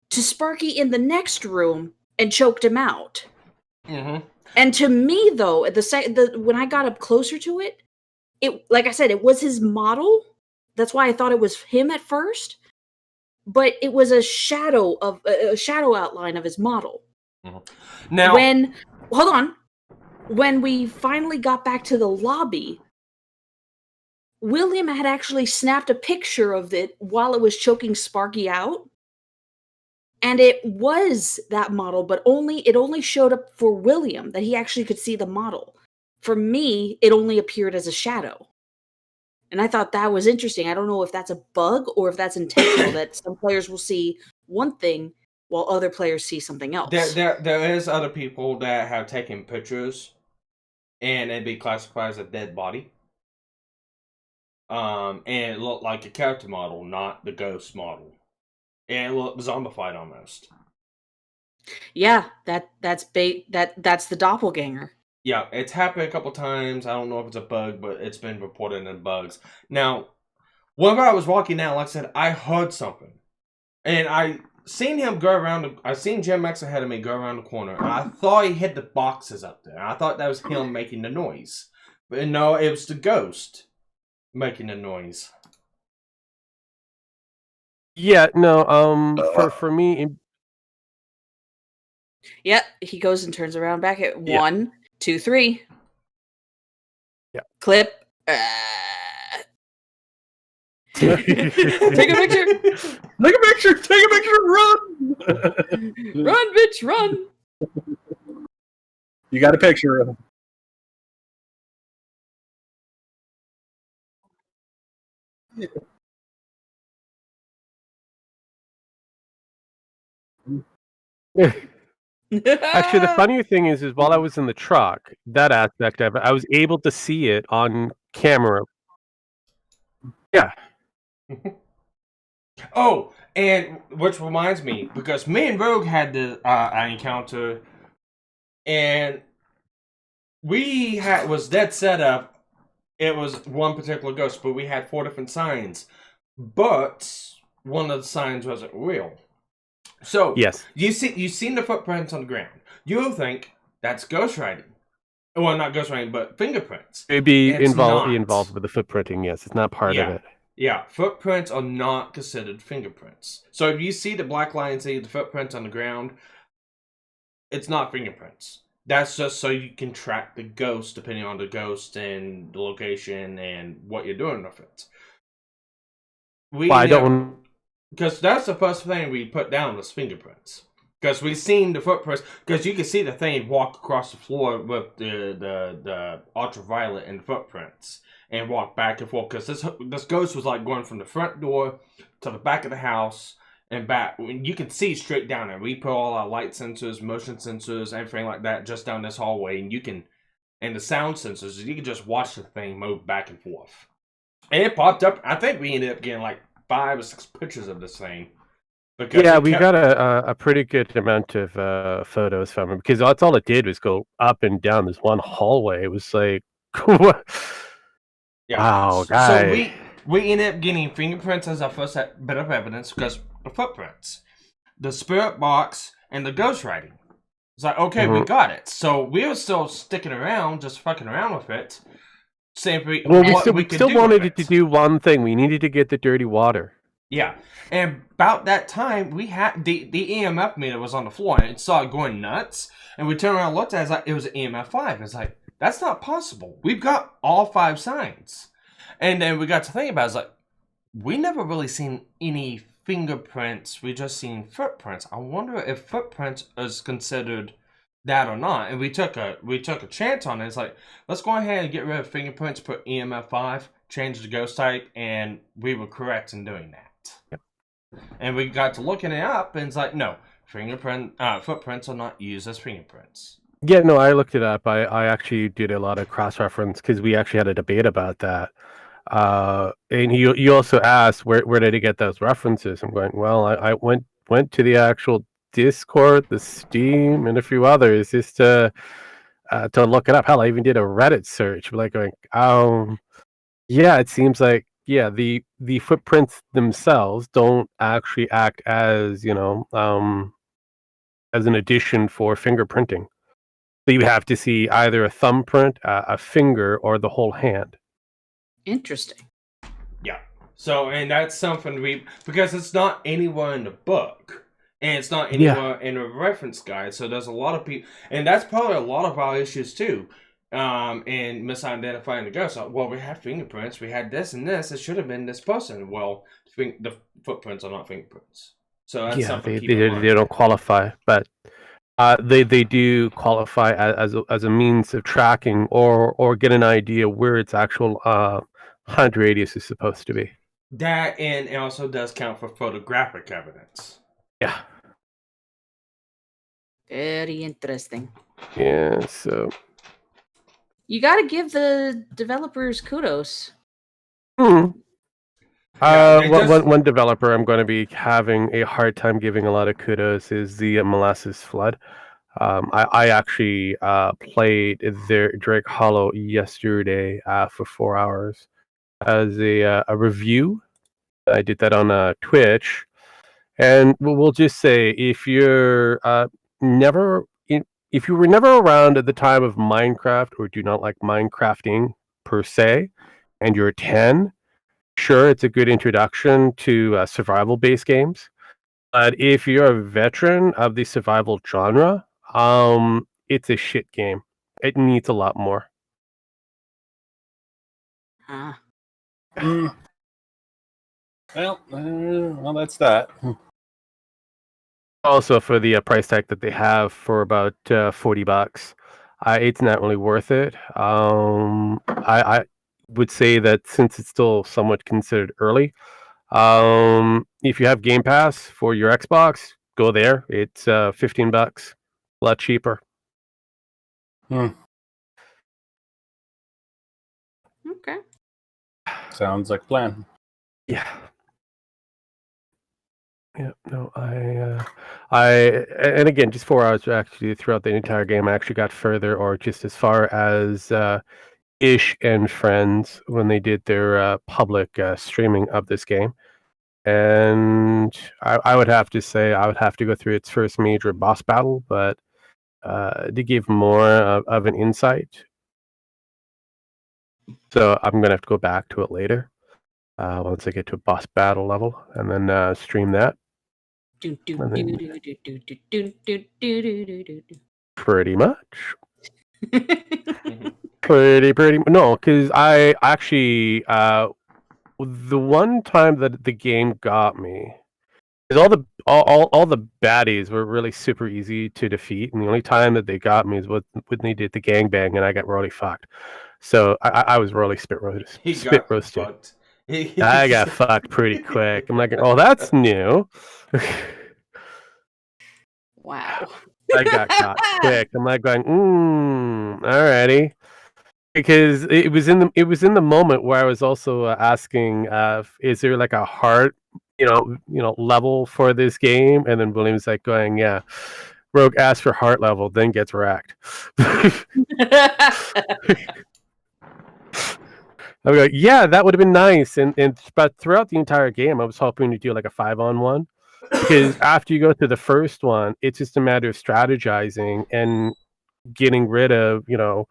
to Sparky in the next room, and choked him out. Mm-hmm. And to me, though, when I got up closer to it, like I said, it was his model. That's why I thought it was him at first. But it was a shadow outline of his model. Mm-hmm. Now, when we finally got back to the lobby, William had actually snapped a picture of it while it was choking Sparky out. And it was that model, but it only showed up for William, that he actually could see the model. For me, it only appeared as a shadow. And I thought that was interesting. I don't know if that's a bug or if that's intentional, that some players will see one thing while other players see something else. There is other people that have taken pictures and it'd be classified as a dead body. And it looked like a character model, not the ghost model. And it looked zombified almost. Yeah, that's the doppelganger. Yeah, it's happened a couple times. I don't know if it's a bug, but it's been reported in bugs. Now, whenever I was walking down, like I said, I heard something. And I seen him go around. I seen Jim X ahead of me go around the corner. And I thought he hit the boxes up there. I thought that was him making the noise. But no, it was the ghost making the noise. Yeah, no, for me... Yep, he goes and turns around back at 1, 2, 3. Yeah. Clip. Take a picture. Take a picture. Take a picture. Run. Run, bitch, run. You got a picture of him. Actually, the funnier thing is while I was in the truck, that aspect of it, I was able to see it on camera. Yeah. Oh, and which reminds me, because me and Rogue had the an encounter, and we was dead set up. It was one particular ghost, but we had 4 different signs. But one of the signs wasn't real. So yes, you've seen the footprints on the ground. You'll think that's ghostwriting. Well, not ghostwriting, but fingerprints. It'd be It's involved not. with the footprinting. Yes, it's not part of Yeah. it. Yeah, footprints are not considered fingerprints. So if you see the black line, see the footprints on the ground, it's not fingerprints. That's just so you can track the ghost, depending on the ghost and the location and what you're doing with it. Because that's the first thing we put down was fingerprints. Because we've seen the footprints. Because you can see the thing walk across the floor with the ultraviolet and the footprints and walk back and forth. Because this ghost was like going from the front door to the back of the house and back. You can see straight down there. We put all our light sensors, motion sensors, everything like that just down this hallway. And the sound sensors, you can just watch the thing move back and forth. And it popped up. I think we ended up getting like 5 or 6 pictures of this thing. Yeah, we got a pretty good amount of photos from it because that's all it did was go up and down this one hallway. It was like, wow, guy. So we ended up getting fingerprints as our first bit of evidence because the footprints, the spirit box, and the ghostwriting. It's like, okay, we got it. So we were still sticking around, just fucking around with it. We still wanted it to do one thing. We needed to get the dirty water. Yeah, and about that time, we had the EMF meter was on the floor, and it started going nuts. And we turned around and looked at it, like it was an EMF 5. It's like, that's not possible. We've got all 5 signs. And then we got to think about it, it's like, we never really seen any fingerprints. We just seen footprints. I wonder if footprints is considered that or not. And we took a chance on it. It's like, let's go ahead and get rid of fingerprints, put EMF 5, change the ghost type, and we were correct in doing that. Yep. And we got to looking it up, and it's like, no, footprints are not used as fingerprints. Yeah, no, I looked it up. I actually did a lot of cross-reference because we actually had a debate about that. And you also asked where did he get those references? I'm going, well, I went to the actual Discord, the Steam, and a few others just to look it up. Hell, I even did a Reddit search, like going, yeah, it seems like the footprints themselves don't actually act as as an addition for fingerprinting. So you have to see either a thumbprint, a finger, or the whole hand. Interesting. Yeah. So, and that's something because it's not anywhere in the book, and it's not anywhere in a reference guide. So there's a lot of people, and that's probably a lot of our issues too. And misidentifying the ghost. Well, we had fingerprints. We had this and this. It should have been this person. Well, the footprints are not fingerprints. So that's something. They don't qualify, but they do qualify as a means of tracking or get an idea where its actual hunt radius is supposed to be. That and it also does count for photographic evidence. Yeah. Very interesting. Yeah. So. You got to give the developers kudos. One developer I'm going to be having a hard time giving a lot of kudos is the Molasses Flood. I actually played their Drake Hollow yesterday for 4 hours as a review. I did that on Twitch, and we'll just say if you're if you were never around at the time of Minecraft or do not like Minecrafting per se, and you're 10, sure, it's a good introduction to survival-based games. But if you're a veteran of the survival genre, it's a shit game. It needs a lot more. Well, that's that. Also, for the price tag that they have for about $40, it's not really worth it. I would say that since it's still somewhat considered early, if you have Game Pass for your Xbox, go there. It's $15, a lot cheaper. Okay. Sounds like a plan. Yeah. Yeah, no, and again, just 4 hours actually throughout the entire game. I actually got further, or just as far as Ish and Friends when they did their public streaming of this game, and I would have to say I would have to go through its first major boss battle, but they give more of an insight. So I'm gonna have to go back to it later once I get to a boss battle level, and then stream that. Pretty much. pretty. No, because I actually the one time that the game got me. All the baddies were really super easy to defeat, and the only time that they got me is when they did the gangbang, and I got really fucked. So I was really spit roasted. I got fucked pretty quick. I'm like, oh, that's new. Wow. I got caught quick. I'm like going, alrighty. Because it was in the moment where I was also asking, is there like a hard level for this game? And then William's like going, yeah, Rogue asks for heart level, then gets racked. I was like, yeah, that would have been nice. But throughout the entire game, I was hoping to do like a 5-on-1. Because after you go through the first one, it's just a matter of strategizing and getting rid of, your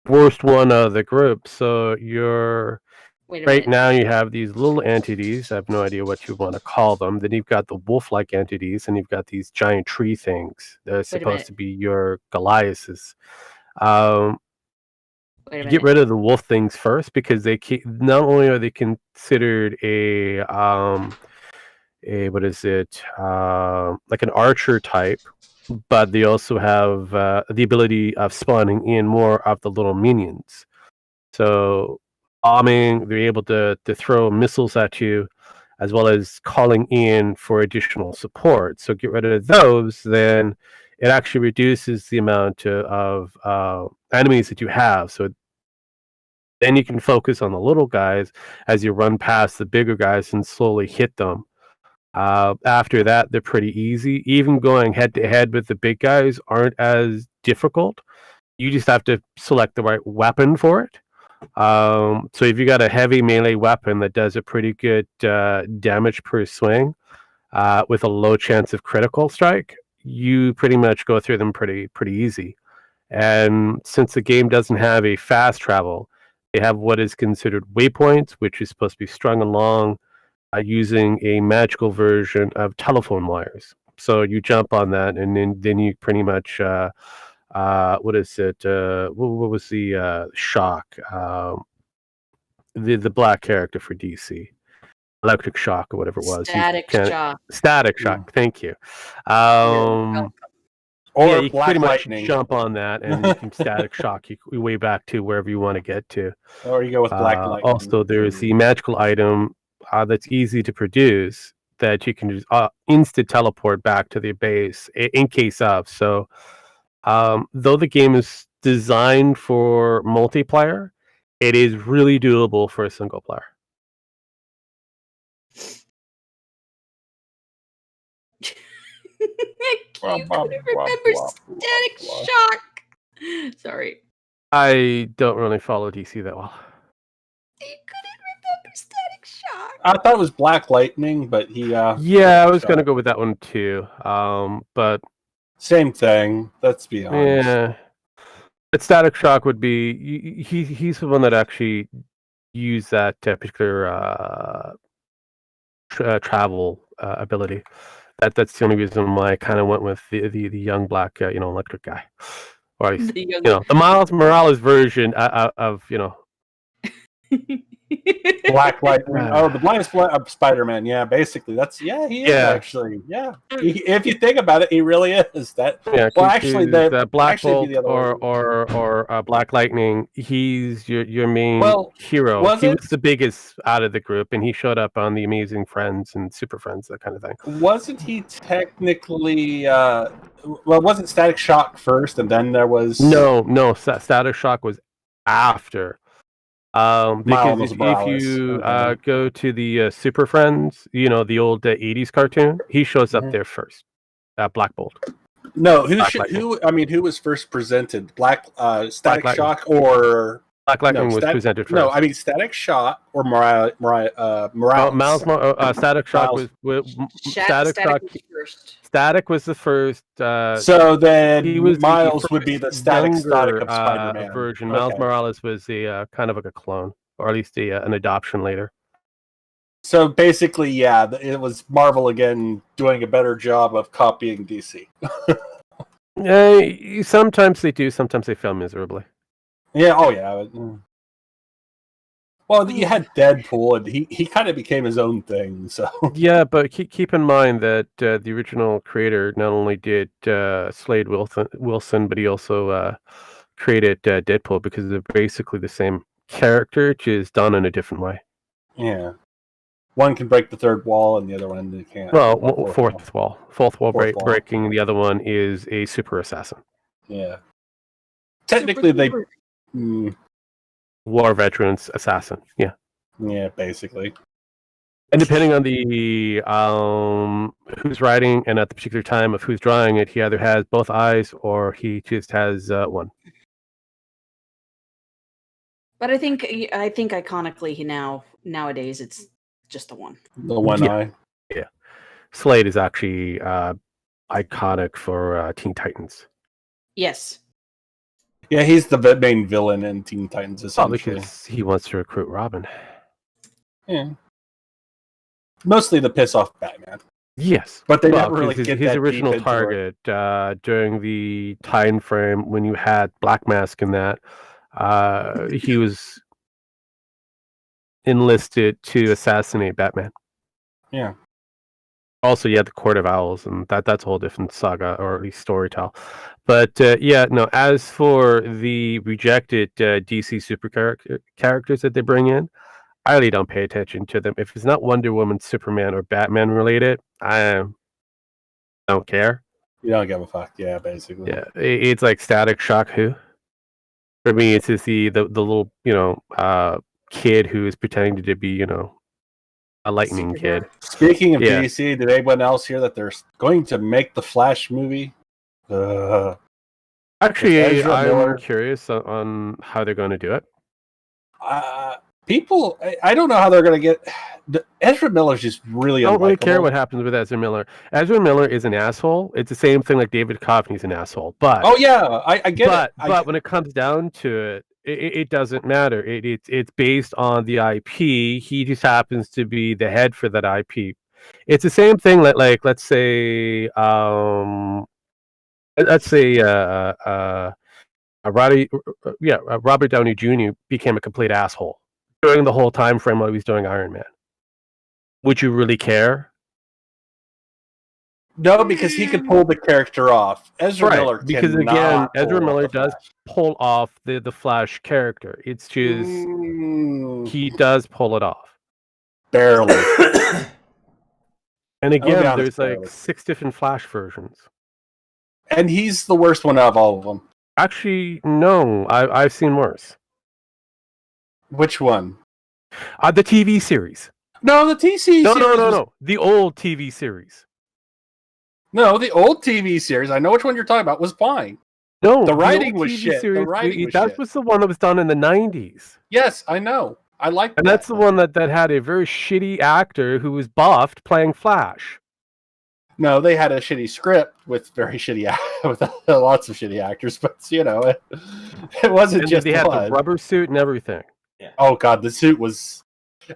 worst one of the group. So you're right now you have these little entities. I have no idea what you want to call them. Then you've got the wolf-like entities, and you've got these giant tree things that are supposed to be your Goliaths. You get rid of the wolf things first because they not only are they considered a what is it like an archer type, but they also have the ability of spawning in more of the little minions. So bombing, they're able to throw missiles at you, as well as calling in for additional support. So get rid of those, then it actually reduces the amount of enemies that you have. So then you can focus on the little guys as you run past the bigger guys and slowly hit them. After that, they're pretty easy. Even going head to head with the big guys aren't as difficult. You just have to select the right weapon for it. So if you got a heavy melee weapon that does a pretty good damage per swing with a low chance of critical strike, you pretty much go through them pretty easy. And since the game doesn't have a fast travel, they have what is considered waypoints, which is supposed to be strung along using a magical version of telephone wires. So you jump on that, and then you pretty much what is it? What was the Shock? The black character for DC, Electric Shock or whatever it was. Static Shock. Static Shock. Thank you. Or yeah, you can Black pretty much Lightning. jump on that, and you can static shock your way back to wherever you want to get to. Or you go with Black Lightning. Also, there's the magical item that's easy to produce that you can just instant teleport back to the base in case of. So, though the game is designed for multiplayer, it is really doable for a single player. You couldn't remember Static Shock. Sorry. I don't really follow DC that well. You couldn't remember Static Shock. I thought it was Black Lightning, but he. Yeah, I was gonna go with that one too. But same thing. Let's be honest. Yeah, but Static Shock would be he's the one that actually used that particular travel ability. That's the only reason why I kind of went with the young black electric guy, or the Miles Morales version of Black Lightning. Oh, the blind Spider-Man. Yeah, basically, he is actually. Yeah, if you think about it, he really is. That. Yeah, well, actually, the Black Bolt or Black Lightning. He's your main hero. He was the biggest out of the group, and he showed up on the Amazing Friends and Super Friends, that kind of thing. Wasn't he technically? Wasn't Static Shock first, and then there was no. Static Shock was after. Because if you go to the Super Friends, the old 80s cartoon, he shows up there first. Black Bolt. No, who was first presented? Static Shock or Black Lightning was presented first. No, I mean Static Shock or Morales. Static Shock Miles. Static was first. Static was the first. So then he was Miles the would be the Static younger, of Spider-Man version. Okay. Miles Morales was the kind of like a clone, or at least an adoption later. So basically, yeah, it was Marvel again doing a better job of copying DC. Sometimes they do, sometimes they fail miserably. Yeah, oh yeah. Well, you had Deadpool, and he kind of became his own thing. So yeah, but keep in mind that the original creator not only did Slade Wilson, but he also created Deadpool, because they're basically the same character, just done in a different way. Yeah, one can break the third wall, and the other one can't. Well, fourth wall breaking. The other one is a super assassin. Yeah, technically they. War veterans assassin. Yeah. Yeah, basically. And depending on the who's writing and at the particular time of who's drawing it, he either has both eyes or he just has one. But I think iconically nowadays it's just the one. The one eye. Yeah. Slade is actually iconic for Teen Titans. Yes. Yeah, he's the main villain in Teen Titans, essentially. Because he wants to recruit Robin. Yeah. Mostly to piss off Batman. Yes. But they never really get his that original deep into target during the time frame when you had Black Mask in that, he was enlisted to assassinate Batman. Yeah. Also, you had the Court of Owls, and that's a whole different saga, or at least storytell. But as for the rejected DC super characters that they bring in, I really don't pay attention to them. If it's not Wonder Woman, Superman, or Batman related, I don't care. You don't give a fuck, yeah, basically. Yeah, it's like Static Shock. Who? For me, it's just the little kid who is pretending to be a lightning kid. Speaking of DC, did anyone else hear that they're going to make the Flash movie? Actually, I'm curious on how they're going to do it. People, I don't know how they're going to get. Ezra Miller's just really. I don't really care what happens with Ezra Miller. Ezra Miller is an asshole. It's the same thing like David Duchovny's an asshole. But oh yeah, I get it. But when it comes down to it doesn't matter. It's based on the IP. He just happens to be the head for that IP. It's the same thing like let's say Robert Downey Jr. became a complete asshole during the whole time frame while he was doing Iron Man. Would you really care? No, because he could pull the character off. Ezra Miller because again, Ezra Miller does pull off the Flash character. It's just he does pull it off. Barely. And again, there's like 6 different Flash versions. And he's the worst one out of all of them. Actually, no. I've seen worse. Which one? The TV series. No, the TV series. No. The old TV series. No, the old TV series, I know which one you're talking about, was fine. No, the writing was shit. Series, the writing was that shit. was the one that was done in the 90s. Yes, I know. I like that. And that's the one that had a very shitty actor who was buffed playing Flash. No, they had a shitty script with very shitty with lots of shitty actors, but it wasn't just they had the rubber suit and everything. Yeah. Oh god, the suit was.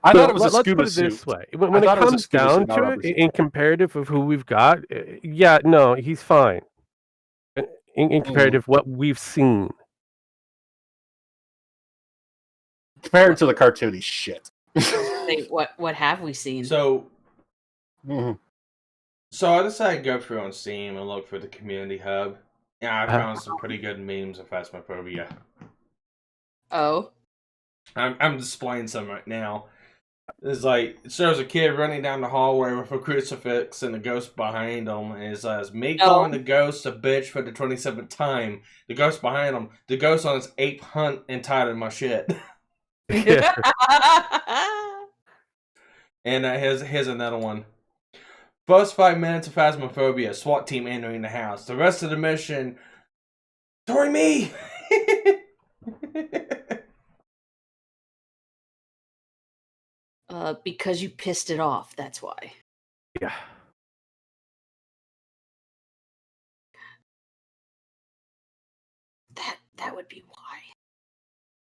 I thought it was a scuba suit. This way. When it comes down to it, in comparative of who we've got, he's fine. In comparative what we've seen. Compared to the cartoony shit. Wait, what have we seen? So I decided to go through on Steam and look for the community hub. Yeah, I found some pretty good memes of Phasmophobia. Oh. I'm displaying some right now. It's like, it shows a kid running down the hallway with a crucifix and a ghost behind him. And it says, me calling the ghost a bitch for the 27th time. The ghost behind him. The ghost on his ape hunt entitled my shit. Yeah. And here's another one. First 5 minutes of Phasmophobia, SWAT team entering the house. The rest of the mission, story me! Because you pissed it off. That's why. Yeah. That would be why.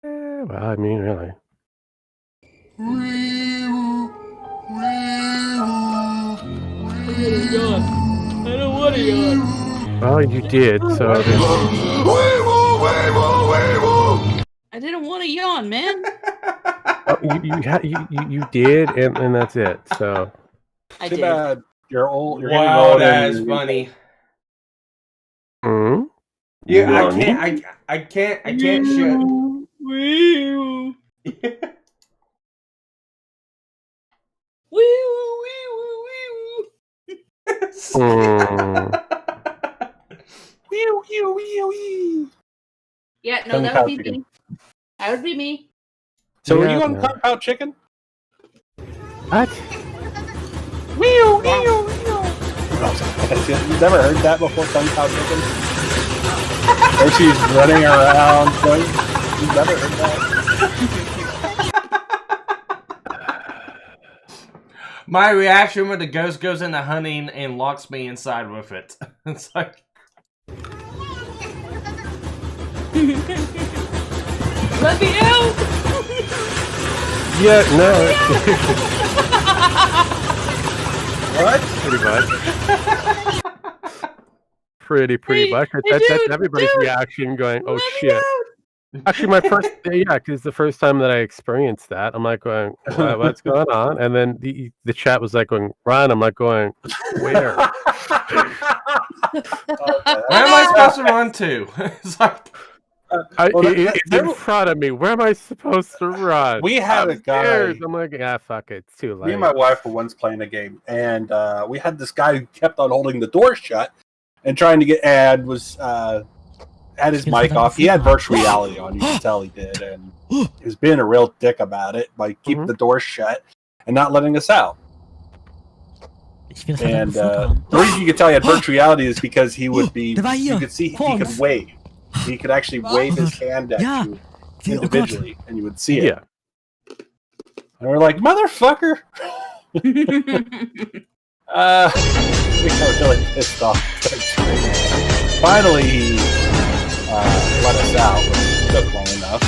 Well, I mean, really. I don't want to yawn. Well, you did, so. I didn't want to yawn, man. Oh, you did, and that's it. So. I Too did. bad. You're old. You're getting Wow, old. that is funny. Hmm? Yeah, Nani? I can't shit. Yeah, no, that would be me. That would be me. So were Yeah, you on no. Kung Pao Chicken? What? You've never heard that before, Kung Pao Chicken? Where she's running around. You've never heard that? My reaction when the ghost goes into hunting and locks me inside with it. It's like... Let me out! Yeah, no. What? Pretty much. That's everybody's reaction going, oh shit. Actually, my first, because the first time that I experienced that, I'm like going, what's going on? And then the chat was like going, run. I'm like going, where? Where am I supposed to run to? It's like... It's in front of me. Where am I supposed to run? We had a guy. I'm like, fuck it. It's too late. Me and my wife were once playing a game, and we had this guy who kept on holding the door shut and trying to get, and was had his mic off. He had virtual reality on. You can tell he did, and he was being a real dick about it by keeping the door shut and not letting us out. And the reason you could tell he had virtual reality is because he would be. You could see he could wave. He could actually wave his hand at you individually, and you would see it. Yeah. And we're like, motherfucker! We got really pissed off. Finally, he let us out, which took long enough.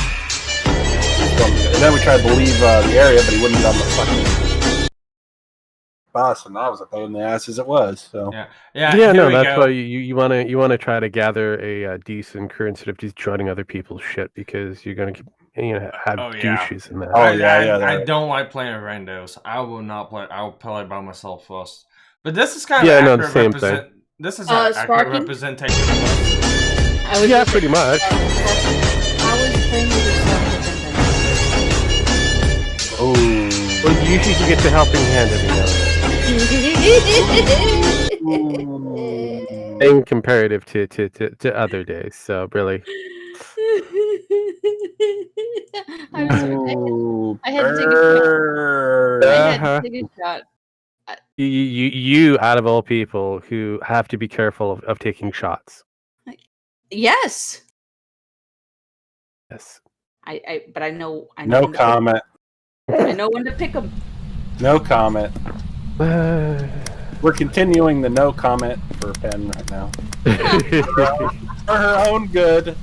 And then we tried to leave the area, but he wouldn't get on the fucking bus, and that was a pain in the ass as it was. So yeah. No, that's why you want to try to gather a decent crew instead of just joining other people's shit, because you're gonna keep have douches in that. I don't like playing with randos. I will not play. I will play by myself first. But this is kind of the same thing. This is an accurate representation of us. Yeah, pretty much. I was playing with yourself. Oh, well, usually you get the helping hand every now and then. In comparative to other days, so really. I'm sorry. I had to take a shot. You out of all people who have to be careful of taking shots. Yes. Yes. But I know. No comment. I know when to pick them. No comment. We're continuing the no comment for Pen right now. For her own good.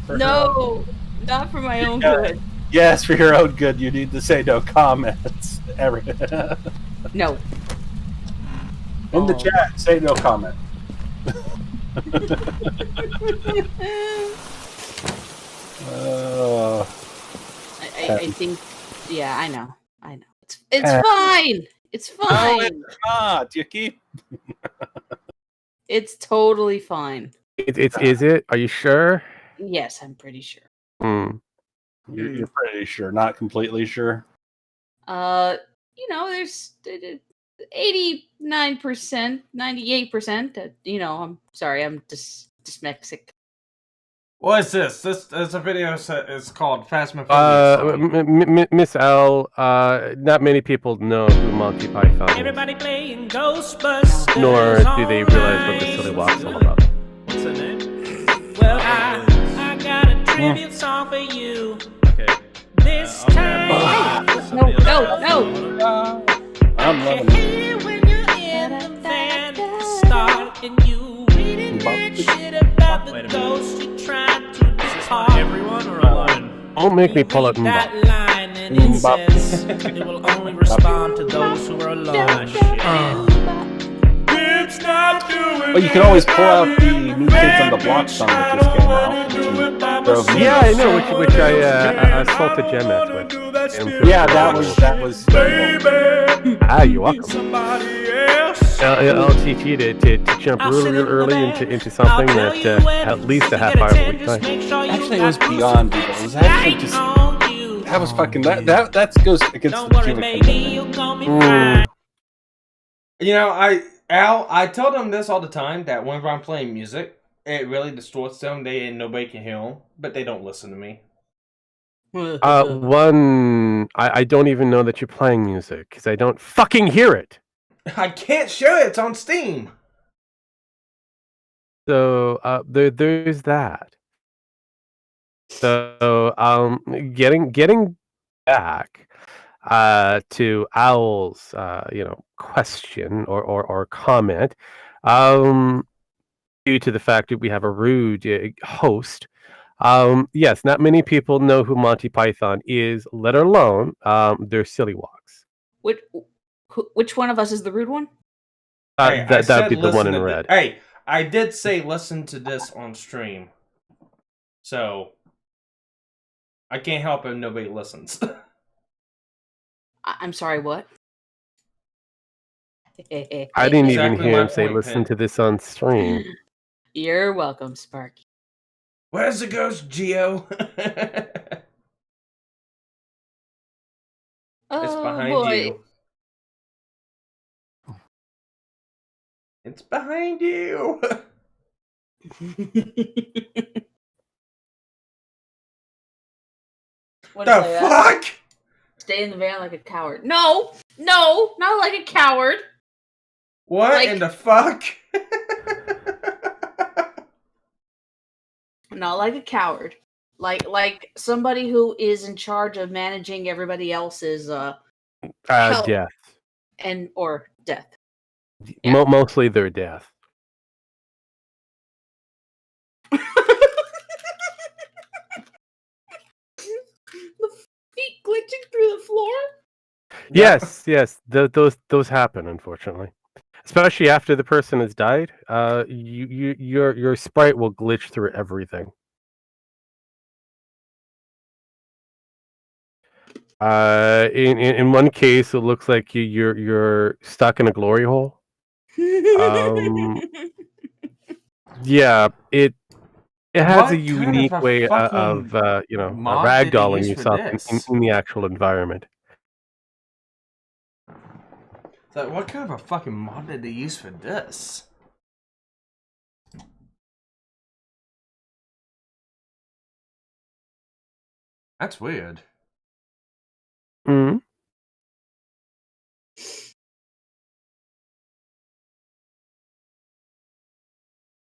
Not for my own good. Yes, for your own good. You need to say no comments. No. In the chat, say no comment. I think. Yeah, I know. It's fine. It's fine. No, it's not. You keep. It's totally fine. Is it? Are you sure? Yes, I'm pretty sure. You're pretty sure, not completely sure. There's 89%, 98%. I'm sorry, I'm dyslexic. What is this? This is a video. It's called Phasmophobia. Miss L. Not many people know who Monty Python is. Everybody playing Ghostbusters. Nor do they realize what the Silly Walk's all about. What's her name? Well, I got a tribute song for you. Okay. This time somebody no, else's no. house. I'm I loving can it. hear when you're in the van at the start and you reading that shit about the ghost you tried to depart. Everyone or alone? Don't make me pull up That Mbop. line and it says it will only respond to those who are alone. It's not doing Well, you can always pull out the New Kids on the Block song that just came out. Drove me Yeah, I nuts. know, which I assaulted Gemeth with. Yeah, that was. You're welcome. I'll teach you to jump real early into something that at least a half hour a week time. Actually, it was beyond evil. It was actually just. That was fucking. That goes against the Cubic thing. You know, I tell them this all the time, that whenever I'm playing music, it really distorts them. Nobody can hear them, but they don't listen to me. I don't even know that you're playing music because I don't fucking hear it. I can't show it. It's on Steam. So there's that. So getting back to Owl's question or comment, due to the fact that we have a rude host. Yes, not many people know who Monty Python is, let alone their silly walks. Which one of us is the rude one? Hey, That'd be the one in red. Hey, I did say listen to this on stream. So, I can't help if nobody listens. I'm sorry, what? I didn't even hear him say listen to this on stream. You're welcome, Sparky. Where's the ghost, Geo? It's behind you. It's behind you. The fuck? Stay in the van like a coward. No, not like a coward. What in the fuck? Not like a coward. Like somebody who is in charge of managing everybody else's health Death. or death. Yeah. Mostly their death. The feet glitching through the floor. Yes. Those happen, unfortunately. Especially after the person has died. Your sprite will glitch through everything. In one case, it looks like you're stuck in a glory hole. Yeah, it has a unique way of ragdolling yourself in the actual environment. So what kind of a fucking mod did they use for this? That's weird. Hmm.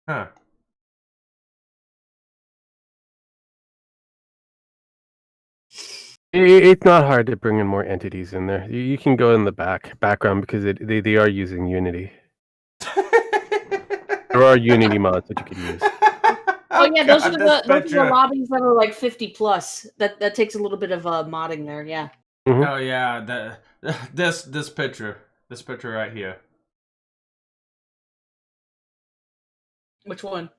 Huh. It's not hard to bring in more entities in there. You can go in the background because they are using Unity. There are Unity mods that you could use. Oh yeah, those are the lobbies that are like 50 plus. That takes a little bit of modding there. Yeah. Mm-hmm. Oh yeah, this picture right here. Which one?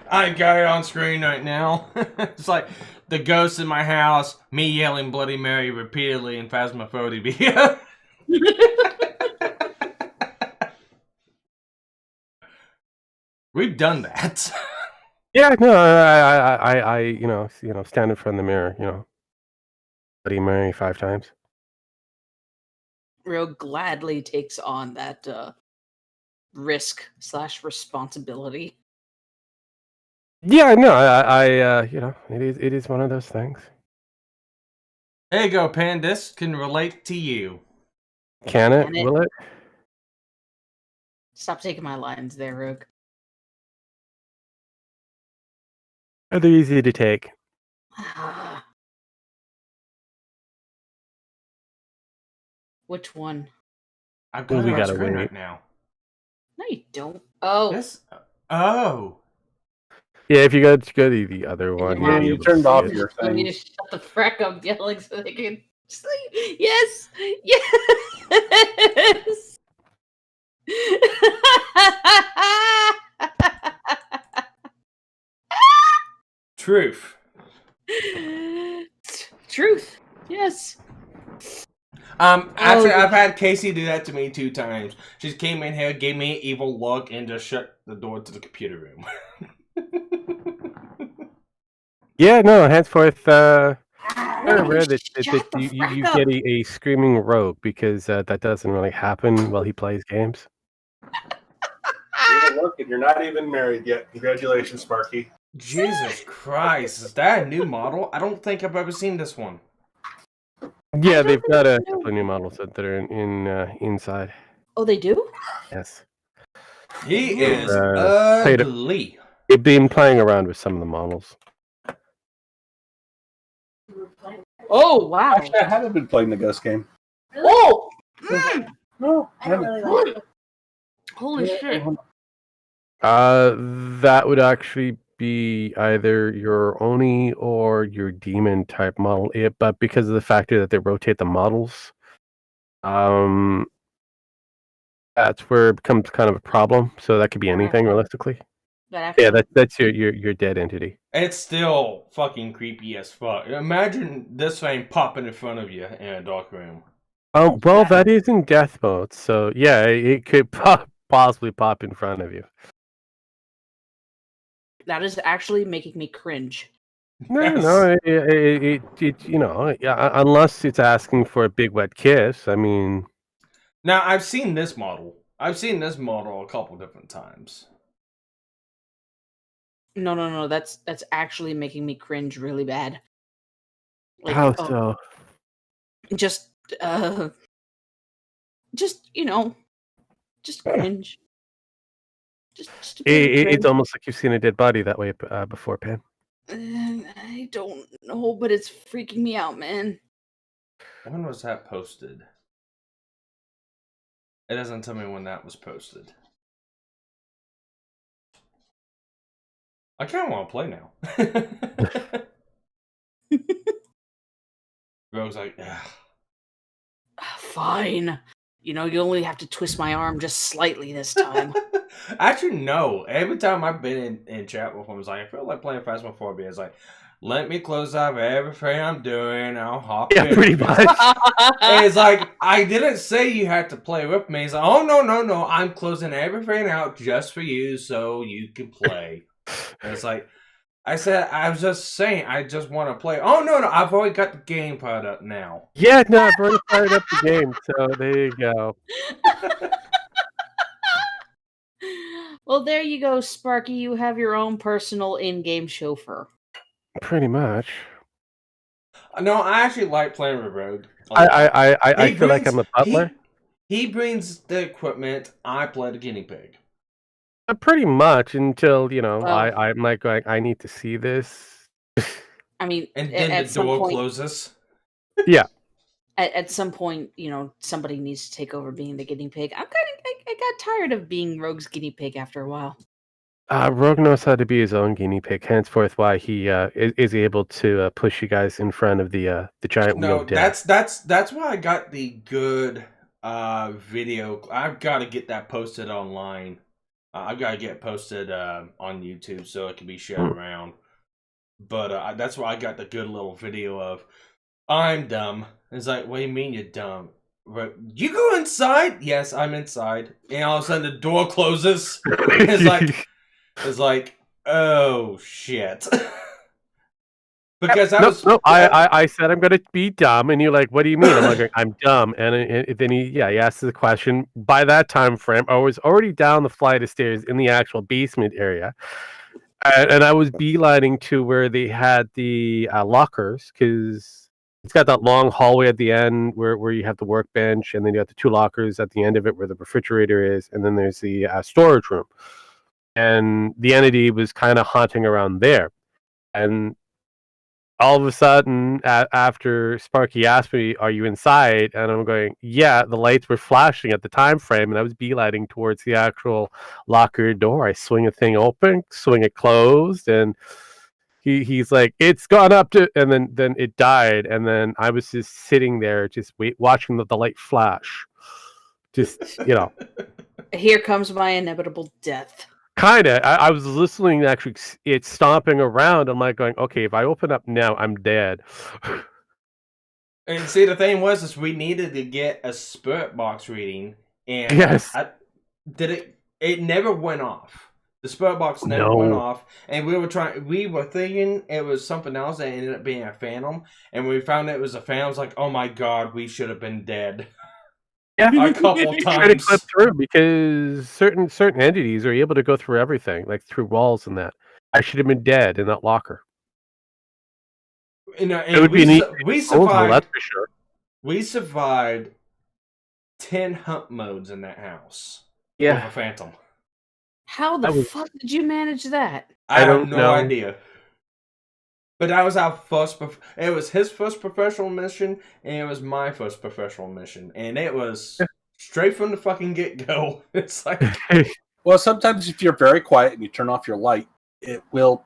I got it on screen right now. It's like the ghost in my house, me yelling Bloody Mary repeatedly in Phasmophobia. We've done that. Yeah, no, I stand in front of the mirror, Bloody Mary 5 times. Real gladly takes on that risk/responsibility. Yeah, no, it is one of those things. There you go, Pan. This can relate to you. Can it? Will it? Stop taking my lines there, Rogue. They're easy to take. Which one? I've got We it on gotta screen wait. right now. No, you don't. Oh. Yes. Oh. Yeah, if you go to the other one, Yeah, you'll be you able to turned see off it. your Let me thing. just shut the frack up yelling so they can sleep. Yes! Yes! Truth. Truth. Yes. Actually, Oh, I've had Casey do that to me 2 times. She came in here, gave me an evil look, and just shut the door to the computer room. Yeah, no, henceforth, very Rogue, rare that shut the you frack get up. a screaming rogue, because that doesn't really happen while he plays games. Look, and you're not even married yet. Congratulations, Sparky. Jesus Christ, is that a new model? I don't think I've ever seen this one. Yeah, they've got a couple of new models that are inside. Oh, they do? Yes. He They've, is played it- ugly. They've been playing around with some of the models. Oh, wow. Actually, I haven't been playing the Ghost game. Oh! No, I don't really like it. Holy shit. That would actually be either your Oni or your Demon type model, but because of the factor that they rotate the models, that's where it becomes kind of a problem. So that could be anything realistically. Yeah, that's your dead entity. It's still fucking creepy as fuck. Imagine this thing popping in front of you in a dark room. Well, that is in death mode, so yeah, it could possibly pop in front of you. That is actually making me cringe. No, it you know, yeah, unless it's asking for a big wet kiss. I mean, now I've seen this model. I've seen this model a couple different times. No. That's actually making me cringe really bad. Like, how so? Just you know, just cringe. Just a bit of It's cringe. almost like you've seen a dead body that way before, Pan. I don't know, but it's freaking me out, man. When was that posted? It doesn't tell me when that was posted. I kind of want to play now. Rogue's like, ugh. Fine. You know, you only have to twist my arm just slightly this time. Actually, no. Every time I've been in chat with him, it's like, I feel like playing Phasmophobia. It's like, let me close out everything I'm doing. I'll hop in. Yeah, pretty much. And it's like, I didn't say you had to play with me. It's like, oh, no. I'm closing everything out just for you so you can play. And it's like, I said, I was just saying, I just want to play. Oh, no, I've already got the game fired up now. Yeah, no, I've already fired up the game, so there you go. Well, there you go, Sparky. You have your own personal in-game chauffeur. Pretty much. No, I actually like playing with Rogue. I feel like I'm a butler. He brings the equipment. I play the guinea pig. Pretty much until, you know, Well, I'm like going, I need to see this. I mean, And then at the some door point, closes. Yeah. At some point, you know, somebody needs to take over being the guinea pig. I got tired of being Rogue's guinea pig after a while. Rogue knows how to be his own guinea pig. Henceforth, why he is able to push you guys in front of the giant wheel of death. That's why I got the good video. I've got to get that posted online. I've got to get it posted on YouTube so it can be shared around. But that's why I got the good little video of, I'm dumb. It's like, what do you mean you're dumb? You go inside? Yes, I'm inside. And all of a sudden the door closes. It's like, oh shit. Because I said I'm gonna be dumb, and you're like, "What do you mean?" I'm like, "I'm dumb," and then he asked the question. By that time frame, I was already down the flight of stairs in the actual basement area, and I was beelining to where they had the lockers, because it's got that long hallway at the end where you have the workbench, and then you have the 2 lockers at the end of it where the refrigerator is, and then there's the storage room, and the entity was kind of haunting around there, and all of a sudden, after Sparky asked me, "Are you inside?" and I'm going, "Yeah." The lights were flashing at the time frame, and I was beelining towards the actual locker door. I swing a thing open, swing it closed, and he's like, "It's gone up to," and then it died, and then I was just sitting there, just watching the light flash. Just Here comes my inevitable death. Kinda. I was listening to actually it's stomping around. I'm like going, okay, if I open up now, I'm dead. And see, the thing was, is we needed to get a spirit box reading, and yes, it never went off. The spirit box never went off, and we were thinking it was something else that ended up being a phantom, and when we found out it was a phantom, I was like, oh my god, we should have been dead. Yeah, a couple of try to times. clip through because certain entities are able to go through everything, like through walls and that. I should have been dead in that locker. And it would be we survived. That's for sure. We survived 10 hunt modes in that house. Yeah, with a phantom. How the fuck did you manage that? I have no idea. But that was our first. It was his first professional mission, and it was my first professional mission, and it was straight from the fucking get-go. It's like, well, sometimes if you're very quiet and you turn off your light, it will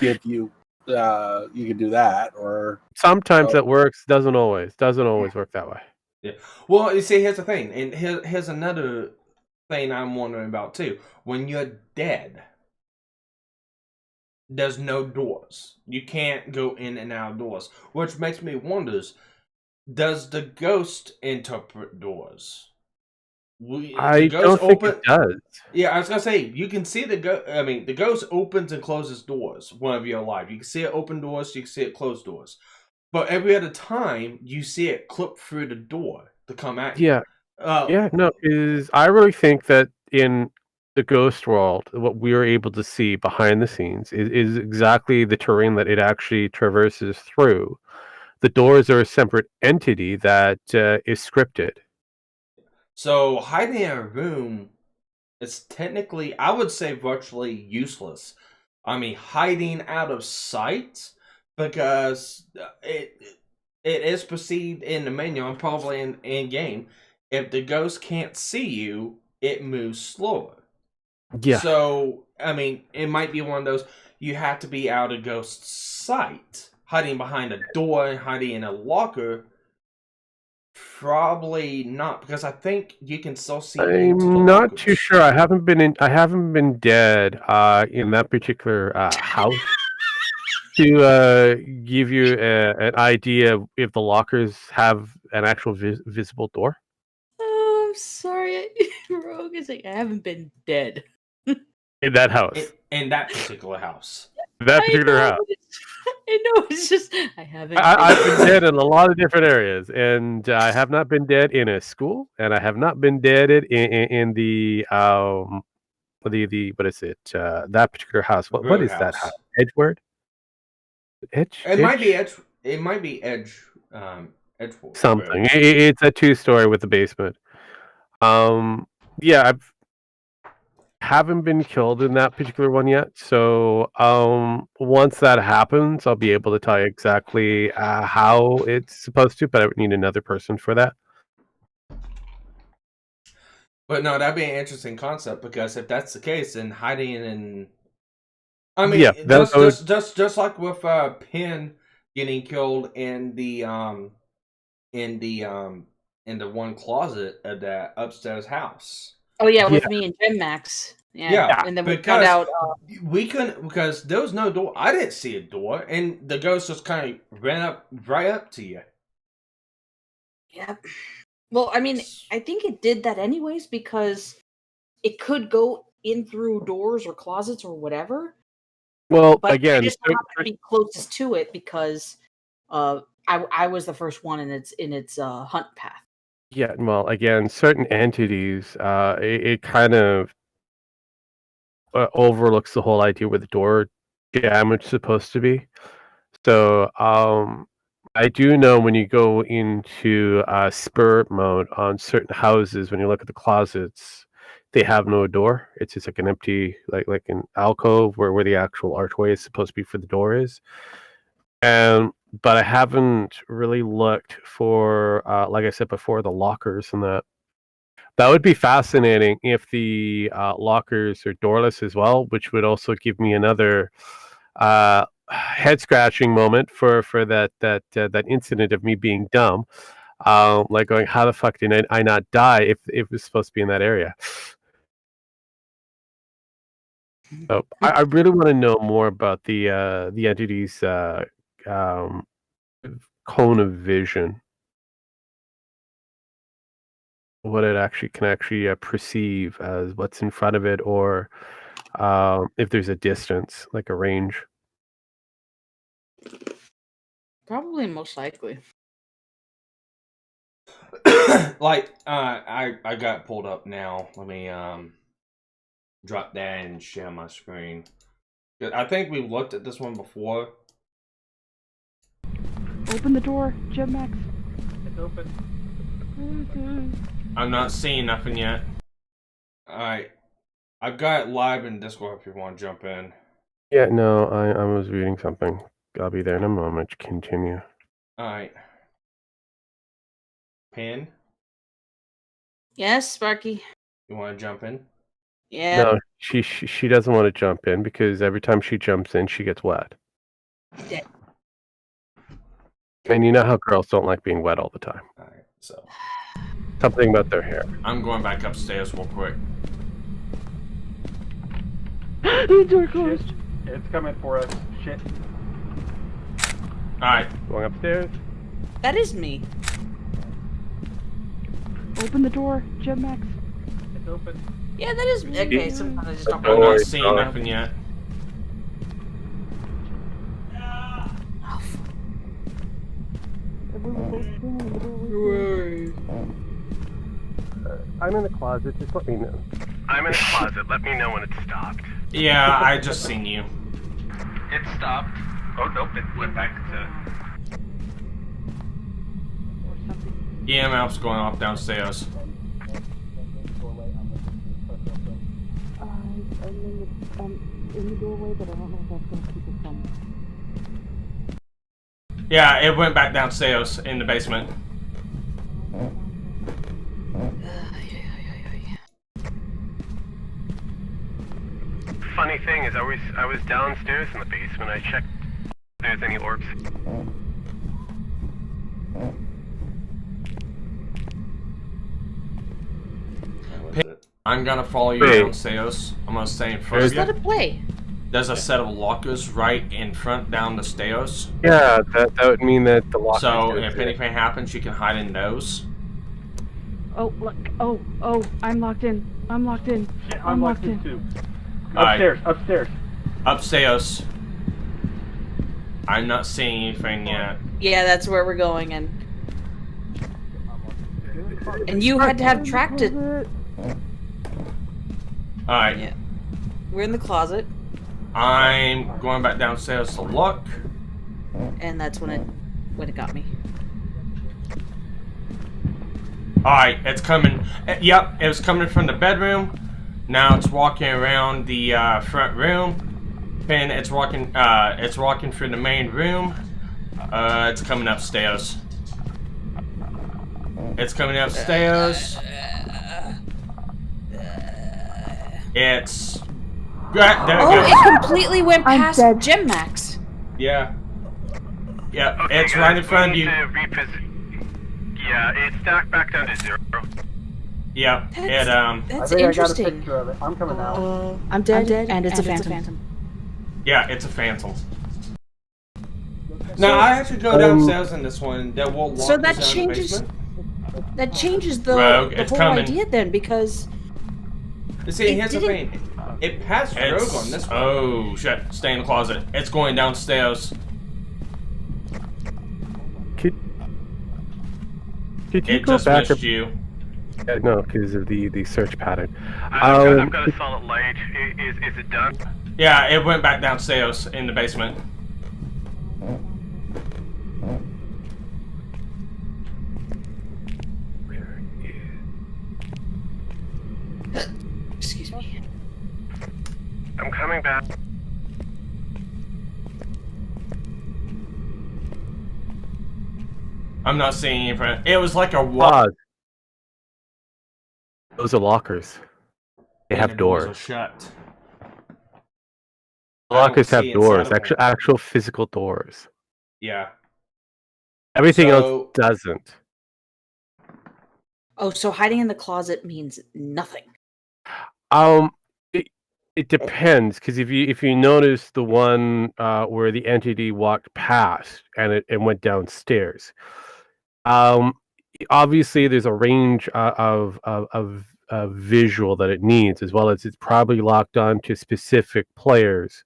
give you. You can do that, or sometimes it works. Doesn't always work that way. Yeah. Well, you see, here's the thing, and here's another thing I'm wondering about too. When you're dead, there's no doors. You can't go in and out of doors, which makes me wonder: does the ghost interpret doors? I don't think it does. Yeah, I was gonna say you can see the ghost. I mean, the ghost opens and closes doors whenever you're alive. You can see it open doors, you can see it close doors. But every other time, you see it clip through the door to come at you. I really think that in the ghost world, what we are able to see behind the scenes is exactly the terrain that it actually traverses through. The doors are a separate entity that is scripted. So hiding in a room is technically, I would say, virtually useless. I mean, hiding out of sight, because it is perceived in the menu and probably in game. If the ghost can't see you, it moves slower. Yeah. So, I mean, it might be one of those, you have to be out of ghost's sight. Hiding behind a door and hiding in a locker, probably not, because I think you can still see. I'm not too sure. I haven't been dead in that particular house to give you an idea if the lockers have an actual visible door. Oh, I'm sorry. Rogue is like, I haven't been dead. In that house. In that particular house. That particular house. I know, it's just, I haven't. I've been dead in a lot of different areas, and I have not been dead in a school, and I have not been dead in the what is it? That particular house. What is that house? Edgewood? Might be Edge. It might be Edge. Edgewood. Something. It's a 2-story with a basement. Yeah, haven't been killed in that particular one yet. So once that happens, I'll be able to tell you exactly how it's supposed to, but I would need another person for that. But no, that'd be an interesting concept, because if that's the case, then hiding in, I mean, yeah, just like with Penn getting killed in the one closet of that upstairs house. Oh yeah, with me and Jim Max. Yeah, and then we found out we couldn't, because there was no door. I didn't see a door, and the ghost just kind of ran up right up to you. Yeah. Well, I mean, I think it did that anyways, because it could go in through doors or closets or whatever. Well, but again, I just happened to be closest to it because I was the first one in its hunt path. Yeah, well, again, certain entities, it kind of overlooks the whole idea where the door damage is supposed to be. So, I do know when you go into spirit mode on certain houses, when you look at the closets, they have no door. It's just like an empty, like an alcove where the actual archway is supposed to be for the door is. And but I haven't really looked for, like I said before, the lockers and that. That would be fascinating if the lockers are doorless as well, which would also give me another head scratching moment for that incident of me being dumb, like going, how the fuck did I not die if it was supposed to be in that area? So I really want to know more about the entity's cone of vision, what it actually can perceive as what's in front of it, or if there's a distance, like a range. Probably, most likely. Like, I got pulled up now. Let me drop that and share my screen. I think we looked at this one before. Open the door, Jim Max. It's open. I'm not seeing nothing yet. Alright. I've got it live in Discord if you want to jump in. Yeah, no, I was reading something. I'll be there in a moment. Continue. Alright. Pin, Yes, Sparky. you want to jump in? Yeah. No, she doesn't want to jump in because every time she jumps in, she gets wet. Yeah. And you know how girls don't like being wet all the time. Alright, so. Something about their hair. I'm going back upstairs real quick. The door closed. Shit. It's coming for us. Shit. Alright. Going upstairs. That is me. Open the door, Jim Max. It's open. Yeah, that is me. Okay, sometimes I just don't I'm worry, not seeing nothing yet. I'm in the closet. Just let me know. I'm in the closet. Let me know when it's stopped. Yeah, I just seen you. It stopped. Oh, nope. It went back to... EMF's going off downstairs. In the doorway, but I don't know if that's going to keep it from. Yeah, it went back downstairs in the basement. Funny thing is, I was downstairs in the basement. I checked if there's any orbs. I'm gonna follow you downstairs. I'm gonna stay in front of you. Let it play. There's a set of lockers right in front down the stairs. Yeah, that would mean that the lockers. So if anything happens, you can hide in those. Oh, look. Oh, I'm locked in. I'm locked in. Shit, I'm locked in too. Alright. Upstairs. Upstairs. I'm not seeing anything yet. Yeah, that's where we're going, and you had to have tracked it. Alright. Yeah. We're in the closet. I'm going back downstairs to look. And that's when it got me. Alright, it's coming. Yep, it was coming from the bedroom. Now it's walking around the front room. Then it's walking through the main room. It's coming upstairs. It's coming upstairs. It's... it completely went past Gem Max. Yeah. Yeah, Okay, it's guys, right in front of we you. need to Yeah, it's stacked back down to 0. Yeah, That's I think interesting. I got a picture of it. I'm coming out. I'm dead, and it's a phantom. Yeah, it's a phantom. Now I actually go downstairs in this one. That will lock So that us down in the changes. basement. That changes the Rogue, whole it's coming. idea then, because You see, here's the thing. It passed Rogue on this one. Oh shit! Stay in the closet. It's going downstairs. Could you It go just back? missed you. No, because of the search pattern. I've got a solid light. Is it done? Yeah, it went back downstairs in the basement. excuse me. I'm coming back. I'm not seeing it in front. It was like a wall. Those are lockers. They have Are doors. shut. Lockers have doors. Actual physical doors. Yeah. Everything else doesn't. Oh, so hiding in the closet means nothing. It depends, because if you notice the one where the entity walked past and it went downstairs, obviously there's a range of visual that it needs, as well as it's probably locked on to specific players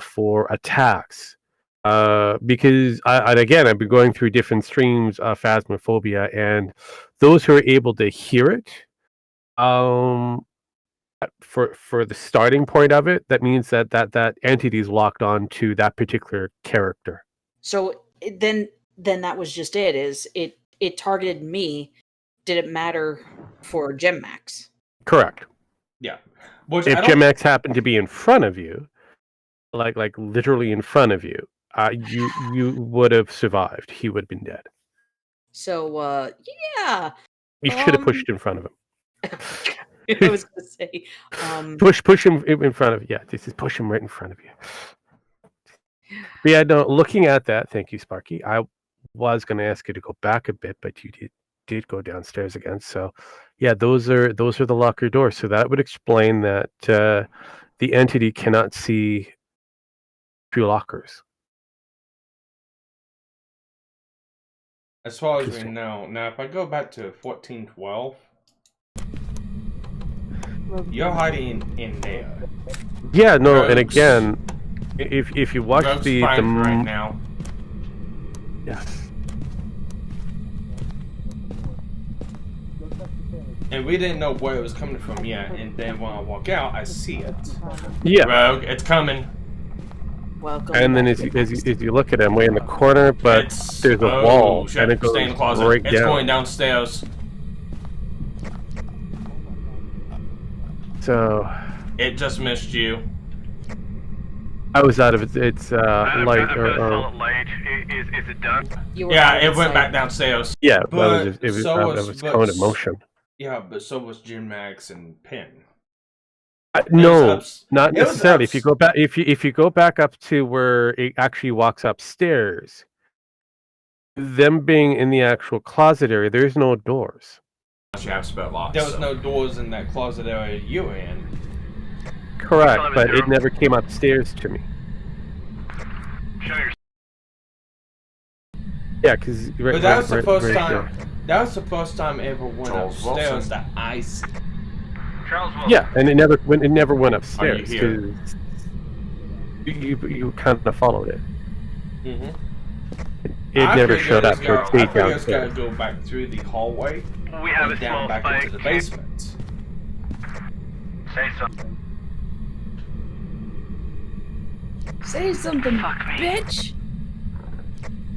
for attacks. Because again, I've been going through different streams of Phasmophobia, and those who are able to hear it, for the starting point of it, that means that entity is locked on to that particular character. So then that was just it. Is it targeted me? Did it matter for Gem Max? Correct. Yeah. If Gem Max happened to be in front of you, like literally in front of you, you would have survived. He would have been dead. So yeah. You should have pushed in front of him. I was gonna say, push him in front of you. Yeah, this is push him right in front of you. But yeah, no. Looking at that, thank you, Sparky. I was going to ask you to go back a bit, but you did go downstairs again. So, yeah, those are the locker doors. So that would explain that the entity cannot see through lockers. As far as we know, now if I go back to 1412. You're hiding in there. Yeah, no, and again, if you watch the right now. Yeah. And we didn't know where it was coming from yet, and then when I walk out, I see it. Yeah. Rogue, it's coming. Welcome. And then as you look at him, way in the corner, but there's a wall, shit. and it goes Stay in the closet. right it's down. going downstairs. So it just missed you. I was out of its light or light. Is it done? Yeah, it went back downstairs. Yeah, but it was going in motion. Yeah, but so was Jim Max and Pin. No, not necessarily. If you go back, if you go back up to where it actually walks upstairs, them being in the actual closet area, there's no doors. There was no doors in that closet area you were in. Correct, but it never came upstairs to me. Yeah, because but that was the first time. That was the first time I ever went upstairs that I see. Yeah, and it never went upstairs. You kind of followed it. It never showed up. So it stayed downstairs. I gotta go back through the hallway. We have a down small back spike. into the basement. Say something. Say something, bitch.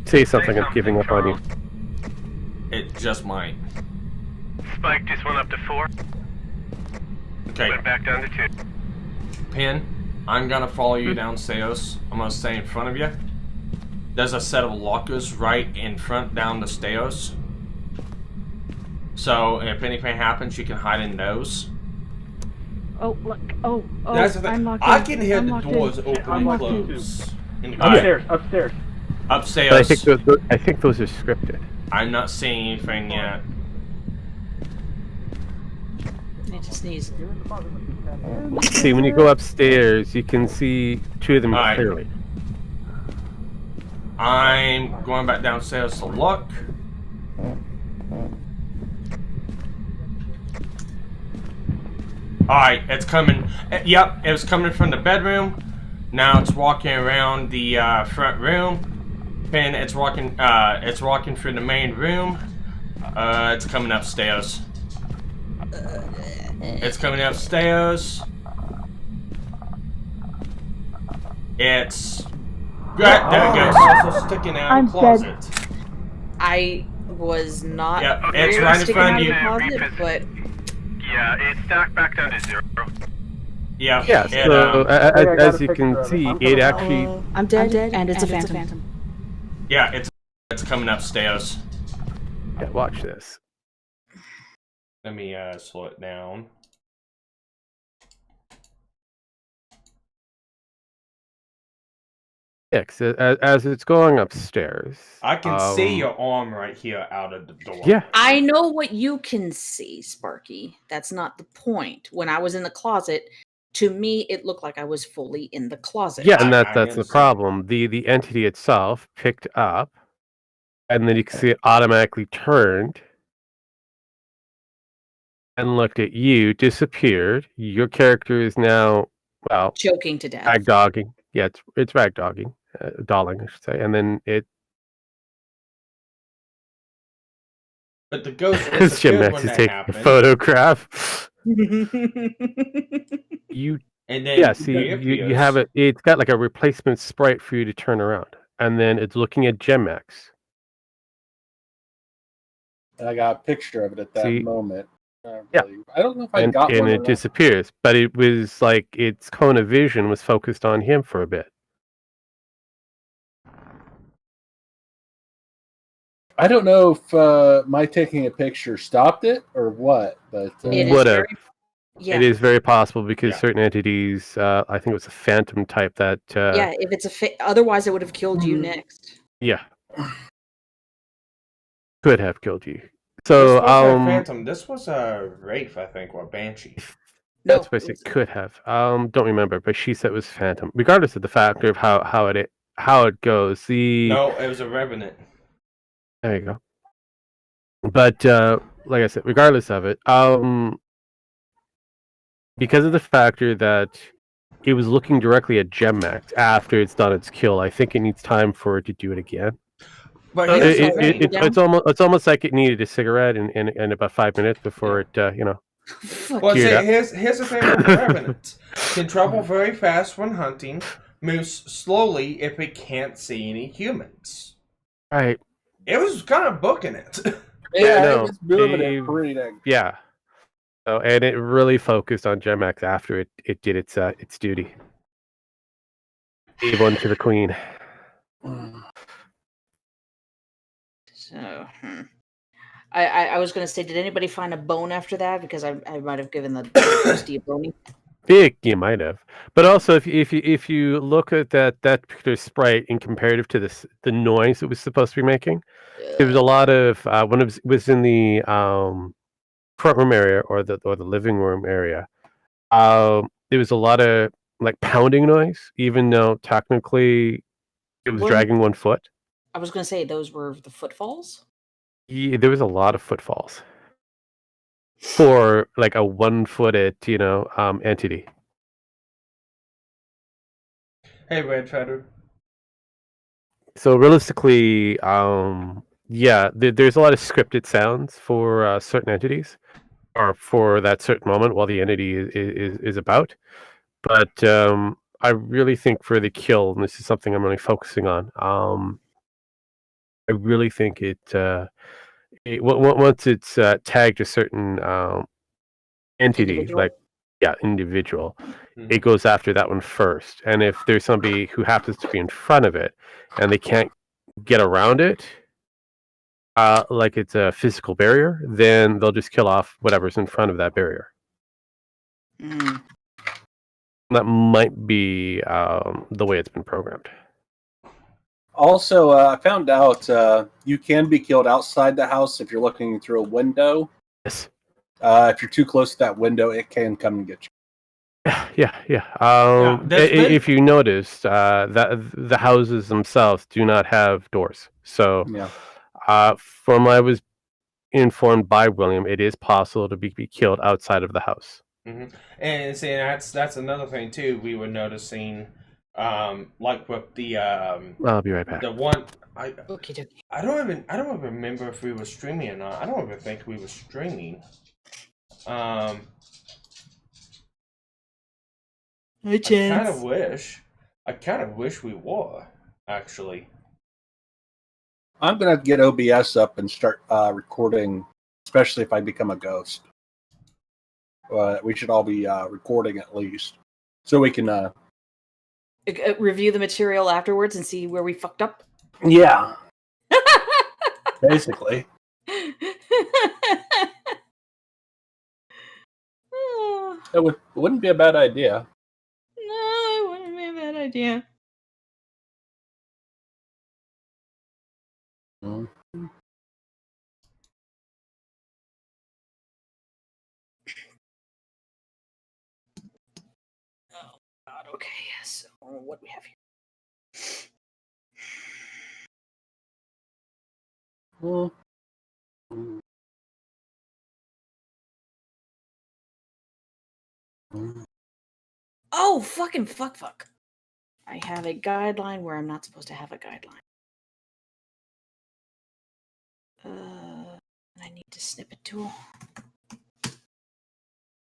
Say something. I'm giving up on you. It just might. Spike just went up to 4. Okay. Went back down to 2. Pin, I'm gonna follow you downstairs. I'm gonna stay in front of you. There's a set of lockers right in front down the stairs. So if anything happens, you can hide in those. Oh, look. Oh, That's the thing. I'm locked I in. can hear I'm the locked doors in. open I'm and locked close. in. Upstairs. Upstairs. But I think those are scripted. I'm not seeing anything yet. I just sneeze. See, when you go upstairs, you can see two of them clearly. I'm going back downstairs to look. Alright, it's coming. Yep, it was coming from the bedroom. Now it's walking around the front room. Then it's walking through the main room. It's coming upstairs. It's coming upstairs. It's right there it goes. Also sticking out of the closet. Dead. I was not. Yep, it's right in front of you. Closet, but yeah, it's stacked back down to 0. Yeah. Yeah. So as you can see, it actually. I'm dead, and it's a phantom. Yeah, it's It's coming upstairs. Yeah, watch this. Let me slow it down. Yeah, 'cause as it's going upstairs, I can see your arm right here out of the door. Yeah. I know what you can see, Sparky. That's not the point. When I was in the closet, to me, it looked like I was fully in the closet. Yeah, and that's the problem. The entity itself picked up, and then you can see it automatically turned and looked at you, disappeared. Your character is now, well, choking to death. Ragdogging. Yeah, it's ragdogging, dolling, I should say. And then it. But the ghost Jim disappears Max when is that taking happens. a photograph. You And then yeah, see, you have it. It's got like a replacement sprite for you to turn around, and then it's looking at Jim Max. And I got a picture of it at that See? moment. Yeah. I don't know if I got and one. it disappears, but it was like its cone of vision was focused on him for a bit. I don't know if my taking a picture stopped it or what, but Would have. Yeah. It is very possible because certain entities, I think it was a phantom type that. Yeah, if it's otherwise it would have killed you next. Yeah. Could have killed you. So, this wasn't a phantom. This was a wraith, I think, or banshee. That's what it could have. Don't remember, but she said it was phantom. Regardless of the factor of how it goes, No, it was a revenant. There you go. But like I said, regardless of it, because of the factor that it was looking directly at Gemmax after it's done its kill, I think it needs time for it to do it again. But it's almost like it needed a cigarette in about 5 minutes before it Well, see, geared up. here's the thing with the revenant. Can travel very fast when hunting, moves slowly if it can't see any humans. Right. It was kind of booking it. Yeah, it was moving it pretty dang. Yeah. So, and it really focused on Gemmax after it did its duty. Gave one to the queen. So, I was going to say, did anybody find a bone after that? Because I might have given the ghosty a bone. You might have, but also if you look at that particular sprite in comparative to the noise it was supposed to be making, there was a lot of when it was in the front room area or the living room area. There was a lot of like pounding noise, even though technically it was dragging 1 foot. I was going to say those were the footfalls. Yeah, there was a lot of footfalls for like a 1-footed, entity. Hey, Red Feather. So realistically, yeah, there's a lot of scripted sounds for certain entities, or for that certain moment while the entity is about. But I really think for the kill, and this is something I'm really focusing on. I really think once it's tagged a certain entity, Individual? like individual, it goes after that one first. And if there's somebody who happens to be in front of it and they can't get around it, like it's a physical barrier, then they'll just kill off whatever's in front of that barrier. That might be the way it's been programmed. Also, I found out you can be killed outside the house if you're looking through a window. Yes. If you're too close to that window, it can come and get you. Yeah. If you notice, that the houses themselves do not have doors. So, from what I was informed by William, it is possible to be killed outside of the house. Mm-hmm. And see, that's another thing too. We were noticing, like with the I'll be right back. The one I Okay. I don't even remember if we were streaming or not. I don't even think we were streaming. I kind of wish we were, actually. I'm gonna get OBS up and start recording, especially if I become a ghost. We should all be recording at least, so we can review the material afterwards and see where we fucked up. Yeah. Basically. It wouldn't be a bad idea. No, it wouldn't be a bad idea. Mm-hmm. Oh God. Okay. So what do we have here? Oh, fuck. I have a guideline where I'm not supposed to have a guideline. I need to snippet tool.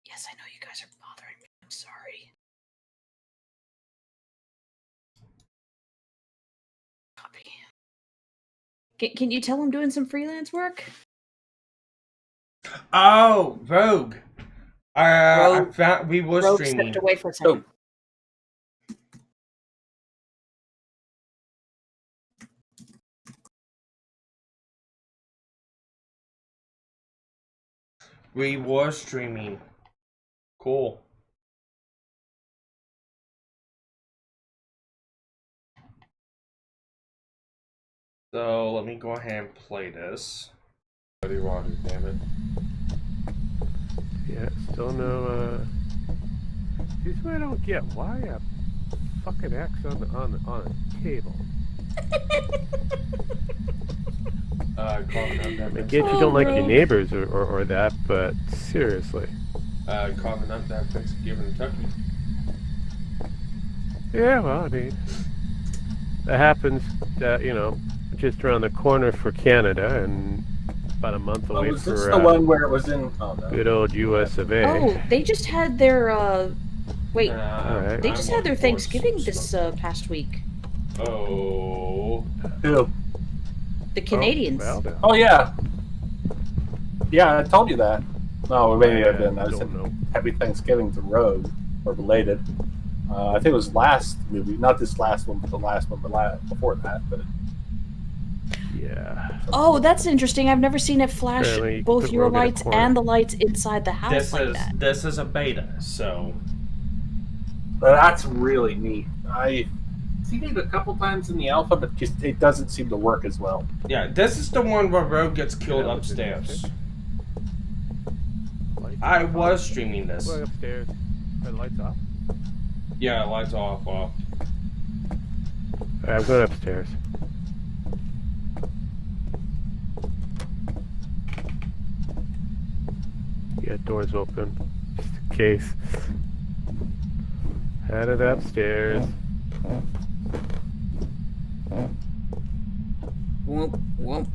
Yes, I know you guys are bothering me. I'm sorry. Copy. Can you tell I'm doing some freelance work? Oh, Rogue. Rogue. I found we were Rogue streaming. stepped away for a second. We were streaming. Cool. So let me go ahead and play this. Bloody water, damn it. Yeah, still no. Here's what I don't get. Why a fucking X on a table? I get you don't like your neighbors or that, but seriously. Carving up that Thanksgiving turkey. Yeah, well, I mean, that happens, just around the corner for Canada, and about a month away was for this the one where it was in good old US of A. Oh, they just had their wait. Alright. They just had their Thanksgiving this past week. Oh. Who? The Canadians. Oh yeah. Yeah, I told you that. No, maybe I didn't. I said Happy Thanksgiving to Rogue, or belated. I think it was last movie, not this last one, but the last one, but before that. But yeah. Oh, that's interesting. I've never seen it flash Apparently, both your Rogue in a lights corner. and the lights inside the house This is a beta, so. That's really neat. I've seen it a couple times in the alpha, but just it doesn't seem to work as well. Yeah, this is the one where Rogue gets killed upstairs. I was streaming this. Going upstairs. Are the lights off? Yeah, lights off. Alright, I'm going upstairs. Yeah, doors open. Just in case. Headed upstairs. Whoop, whoop.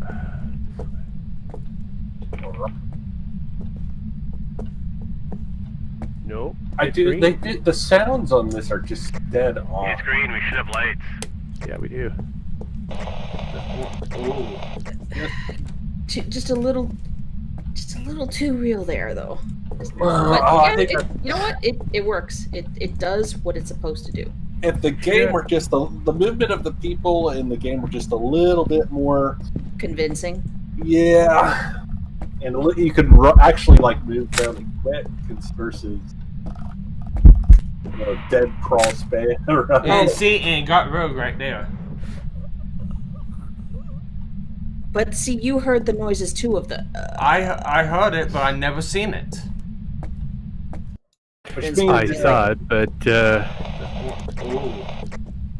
Nope. I do. They do. The sounds on this are just dead on. It's green. We should have lights. Yeah, we do. Just a little too real there, though. I think you know what? It works. It does what it's supposed to do. if the game were just the movement of the people in the game were just a little bit more convincing. Yeah, and you could actually like move fairly quick versus dead crawl span. Right? And see, and got Rogue right there. But see, you heard the noises too of the. I heard it, but I never seen it. I saw it, but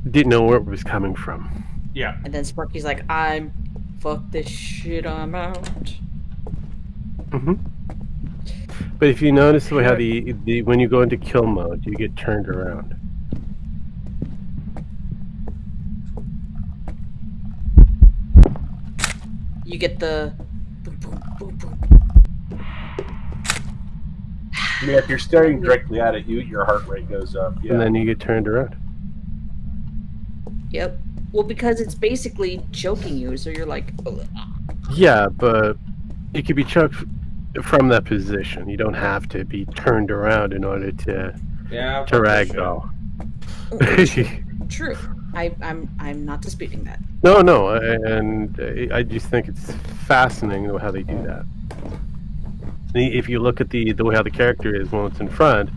didn't know where it was coming from. Yeah. And then Sparky's like, "I'm fuck this shit. I'm out." Mm-hmm. But if you notice the way how the when you go into kill mode, you get turned around. You get the boom, boom, boom, boom. Yeah, if you're staring directly at it, your heart rate goes up. Yeah. And then you get turned around. Yep. Well, because it's basically choking you, so you're like. Ugh. Yeah, but it could be choked from that position. You don't have to be turned around in order to ragdoll. True. I'm not disputing that. No, and I just think it's fascinating how they do that. If you look at the way how the character is when it's in front,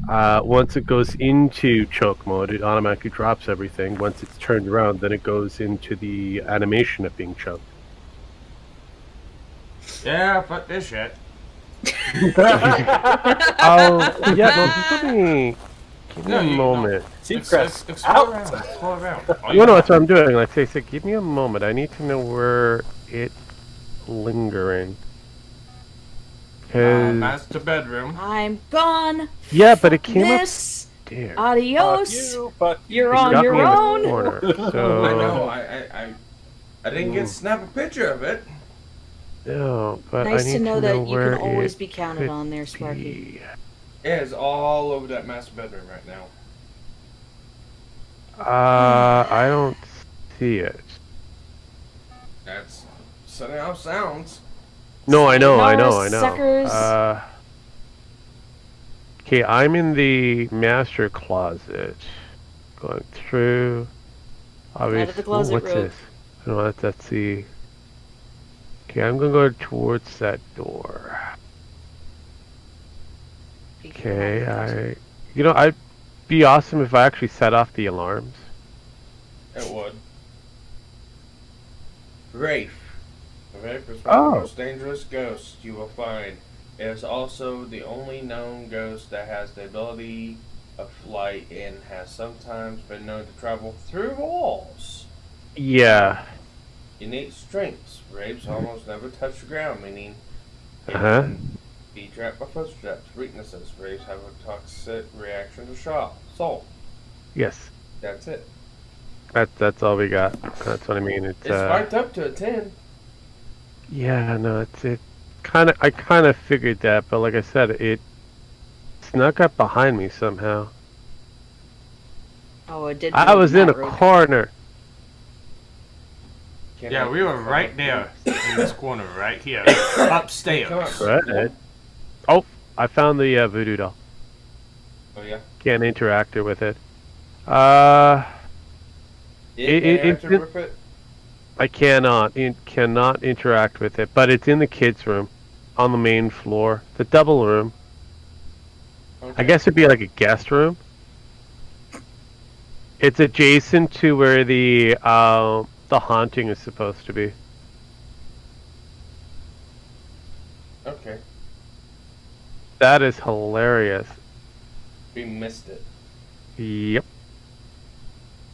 once it goes into choke mode, it automatically drops everything. Once it's turned around, then it goes into the animation of being choked. Yeah, fuck this shit. Oh, yeah, no, just give me a moment. Explore around. You know what I'm doing? Like, say, give me a moment. I need to know where it's lingering. Master bedroom. I'm gone. Yeah, but it came this. up there. Adios. Fuck You're It on got your me in the own. corner, so... I know. I didn't get to snap a picture of it. No, but Nice I need to know that you where can always it be counted could on there, Sparky. It is all over that master bedroom right now. I don't see it. That's setting off sounds. No, I know. Suckers. Okay, I'm in the master closet. Going through. Obviously, Out of the closet what's room. this? No, that's the. Okay, I'm gonna go towards that door. Okay, I'd be awesome if I actually set off the alarms. It would. Rafe. Rafe is one of the most dangerous ghosts you will find. It is also the only known ghost that has the ability of flight and has sometimes been known to travel through walls. Yeah. Innate strengths. Rapes almost never touch the ground, meaning be trapped by footsteps. Weaknesses. Rapes have a toxic reaction to salt. Yes. That's it. That's all we got. That's what I mean. It's spiked up to a 10. Yeah, no, I kind of figured that, but like I said, it snuck up behind me somehow. Oh, it did. I was in a corner. Yeah, we were right there in this corner, right here, upstairs. Right. Oh, I found the voodoo doll. Oh yeah. Can't interact with it. With it? I cannot. It cannot interact with it, but it's in the kids' room, on the main floor, the double room. Okay. I guess it'd be like a guest room. It's adjacent to where the haunting is supposed to be. Okay. That is hilarious. We missed it. Yep.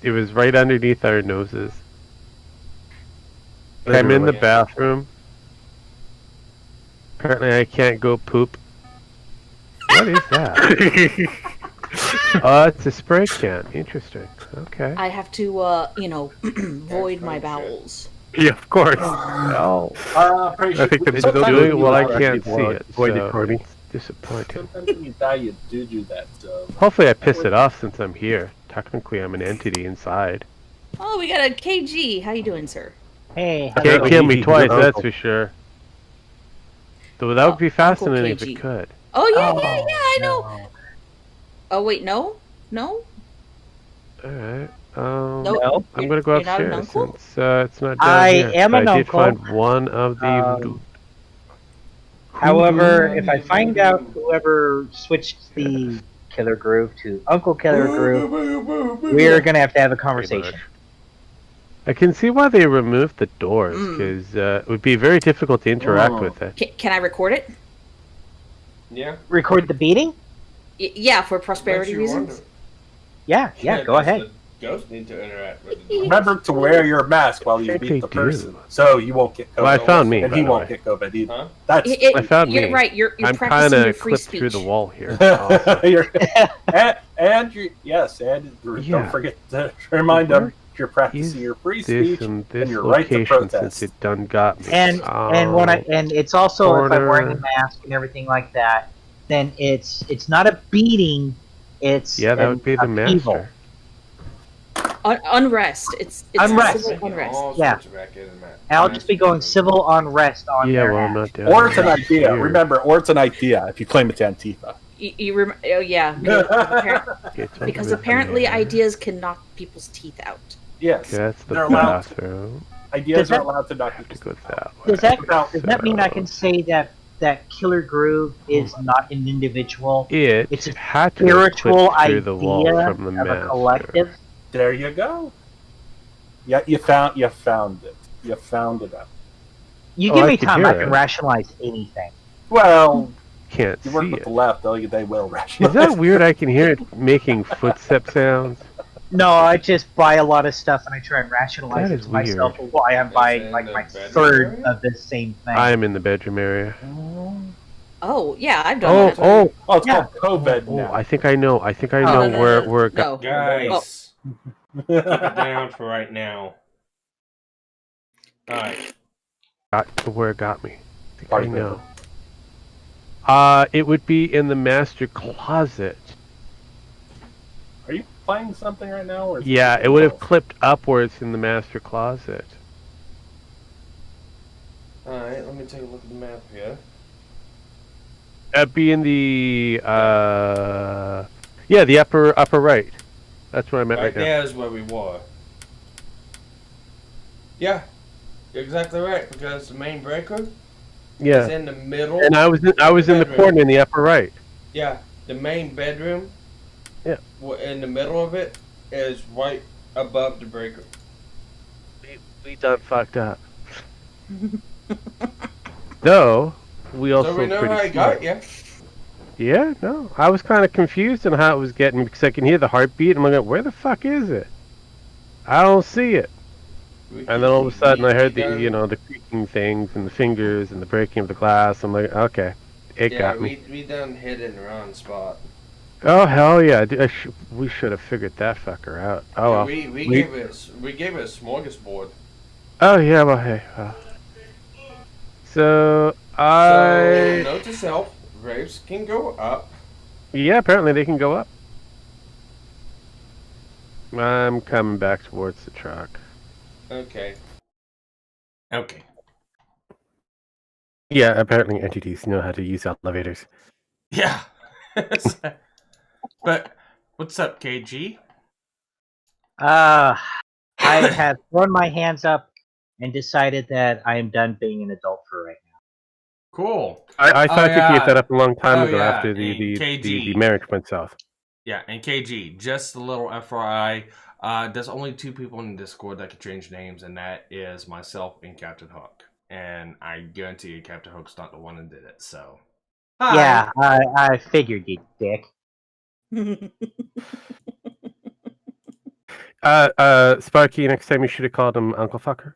It was right underneath our noses. I'm in the bathroom. Apparently I can't go poop. What is that? Oh, it's a spray can. Interesting. Okay. I have to, void my bowels. Yeah, of course. Oh. I think it's doing it while I can't see it. So it's disappointing. Sometimes when you die, you do that. Hopefully I piss it off since I'm here. Technically, I'm an entity inside. Oh, we got a KG. How you doing, sir? Hey. Can't kill me twice, that's for sure. Though that would be fascinating if it could. Oh, yeah, I know. Oh, wait, no? Alright. Nope. I'm gonna go You're not an upstairs uncle? since it's not down I here. am an I did uncle. find one of the However, if I find out whoever switched the Killer Groove to Uncle Killer Groove, we're gonna have to have a conversation. I can see why they removed the doors, because it would be very difficult to interact with it. Can I record it? Yeah. Record the beating? Yeah, for prosperity reasons. Yeah, go ahead. The ghosts need to interact with it. Remember to wear your mask while you beat the person, so you won't get COVID. Well, I found me, and he won't get COVID either. Huh? That's I found me. You're right. You're I'm practicing kind your of free clipped speech. through the wall here. Don't forget to remind them you're practicing your free speech and your right to protest. Since it done got me. And it's also if I'm wearing a mask and everything like that, then it's not a beating. It's that would be the master. Unrest. It's unrest. Civil unrest. Yeah. I'll just be going civil unrest on Yeah, their well, ass. I'm not doing Or it's an that. idea. Remember, or it's an idea if you claim it's Antifa. Oh yeah, because apparently ideas can knock people's teeth out. Yes, That's the they're allowed. bathroom. Ideas are allowed to knock people's Go that way. Does that mean I can say that Killer Groove is not an individual? It's a had to spiritual clip through idea the wall from the of a master. collective? There you go. Yeah, you found it. You found it out. You give me time, I can rationalize anything. Well, can't you work see with it. the left, they will rationalize. Is that weird? I can hear it making footstep sounds. No, I just buy a lot of stuff and I try and rationalize That it is to myself why I'm buying like my third of the same thing. I am in the bedroom area. Oh yeah, I've done that. Oh, it's Yeah. called COVID now. I think I know. I think I know where it got. Guys, keep it down for right now. Alright. Got to where it got me. I think Party I know. It would be in the master closet. Are you playing something right now? Or Yeah, it would have clipped upwards in the master closet. Alright, let me take a look at the map here. That'd be in the yeah, the upper right. That's where I'm at right now. There is where we were. Yeah, you're exactly right, because the main breaker Yeah. is in the middle. And I was in the corner in the upper right. Yeah, the main bedroom. Yeah. In the middle of it is right above the breaker. We done fucked up. Though we also So we know pretty how I smart. got you. Yeah, no, I was kind of confused on how it was getting because I can hear the heartbeat. I'm like, where the fuck is it? I don't see it. And then all of a sudden, I heard the creaking things and the fingers and the breaking of the glass. I'm like, okay, it got me. We done hit in the wrong spot. Oh hell yeah! We should have figured that fucker out. Oh well. We gave it a smorgasbord. Oh yeah, well hey. So note to self: rapes can go up. Yeah, apparently they can go up. I'm coming back towards the truck. Okay. Okay. Yeah, apparently entities know how to use elevators. Yeah. But what's up, KG? I have thrown my hands up and decided that I am done being an adult for right now. Cool. I thought you gave that up a long time ago yeah, after and the KG. marriage went south. Yeah, and KG, just a little FYI, there's only 2 people in the Discord that can change names, and that is myself and Captain Hook. And I guarantee you Captain Hook's not the one that did it, so... Hi. Yeah, I figured you dick. Sparky, next time you should have called him Uncle Fucker.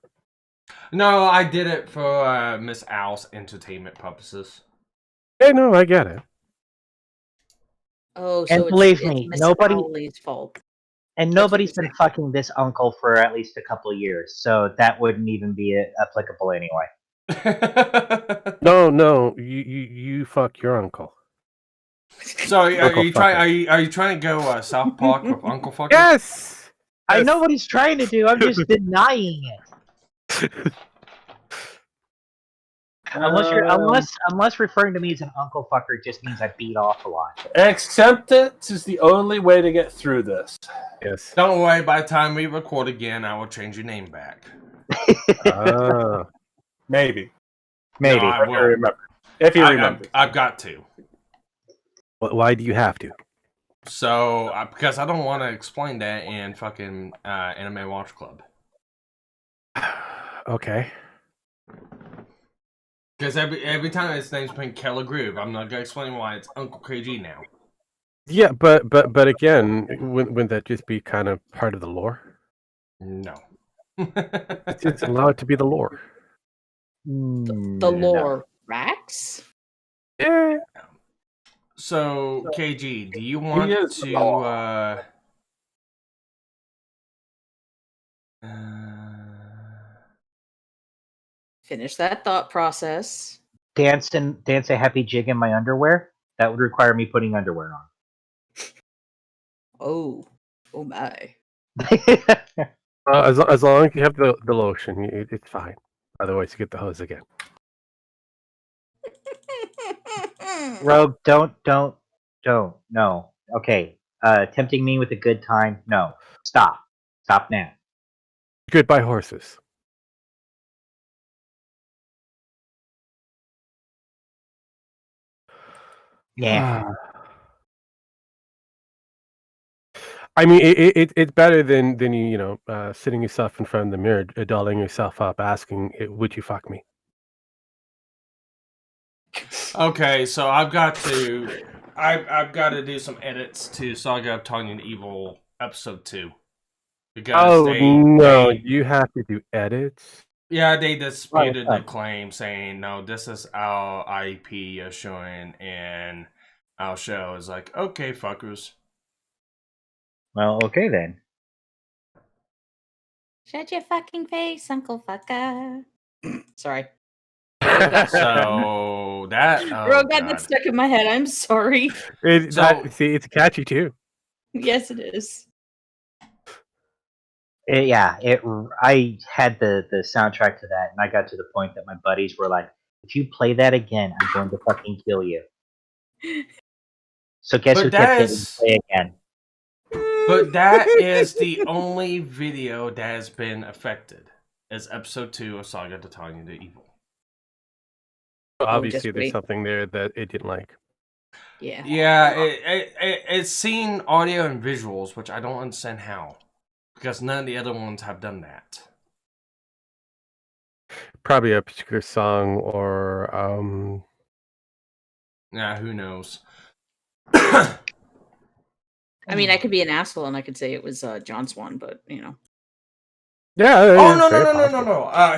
No, I did it for Miss Owl's entertainment purposes. Hey, no, I get it. Oh, so And it's, believe it's me, Miss nobody- Howley's fault. And nobody's been fucking this uncle for at least a couple of years, so that wouldn't even be applicable anyway. No, you fuck your uncle. So are Uncle you trying to go South Park with Uncle Fucker? Yes! I know what he's trying to do, I'm just denying it. Unless referring to me as an uncle fucker just means I beat off a lot. Acceptance is the only way to get through this. Yes. Don't worry, by the time we record again, I will change your name back. Maybe. Maybe. No, I will. Remember. If you remember. I've got to. Why do you have to? So, because I don't want to explain that in fucking Anime Watch Club. Okay. Because every time his name's been Keller Groove, I'm not gonna explain why it's Uncle KG now. Yeah, but again, wouldn't that just be kind of part of the lore? No. It's allowed to be the lore. The lore racks? Yeah. So, KG, do you want to Finish that thought process. Dance a happy jig in my underwear? That would require me putting underwear on. Oh my. As long as you have the lotion, it's fine. Otherwise, you get the hose again. Rogue, don't Don't. No. Okay. Tempting me with a good time? No. Stop. Stop now. Goodbye, horses. Yeah. I mean, it's better than you sitting yourself in front of the mirror, dolling yourself up, asking, "Would you fuck me?" Okay, so I've got to do some edits to Saga of Tongue and Evil episode 2 because no, you have to do edits. they disputed the claim, saying no, this is our IP you're showing in our show. Is like, okay, fuckers. Well, okay then. Shut your fucking face, Uncle Fucker. Sorry. So that God, that's stuck in my head. I'm sorry. It's catchy too. Yes, it is. I had the soundtrack to that, and I got to the point that my buddies were like, "If you play that again, I'm going to fucking kill you." So guess who kept getting to play again? But that is the only video that has been affected. Is episode 2 of Saga of Tongue and Evil. Obviously, there's something there that it didn't like. Yeah. Yeah, it's seen audio and visuals, which I don't understand how. Because none of the other ones have done that. Probably a particular song or Yeah, who knows? I mean, I could be an asshole and I could say it was John Swan, but Yeah. Oh no!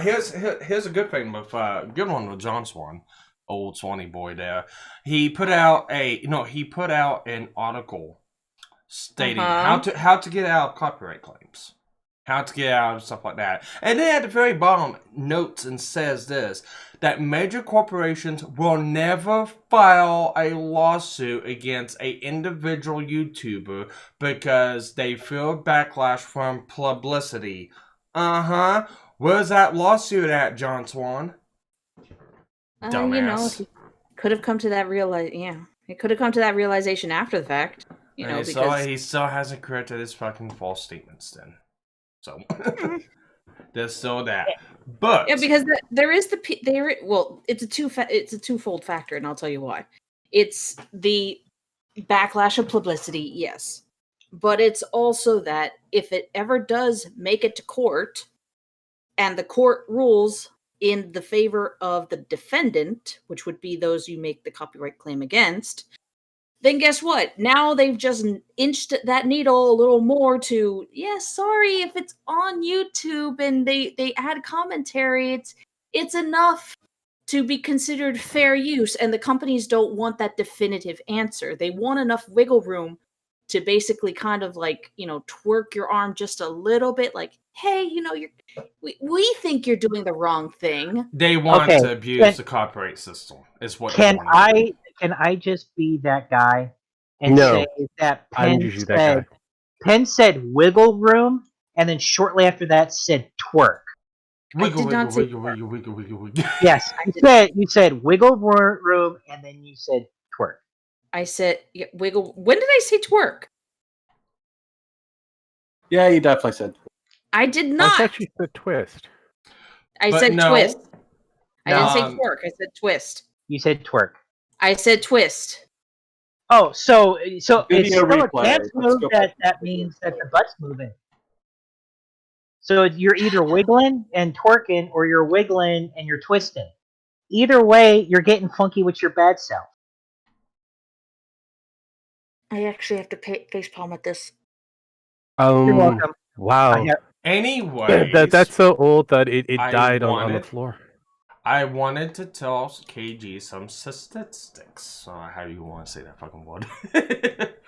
Here's a good thing with good one with John Swan, old Swanee boy. There, he put out an article stating how to get out of copyright claims, how to get out of stuff like that, and then at the very bottom notes and says this: that major corporations will never file a lawsuit against a individual YouTuber because they fear backlash from publicity. Where's that lawsuit at, John Swan? Dumbass. It could have come to that it could have come to that realization after the fact. Because he still hasn't corrected his fucking false statements. Then, so there's still that. But because there is it's a twofold factor, and I'll tell you why. It's the backlash of publicity, yes. But it's also that if it ever does make it to court and the court rules in the favor of the defendant, which would be those you make the copyright claim against, then guess what? Now they've just inched that needle a little more to, sorry, if it's on YouTube and they add commentary, it's enough to be considered fair use, and the companies don't want that definitive answer. They want enough wiggle room to basically kind of twerk your arm just a little bit, like, hey, we think you're doing the wrong thing. They want to abuse the copyright system. Is what can I just be that guy and say that Penn said wiggle room, and then shortly after that said twerk. Wiggle. Yes, you said wiggle room, and then you said twerk. I said wiggle. When did I say twerk? Yeah, you definitely said. I did not. I thought you said twist. I said twist. I didn't say twerk. I said twist. You said twerk. I said twist. Oh, so it's still a dance move that means that the butt's moving. So you're either wiggling and twerking, or you're wiggling and you're twisting. Either way, you're getting funky with your bad self. I actually have to facepalm at this. You're welcome. Wow. Anyway, that's so old that it died on the floor. I wanted to tell KG some statistics. So how do you want to say that fucking word?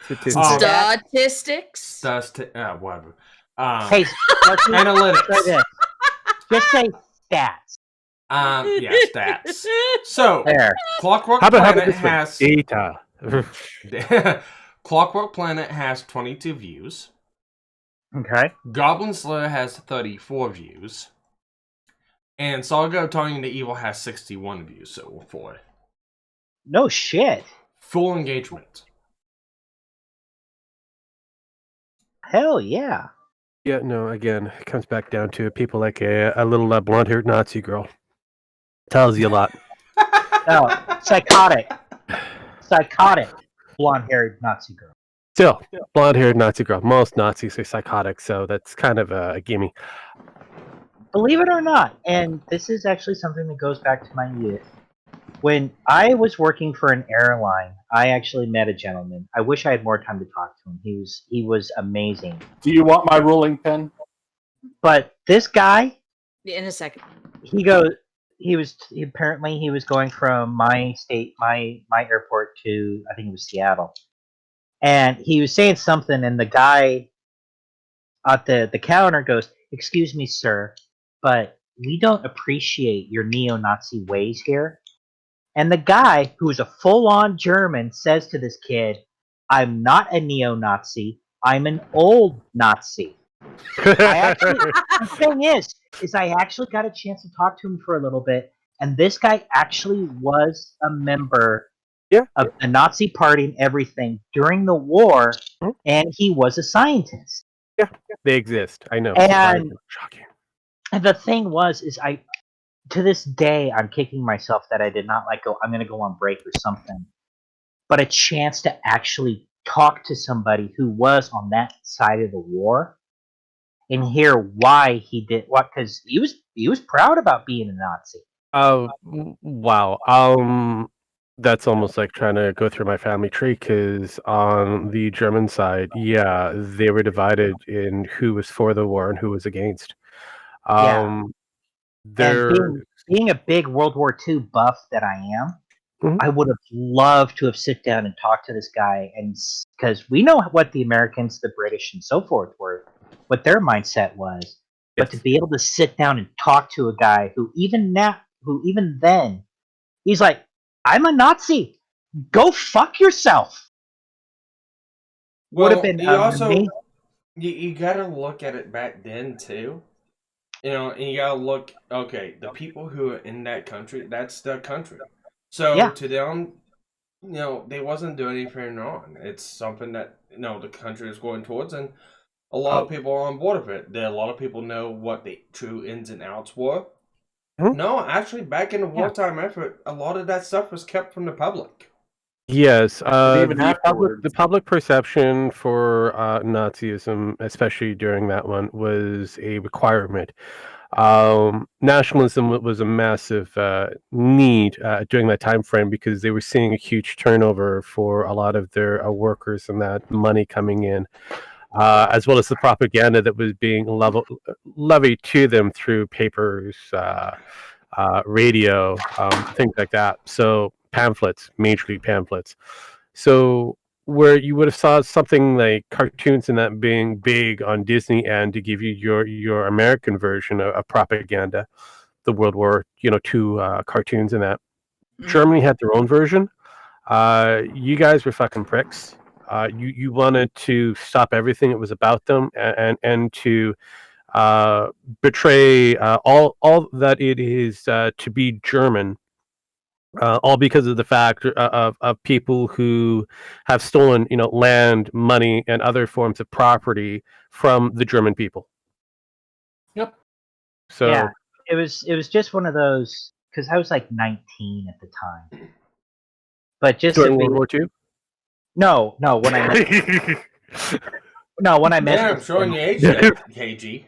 Statistics? Whatever. Hey, analytics. Just say stats. Yeah, stats. So, there. Clockwork How about Planet this has data. Clockwork Planet has 22 views. Okay. Goblin Slayer has 34 views. And Saga of Tongue and Evil has 61 views so far. No shit. Full engagement. hell yeah. Yeah, no, again, it comes back down to people like a little blonde-haired Nazi girl. Tells you a lot. No, psychotic, blonde-haired Nazi girl. Still, blonde-haired Nazi girl. Most Nazis are psychotic, so that's kind of a gimme. Believe it or not, and this is actually something that goes back to my youth. When I was working for an airline, I actually met a gentleman. I wish I had more time to talk to him. He was amazing. Do you want my ruling pen? But this guy, in a second, he was going from my state, my airport to, I think it was Seattle, and he was saying something, and the guy at the counter goes, "Excuse me, sir, but we don't appreciate your neo-Nazi ways here." And the guy, who's a full-on German, says to this kid, "I'm not a neo-Nazi. I'm an old Nazi." The thing is I actually got a chance to talk to him for a little bit, and this guy actually was a member of the Nazi Party and everything during the war, and he was a scientist. Yeah, they exist. I know. And shocking. And the thing was, to this day, I'm kicking myself that I did not I'm going to go on break or something. But a chance to actually talk to somebody who was on that side of the war and hear why he did what, because he was proud about being a Nazi. Oh, wow. That's almost like trying to go through my family tree, because on the German side, yeah, they were divided in who was for the war and who was against. And being a big World War II buff that I am, I would have loved to have sit down and talked to this guy, and because we know what the Americans, the British, and so forth were, what their mindset was. But to be able to sit down and talk to a guy who even then, he's like, "I'm a Nazi. Go fuck yourself." Well, would have been amazing. You gotta look at it back then too. And you gotta look, okay, the people who are in that country, that's their country. So to them, they wasn't doing anything wrong. It's something that, the country is going towards, and a lot of people are on board with it. A lot of people know what the true ins and outs were. No, actually, back in the wartime effort, a lot of that stuff was kept from the public. Yes, even the public perception for Nazism, especially during that one, was a requirement. Nationalism was a massive need during that time frame, because they were seeing a huge turnover for a lot of their workers and that money coming in, as well as the propaganda that was being levied to them through papers, radio, things like that. So pamphlets, Major League pamphlets. So where you would have saw something like cartoons and that being big on Disney, and to give you your American version of propaganda, the World War II cartoons and that. Germany had their own version. You guys were fucking pricks. You wanted to stop everything that was about them, and to betray all that it is to be German. All because of the fact of people who have stolen, land, money, and other forms of property from the German people. Yep. So yeah, it was just one of those, because I was like 19 at the time. But just during World War II. No, when I met. When I met. Yeah, I'm showing the age there, KG.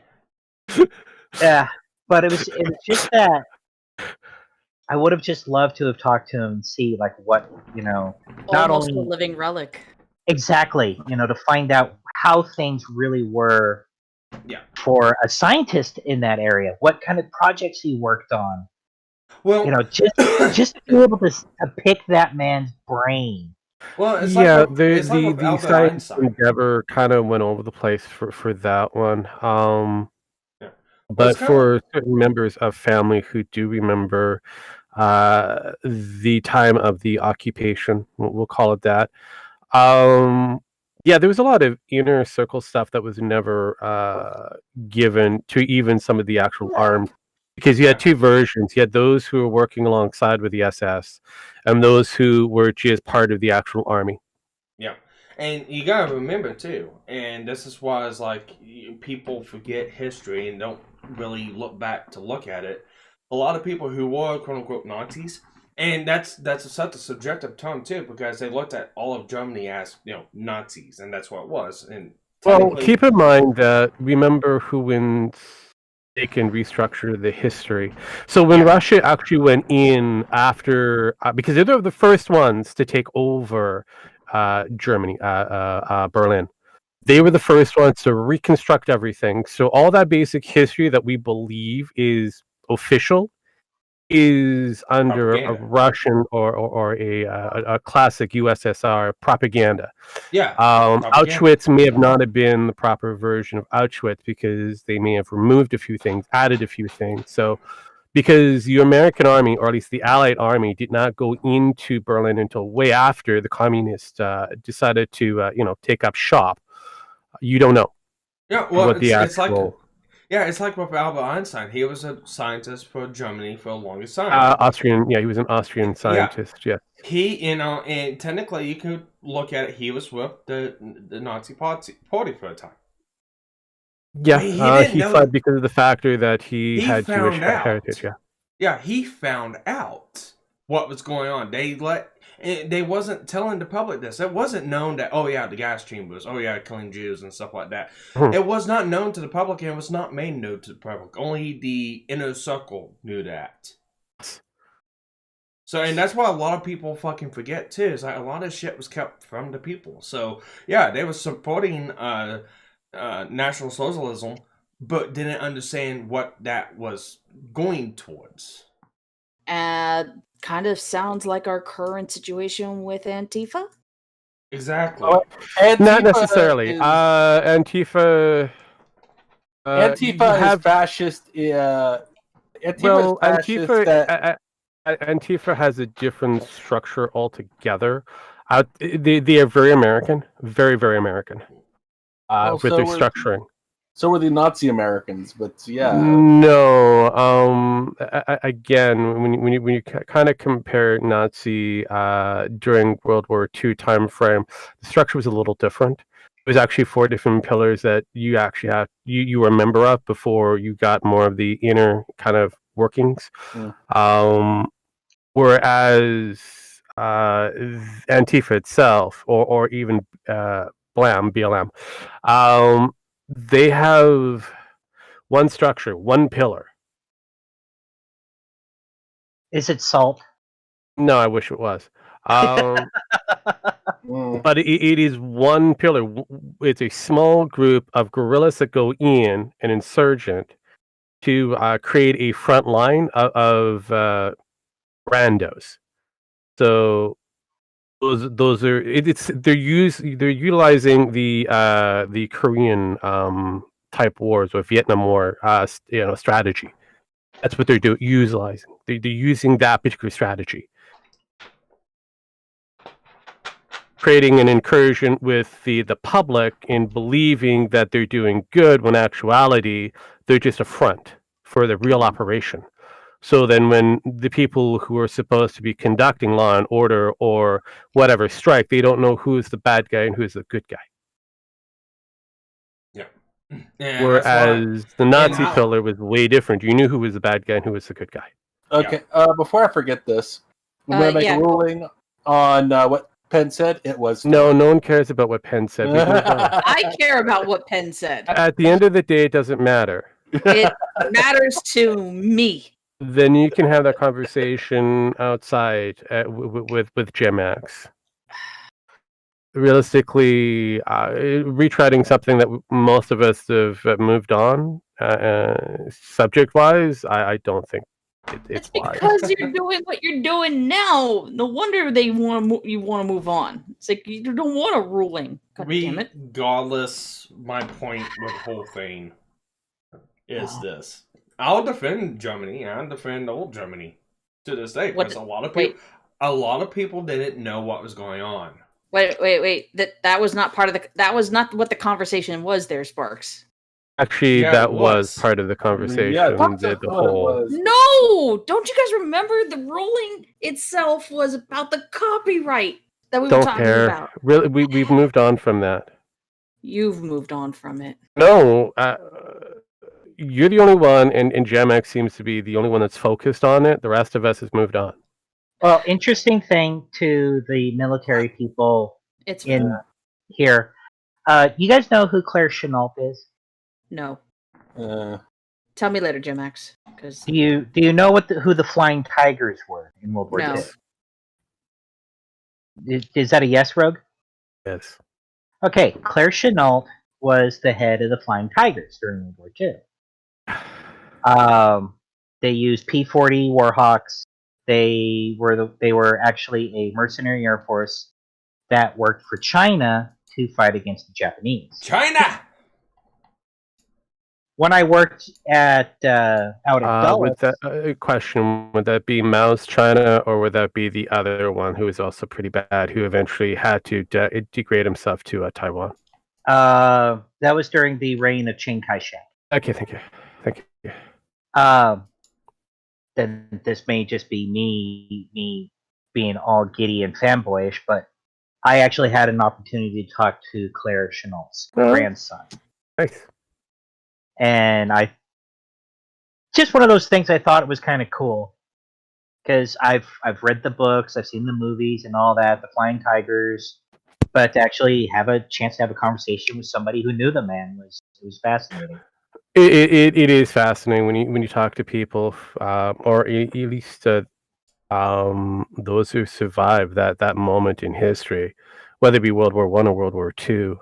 Yeah, but it was just that. I would have just loved to have talked to him and see what, not almost only a living relic. Exactly, to find out how things really were for a scientist in that area, what kind of projects he worked on. Well, just to be able to pick that man's brain. Well, it's the science endeavor kind of went over the place for that one. But for certain members of family who do remember the time of the occupation, we'll call it that. There was a lot of inner circle stuff that was never given to even some of the actual armed, because you had two versions. You had those who were working alongside with the SS, and those who were just part of the actual army. Yeah, And you gotta remember too, and this is why it's like people forget history and don't really look back to look at it. A lot of people who were quote unquote Nazis, and that's such a subjective term too, because they looked at all of Germany as Nazis, and that's what it was. And well, keep in mind that remember who wins. They can restructure the history. So when Russia actually went in after, because they're the first ones to take over Germany, Berlin. They were the first ones to reconstruct everything. So all that basic history that we believe is official is under a Russian or a classic USSR propaganda. Yeah. Auschwitz may have not have been the proper version of Auschwitz because they may have removed a few things, added a few things. So because the American army, or at least the Allied army, did not go into Berlin until way after the communists decided to take up shop. You don't know. Yeah, well, what the actual... it's like with Albert Einstein. He was a scientist for Germany for the longest time. Austrian, he was an Austrian scientist. Yeah. He, and technically, you could look at it. He was with the Nazi party for a time. Yeah, he fled because of the factor that he had Jewish heritage. Yeah. Yeah, he found out what was going on. They wasn't telling the public this. It wasn't known that, the gas chambers, killing Jews and stuff like that. It was not known to the public, and it was not made known to the public. Only the inner circle knew that. So, and that's why a lot of people fucking forget, too. Is like a lot of shit was kept from the people. So, yeah, they were supporting National Socialism, but didn't understand what that was going towards. Kind of sounds like our current situation with Antifa. Exactly. Not necessarily. Antifa. Antifa is fascist. Antifa has a different structure altogether. They are very American, very, very American, with their structuring. So were the Nazi Americans, but yeah. No. Again, when you kind of compare Nazi during World War II time frame, the structure was a little different. It was actually 4 different pillars that you actually you were a member of before you got more of the inner kind of workings. Whereas Antifa itself, or even BLM, they have one structure, one pillar. Is it SALT? No, I wish it was. But it is one pillar. It's a small group of guerrillas that go in, an insurgent, to create a front line of randos. So those are they're utilizing the Korean type wars or Vietnam War strategy. That's what they're utilizing. They're using that particular strategy, creating an incursion with the public in believing that they're doing good when actuality they're just a front for the real operation. So then when the people who are supposed to be conducting law and order or whatever strike, they don't know who's the bad guy and who's the good guy. Yeah. Whereas the Nazi pillar was way different. You knew who was the bad guy and who was the good guy. Okay, before I forget this, I'm going to make a ruling on what Penn said. It was... No one cares about what Penn said. I care about what Penn said. At the end of the day, it doesn't matter. It matters to me. Then you can have that conversation outside with Jim X. Realistically, retreading something that most of us have moved on, subject-wise, I don't think it's wise. Because you're doing what you're doing now. No wonder you want to move on. It's like you don't want a ruling. God damn it. Regardless, my point with the whole thing is this. I'll defend Germany and defend old Germany to this day because a lot of people didn't know what was going on. Wait. That was not part of that was not what the conversation was there, Sparks. Actually, that was part of the conversation. The whole... No! Don't you guys remember the ruling itself was about the copyright? that we were Don't talking care. about. Really, we've moved on from that. You've moved on from it. No, you're the only one, and GemX seems to be the only one that's focused on it. The rest of us has moved on. Well, interesting thing to the military people It's in here. You guys know who Claire Chenault is? No. Tell me later, Jim X. Because Do you know who the Flying Tigers were in World War No. II? Is that a yes, Rogue? Yes. Okay, Claire Chenault was the head of the Flying Tigers during World War II. They used P-40 Warhawks. They were actually a mercenary air force that worked for China to fight against the Japanese. China. When I worked at out at Dulles, Would that question? Would that be Mao's China, or would that be the other one who was also pretty bad, who eventually had to degrade himself to Taiwan? that was during the reign of Chiang Kai-shek. Okay, thank you. Then this may just be me being all giddy and fanboyish, but I actually had an opportunity to talk to Claire Chenault's grandson. Nice. And just one of those things I thought it was kind of cool. Because I've read the books, I've seen the movies and all that, the Flying Tigers, but to actually have a chance to have a conversation with somebody who knew the man was fascinating. It is fascinating when you talk to people, or at least those who survived that moment in history, whether it be World War I or World War II,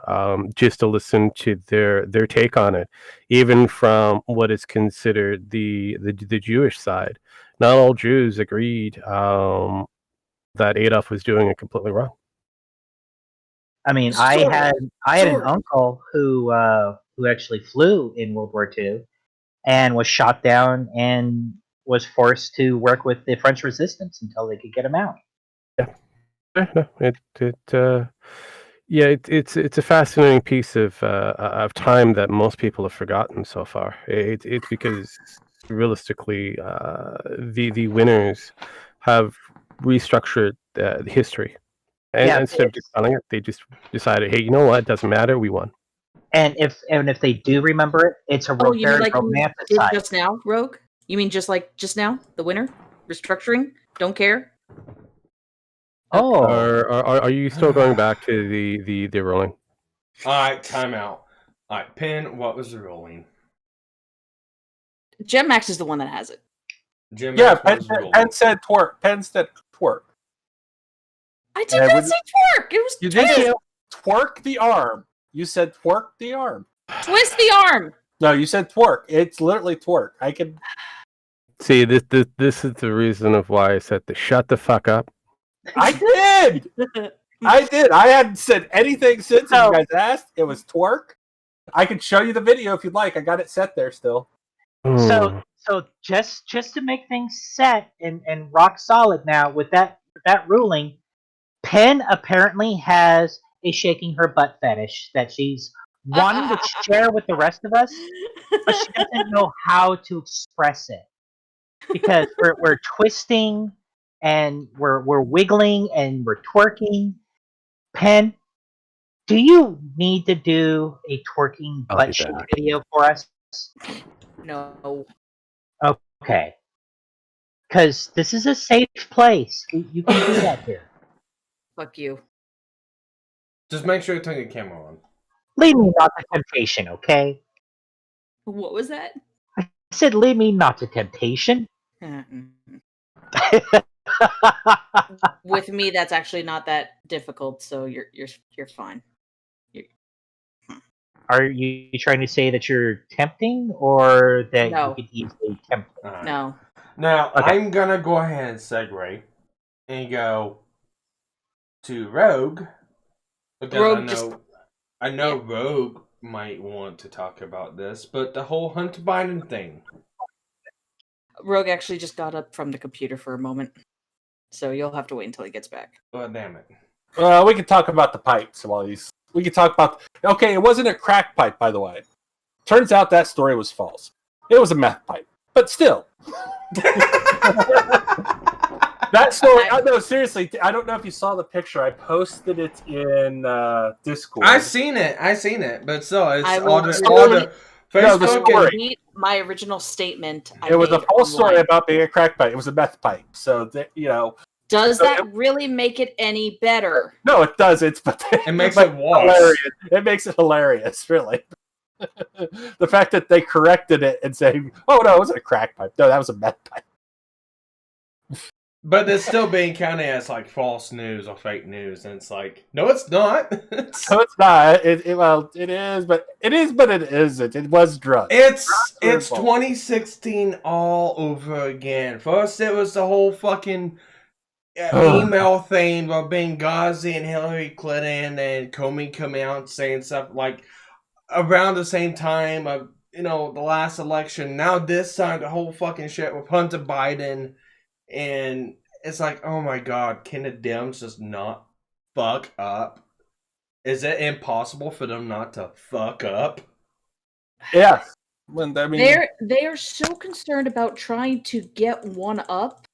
just to listen to their take on it, even from what is considered the Jewish side. Not all Jews agreed that Adolf was doing it completely wrong. I mean, I had an uncle who actually flew in World War II and was shot down and was forced to work with the French resistance until they could get him out. Yeah, it's a fascinating piece of time that most people have forgotten so far. It's because realistically, the winners have restructured history, and instead of just telling it, they just decided, hey, you know what? It doesn't matter. We won. And if they do remember it, it's a you mean very like you did romanticized. just now, Rogue? You mean just like just now, the winner restructuring? Don't care. Oh, are you still going back to the rolling? All right, time out. All right, Penn, what was the rolling? Gem Max is the one that has it. Penn said twerk. Penn said twerk. I did not say twerk. It was you twist. did twerk the arm. You said twerk the arm. Twist the arm. No, you said twerk. It's literally twerk. I can see this is the reason of why I said to shut the fuck up. I did. I did. I hadn't said anything since you guys asked. It was twerk. I can show you the video if you'd like. I got it set there still. So just to make things set and rock solid now with that ruling, Penn apparently has a shaking her butt fetish that she's wanting to share with the rest of us, but she doesn't know how to express it because we're twisting and we're wiggling and we're twerking. Penn, do you need to do a twerking butt shake video for us? No. Okay. Because this is a safe place. You can do that here. Fuck you. Just make sure you turn your camera on. Lead me not to temptation, okay? What was that? I said lead me not to temptation. With me, that's actually not that difficult, so you're fine. Are you trying to say that you're tempting, or that you could easily tempt? No. Now, I'm going to go ahead and segue and go to Rogue. Because Rogue I know Rogue might want to talk about this, but the whole Hunter Biden thing. Rogue actually just got up from the computer for a moment, so you'll have to wait until he gets back. Oh, damn it. We can talk about the pipes while we can talk about... Okay, it wasn't a crack pipe, by the way. Turns out that story was false. It was a meth pipe. But still. That story. No, seriously. I don't know if you saw the picture. I posted it in Discord. I seen it, but still, it's I all will the Facebook and repeat my original statement. It was a false story about being a crack pipe. It was a meth pipe. So Does that really make it any better? No, it doesn't. But it makes it worse. Hilarious. It makes it hilarious, really. The fact that they corrected it and saying, "Oh no, it wasn't a crack pipe. No, that was a meth pipe." But it's still being counted as like false news or fake news, and it's like, no, it's not. No, it's not. It is, but it isn't. It was drugs. It's 2016 all over again. First, it was the whole fucking email thing about Benghazi and Hillary Clinton and Comey coming out and saying stuff like around the same time of the last election. Now this time, the whole fucking shit with Hunter Biden. And it's like, oh my god, can the Dems just not fuck up? Is it impossible for them not to fuck up? Yeah. They are so concerned about trying to get one up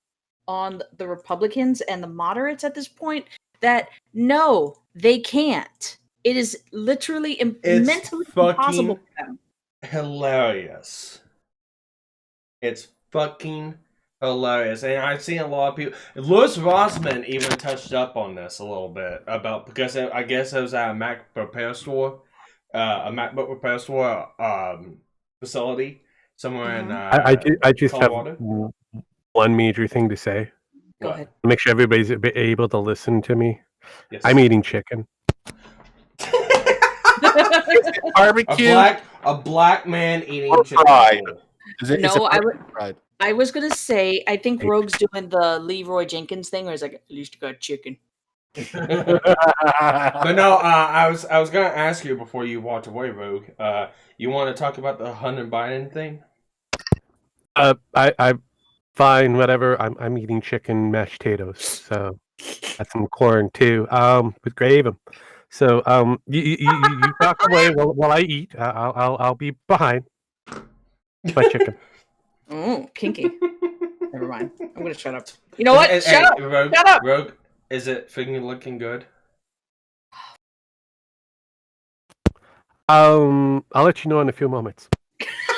on the Republicans and the moderates at this point that no, they can't. It is literally mentally impossible for them. Hilarious. It's fucking hilarious. And I've seen a lot of people. Louis Rossman even touched up on this a little bit about, because I guess it was at a MacBook repair store, facility somewhere in. I just Colorado. have one major thing to say. Go ahead. Make sure everybody's able to listen to me. Yes. I'm eating chicken. Barbecue. A black man eating chicken. Fried. I was gonna say, I think Rogue's doing the Leroy Jenkins thing, where he's like, at least you got chicken. But no, I was gonna ask you before you walked away, Rogue. You want to talk about the Hunter Biden thing? I fine, whatever. I'm eating chicken mashed potatoes, so that's some corn too. With gravy. So you talk away while I eat. I'll be behind my chicken. Oh, kinky. Never mind. I'm gonna shut up. You know what? Shut up. Rogue, Shut up. Rogue, is it freaking looking good? I'll let you know in a few moments.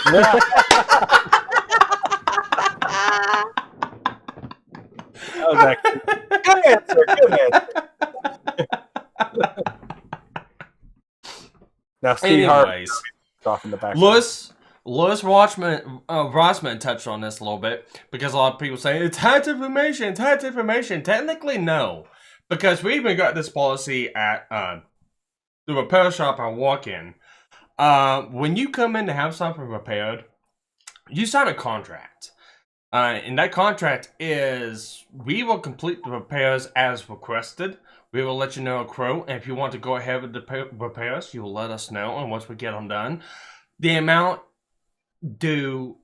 Good answer. Now, Steve Harvey's off in the back. Louis Rossman touched on this a little bit, because a lot of people say it's hacked information. Technically, no, because we even got this policy at the repair shop I walk in. When you come in to have something repaired, you sign a contract. And that contract is, we will complete the repairs as requested. We will let you know a quote, and if you want to go ahead with the repairs, you will let us know, and once we get them done, the amount due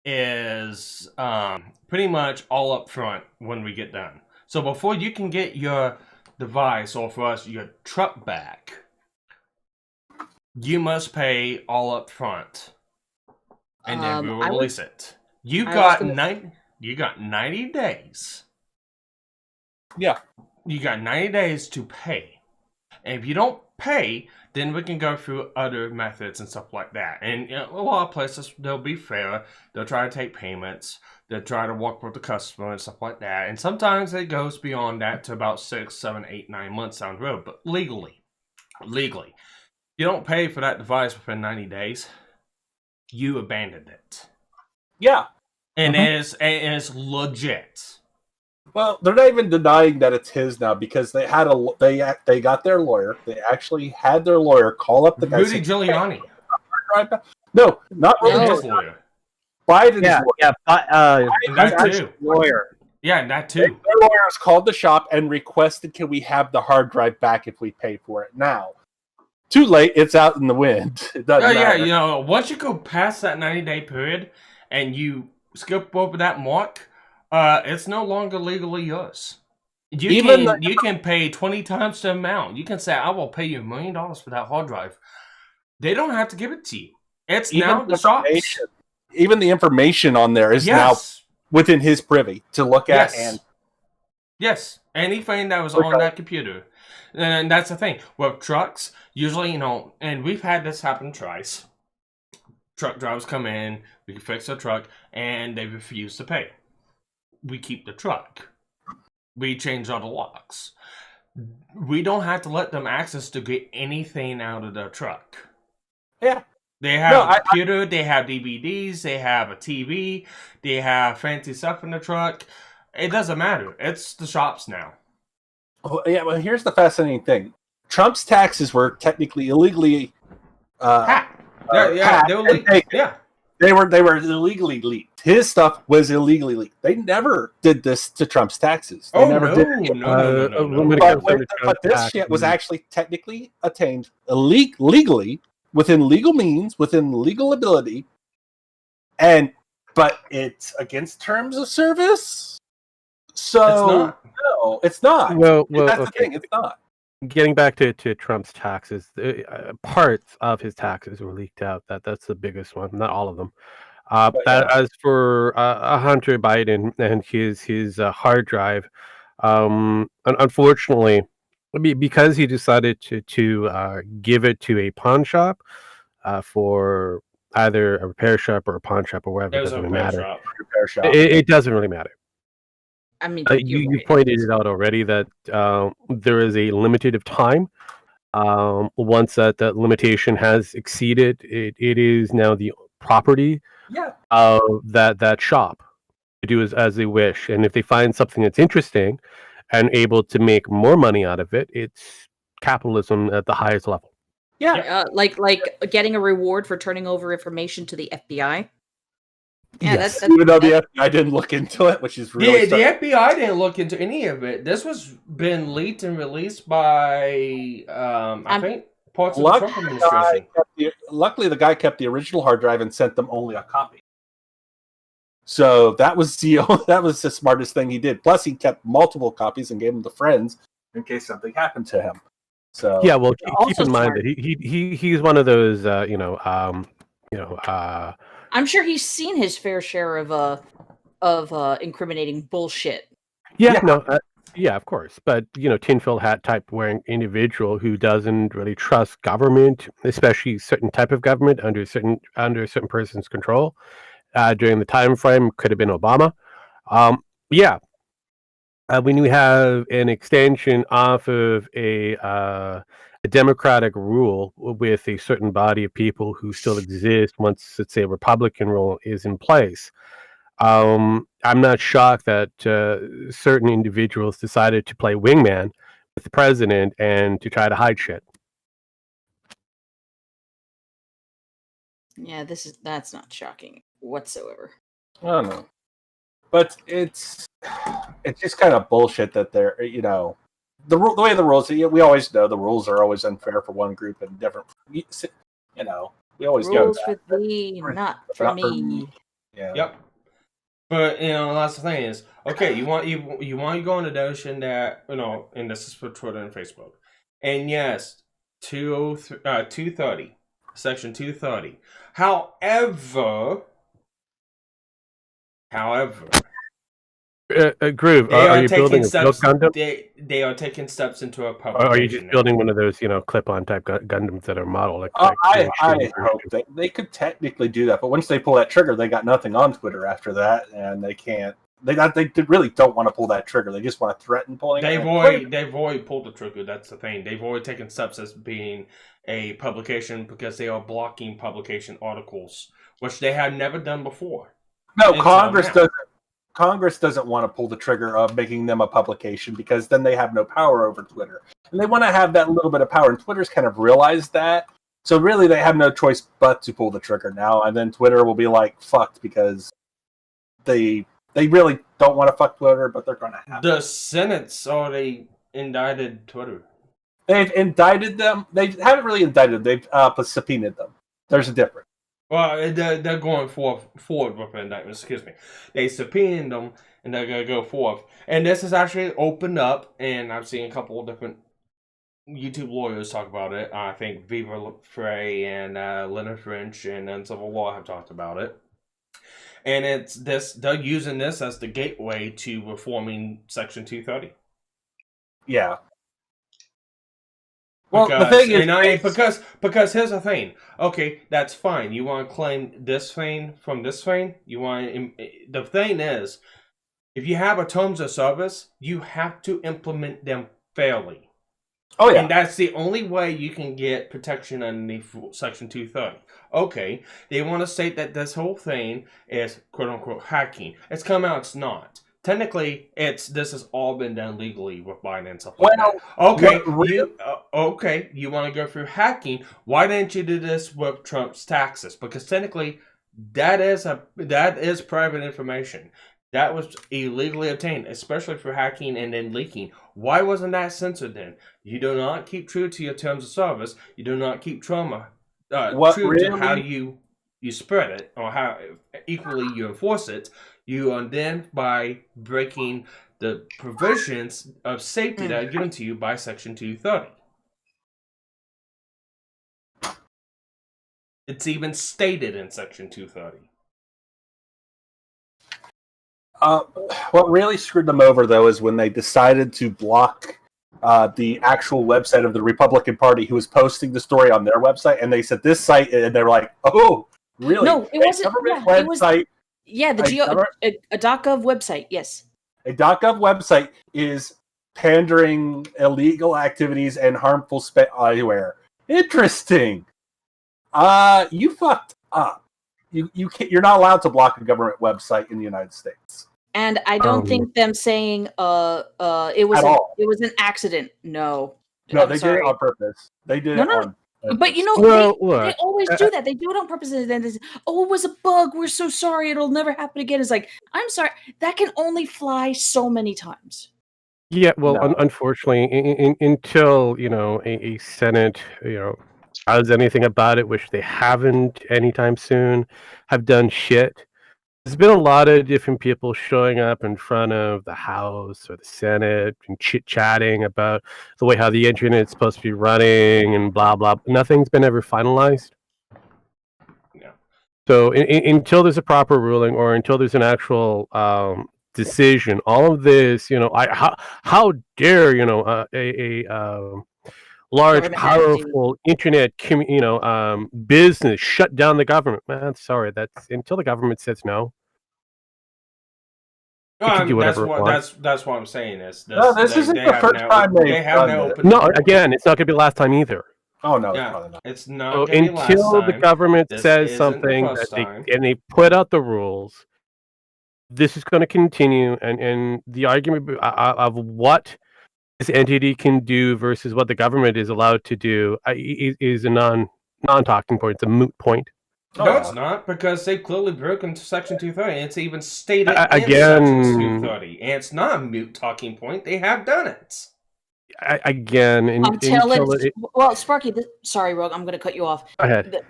is pretty much all up front when we get done. So before you can get your device, or for us, your truck back, you must pay all up front, and then we will release it. You got 90 days. Yeah. You got 90 days to pay. And if you don't pay, then we can go through other methods and stuff like that. And a lot of places, they'll be fair. They'll try to take payments. They'll try to work with the customer and stuff like that. And sometimes it goes beyond that to about 6, 7, 8, 9 months down the road. But legally, you don't pay for that device within 90 days, you abandoned it. Yeah. And it's legit. Well, they're not even denying that it's his now, because they had they got their lawyer. They actually had their lawyer call up the guy. Rudy Giuliani. No, not Rudy Giuliani. Biden's lawyer. That lawyer. Yeah, that too. Their lawyers called the shop and requested, can we have the hard drive back if we pay for it now? Too late. It's out in the wind. It doesn't matter. Yeah, once you go past that 90-day period and you skip over that mark, it's no longer legally yours. You can pay 20 times the amount. You can say, I will pay you $1 million for that hard drive. They don't have to give it to you. It's now the shop's. Even the information on there is now within his privy to look at. And yes, anything that was on that computer. And that's the thing. With trucks, usually, and we've had this happen twice. Truck drivers come in, we fix the truck, and they refuse to pay. We keep the truck. We change all the locks. We don't have to let them access to get anything out of the truck. Yeah. They have a computer, they have DVDs, they have a TV, they have fancy stuff in the truck. It doesn't matter. It's the shops now. Oh, yeah, well, here's the fascinating thing. Trump's taxes were technically illegally they were They were illegally leaked. His stuff was illegally leaked. They never did this to Trump's taxes. They never did it. No. But this shit was actually technically attained legally, within legal means, within legal ability, but it's against terms of service. So no, it's not. Well, that's okay. the thing. It's not. Getting back to Trump's taxes, parts of his taxes were leaked out. That's the biggest one, not all of them. As for Hunter Biden and his hard drive, unfortunately, because he decided to give it to a pawn shop for either a repair shop or a pawn shop or wherever, it doesn't really matter. Repair shop. It doesn't really matter. I mean, you pointed it out already that there is a limited of time. Once that limitation has exceeded, it is now the property of that shop to do as they wish. And if they find something that's interesting and able to make more money out of it, it's capitalism at the highest level. Yeah, like getting a reward for turning over information to the FBI. Yeah, yes. Even though the FBI didn't look into it, which is really the FBI didn't look into any of it. This was been leaked and released by I think parts of the Trump administration. Luckily, the guy kept the original hard drive and sent them only a copy. So that was the smartest thing he did. Plus, he kept multiple copies and gave them to friends in case something happened to him. So yeah, well, keep in mind that he's one of those I'm sure he's seen his fair share of incriminating bullshit. Yeah, of course. But tinfoil hat type wearing individual who doesn't really trust government, especially certain type of government under a certain person's control. During the time frame, could have been Obama. When you have an extension off of a democratic rule with a certain body of people who still exist once, let's say, a Republican rule is in place, I'm not shocked that certain individuals decided to play wingman with the president and to try to hide shit. Yeah, that's not shocking whatsoever. I don't know. But it's just kind of bullshit that they're, the way the rules, we always know the rules are always unfair for one group and different, we always know rules that. for thee, not for me. Yeah. Yep. But that's the thing is, okay, you want to go on the notion that and this is for Twitter and Facebook, and yes, 230, section 230. However, Groove, are you building a build Gundam? They are taking steps into a public. Or are you just building one of those, clip-on type Gundams that are model? I hope they could technically do that, but once they pull that trigger, they got nothing on Twitter after that, and they can't. They really don't want to pull that trigger. They just want to threaten pulling. They've already pulled the trigger. That's the thing. They've already taken steps as being a publication because they are blocking publication articles, which they had never done before. No, Congress doesn't want to pull the trigger of making them a publication because then they have no power over Twitter. And they want to have that little bit of power, and Twitter's kind of realized that. So really they have no choice but to pull the trigger now, and then Twitter will be fucked because they really don't want to fuck Twitter, but they're going to have The Senate's already indicted Twitter. They've indicted them. They haven't really indicted them. They've subpoenaed them. There's a difference. Well, they're going forward with indictments. Excuse me. They subpoenaed them, and they're going to go forth. And this is actually opened up, and I've seen a couple of different YouTube lawyers talk about it. I think Viva Frey and Leonard French and Civil Law have talked about it. And they're using this as the gateway to reforming Section 230. Yeah. Well, the thing is, because here's the thing. Okay, that's fine. You want to claim this thing from this thing. The thing is, if you have a terms of service, you have to implement them fairly. Oh yeah, and that's the only way you can get protection underneath Section 230. Okay, they want to state that this whole thing is quote unquote hacking. It's come out, it's not. Technically, this has all been done legally with Biden and stuff like that. Okay, you want to go through hacking? Why didn't you do this with Trump's taxes? Because technically, that is private information that was illegally obtained, especially for hacking and then leaking. Why wasn't that censored then? You do not keep true to your terms of service. You do not keep true to how you spread it or how equally you enforce it. You are then by breaking the provisions of safety that are given to you by Section 230. It's even stated in Section 230. What really screwed them over, though, is when they decided to block the actual website of the Republican Party who was posting the story on their website, and they said this site, and they were like, "Oh, really? No, it wasn't. Government Yeah, website." A .gov website. Yes. A .gov website is pandering illegal activities and harmful spyware. Interesting. You fucked up. You can't, you're not allowed to block a government website in the United States. And I don't think them saying it was an accident. No. No, they did it on purpose. They did it on. But you know, they always do that. They do it on purpose, and then they say, "Oh, it was a bug. We're so sorry. It'll never happen again." It's like, I'm sorry. That can only fly so many times. Yeah, well, unfortunately, until a Senate does anything about it, which they haven't anytime soon, have done shit. There's been a lot of different people showing up in front of the House or the Senate and chit-chatting about the way how the internet's supposed to be running and blah, blah. Nothing's been ever finalized. Yeah. So until there's a proper ruling or until there's an actual decision, all of this, how dare, a large, powerful internet, business shut down the government. Man, sorry, that's until the government says no. That's what I'm saying. This isn't the first time they have no. No, again, it's not going to be the last time either. Oh no, it's probably not. It's not. So until the government says something and they put out the rules, this is going to continue, and the argument of what this entity can do versus what the government is allowed to do is a non-talking point. It's a moot point. No, it's not, because they've clearly broken Section 230, and it's even stated again, in Section 230, and it's not a moot talking point. They have done it. Well, Sparky, sorry, Rogue, I'm going to cut you off. Go ahead.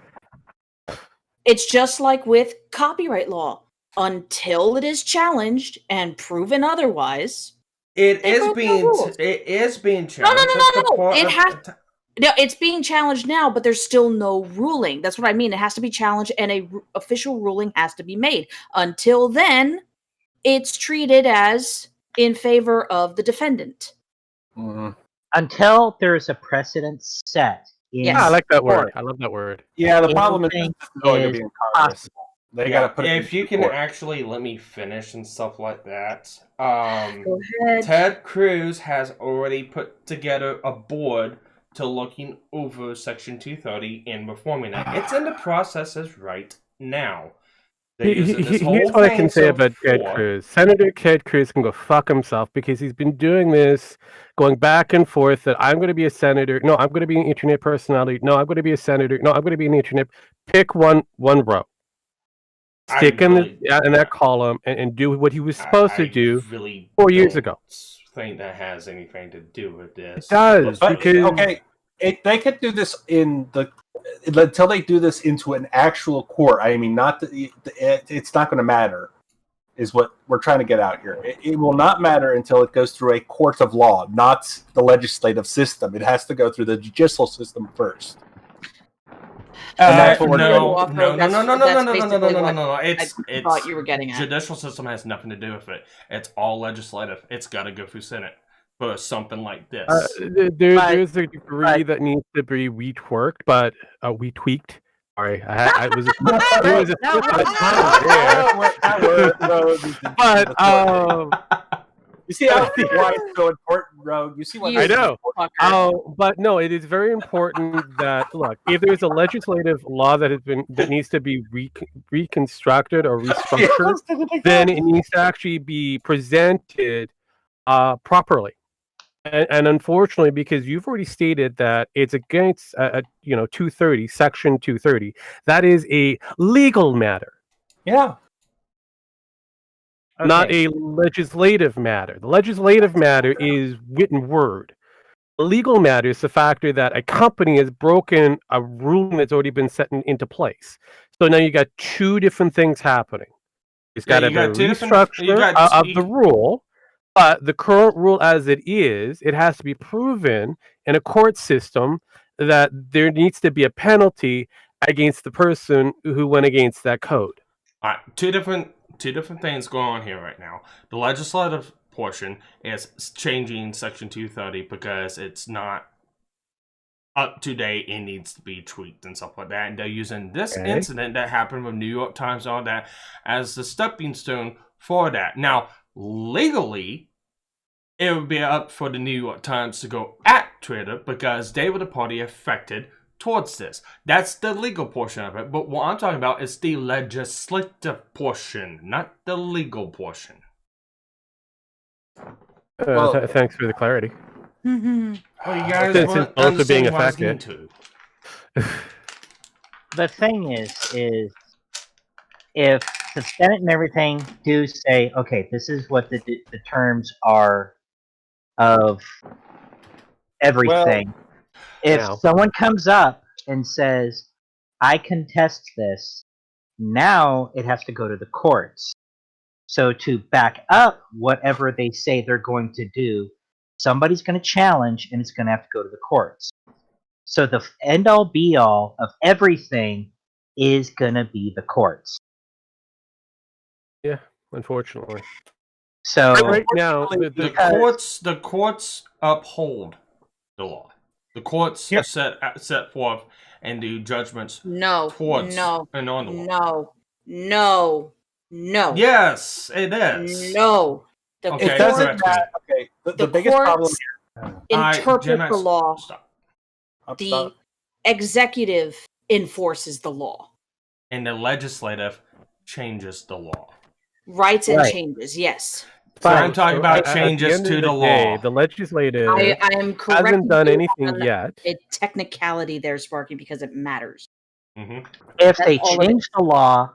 It's just like with copyright law. Until it is challenged and proven otherwise... It is being challenged. No. It's being challenged now, but there's still no ruling. That's what I mean. It has to be challenged, and a official ruling has to be made. Until then, it's treated as in favor of the defendant. Mm-hmm. Until there's a precedent set. I like that word. I love that word. Yeah, the problem is it's going to be in Congress. They gotta put it if you can actually let me finish and stuff like that. Ted Cruz has already put together a board to looking over Section 230 and reforming it. It's in the processes right now. Here's what I can say about Ted Cruz. Senator Ted Cruz can go fuck himself, because he's been doing this, going back and forth, that I'm going to be a senator. No, I'm going to be an internet personality. No, I'm going to be a senator. No, I'm going to be an internet. Pick one row. Stick in that column and do what he was supposed to do 4 years ago. Think that has anything to do with this? It does, because they could do this until they do this into an actual court. I mean, it's not going to matter. Is what we're trying to get out here. It will not matter until it goes through a court of law, not the legislative system. It has to go through the judicial system first. And that's what we're no, doing. no, no, no, no, no, no, That's no, no, no, basically no, no, what no. I thought you were getting at. Judicial system has nothing to do with it. It's all legislative. It's got to go through Senate for something like this. There's a degree that needs to be retworked, but retweaked. Sorry, I was. It was a but you see how why it's so important, Rogue? You see what I know. But no, it is very important that look, if there's a legislative law that needs to be reconstructed or restructured, then it needs to actually be presented properly. And unfortunately, because you've already stated that it's against 230, Section 230, that is a legal matter. Yeah. Not a legislative matter. The legislative matter is written word. The legal matter is the factor that a company has broken a ruling that's already been set into place. So now you got two different things happening. It's got a restructure of the rule, but the current rule as it is, it has to be proven in a court system that there needs to be a penalty against the person who went against that code. All right, two different things going on here right now. The legislative portion is changing Section 230 because it's not up to date. It needs to be tweaked and stuff like that. And they're using this incident that happened with New York Times and all that as the stepping stone for that. Now, legally, it would be up for the New York Times to go at Twitter because they were the party affected towards this. That's the legal portion of it. But what I'm talking about is the legislative portion, not the legal portion. Thanks for the clarity. Well, you guys Since also being affected. The thing is if the Senate and everything do say, okay, this is what the terms are of everything. If someone comes up and says, I contest this, now it has to go to the courts. So to back up whatever they say they're going to do, somebody's going to challenge and it's going to have to go to the courts. So the end-all be-all of everything is going to be the courts. Yeah, unfortunately. So right now, the courts uphold the law. The courts set forth and do judgments towards and on the law. No. Yes, it is. No. The biggest problem here. Interpret the law. The executive enforces the law. And the legislative changes the law. Rights and changes, yes. So I'm talking about changes to the law. The legislative I am hasn't done anything yet. A technicality there, Sparky, because it matters. Mm-hmm. If they change the law,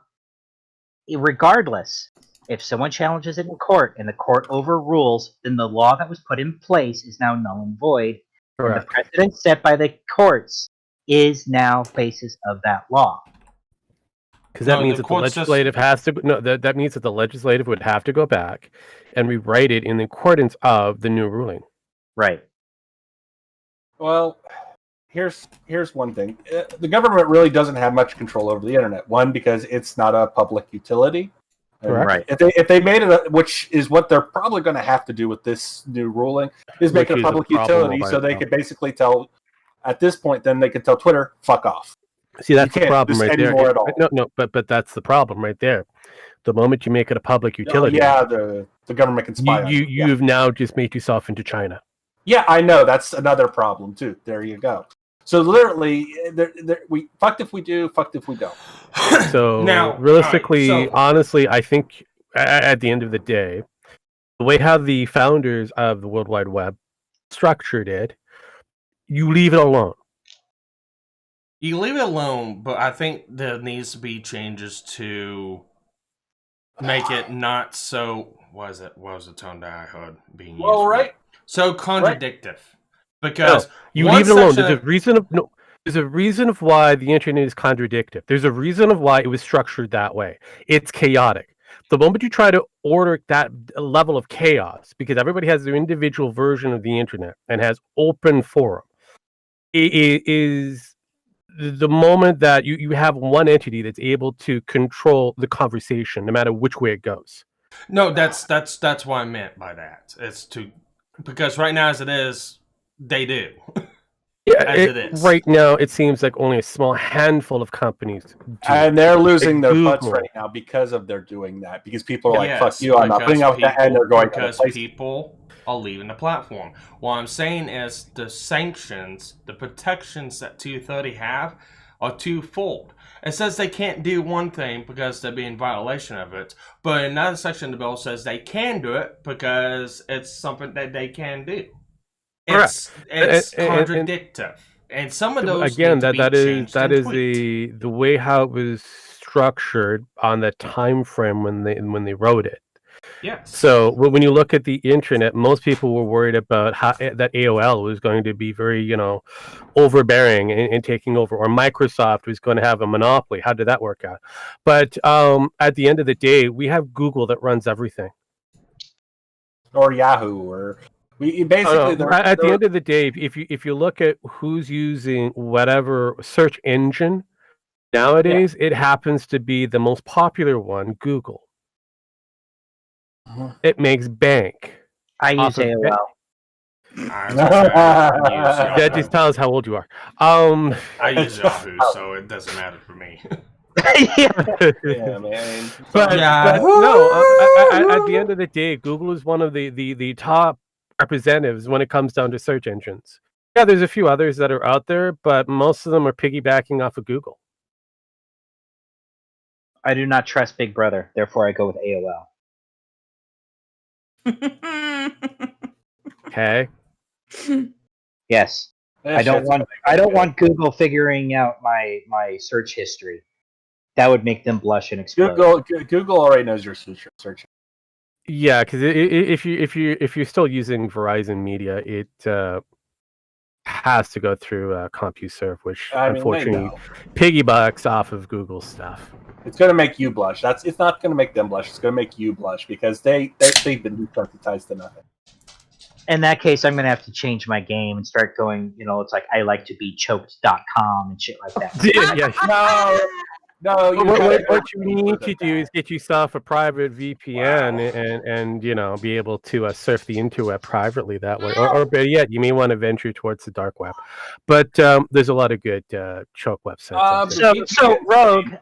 regardless, if someone challenges it in court and the court overrules, then the law that was put in place is now null and void. Correct. And the precedent set by the courts is now basis of that law. Because that means that the legislative has to. No, that means that the legislative would have to go back and rewrite it in accordance of the new ruling. Right. Well, here's one thing: the government really doesn't have much control over the internet. One, because it's not a public utility. Right. If they made it, which is what they're probably going to have to do with this new ruling, is make it a public utility, so they could basically tell. At this point, then they could tell Twitter, "Fuck off." See, that's the problem right there. No, but that's the problem right there. The moment you make it a public utility, the government can spy on you. You've now just made yourself into China. Yeah, I know. That's another problem too. There you go. So literally, we fucked if we do, fucked if we don't. So now, realistically, honestly, I think at the end of the day, the way how the founders of the World Wide Web structured it, you leave it alone. You leave it alone, but I think there needs to be changes to make it not so. What was the tone that I heard being used? Well, right. So contradictive, because you leave it alone. There's a reason of There's a reason of why the internet is contradictive. There's a reason of why it was structured that way. It's chaotic. The moment you try to order that level of chaos, because everybody has their individual version of the internet and has open forum, it is the moment that you have one entity that's able to control the conversation, no matter which way it goes. No, that's what I meant by that. It's because right now as it is, they do. Yeah, as it is. Right now, it seems like only a small handful of companies do. And they're losing their butts Google. right now because of their doing that. Because people are like, Yes, fuck you, I'm not putting up with that, and they're going to because place. people are leaving the platform. What I'm saying is the sanctions, the protections that 230 have are twofold. It says they can't do one thing because they'll be in violation of it, but another section of the bill says they can do it because it's something that they can do. It's contradictory, and some of those again need to that be is changed that and is tweaked. the way how it was structured on the time frame when they wrote it. Yes. So when you look at the internet, most people were worried about how that AOL was going to be very, overbearing and taking over, or Microsoft was going to have a monopoly. How did that work out? But at the end of the day, we have Google that runs everything. Or Yahoo, or we basically. At the end of the day, if you look at who's using whatever search engine nowadays, it happens to be the most popular one, Google. It makes bank. I use AOL. That just tells how old you are. I use Yahoo, so it doesn't matter for me. Yeah, man. But no, at the end of the day, Google is one of the top representatives when it comes down to search engines. Yeah, there's a few others that are out there, but most of them are piggybacking off of Google. I do not trust Big Brother, therefore I go with AOL. Okay. Yes. I don't want Google figuring out my search history. That would make them blush and explode. Google already knows your search. Yeah, because if you're still using Verizon Media, it has to go through CompuServe, which unfortunately piggybacks off of Google stuff. It's going to make you blush. It's not going to make them blush. It's going to make you blush because they've been desensitized to nothing. In that case, I'm going to have to change my game and start going, it's like I like to be choked.com and shit like that. No, what you need to do is get yourself a private VPN and be able to surf the interweb privately that way. Or better yet, you may want to venture towards the dark web. But there's a lot of good choke websites. So Rogue,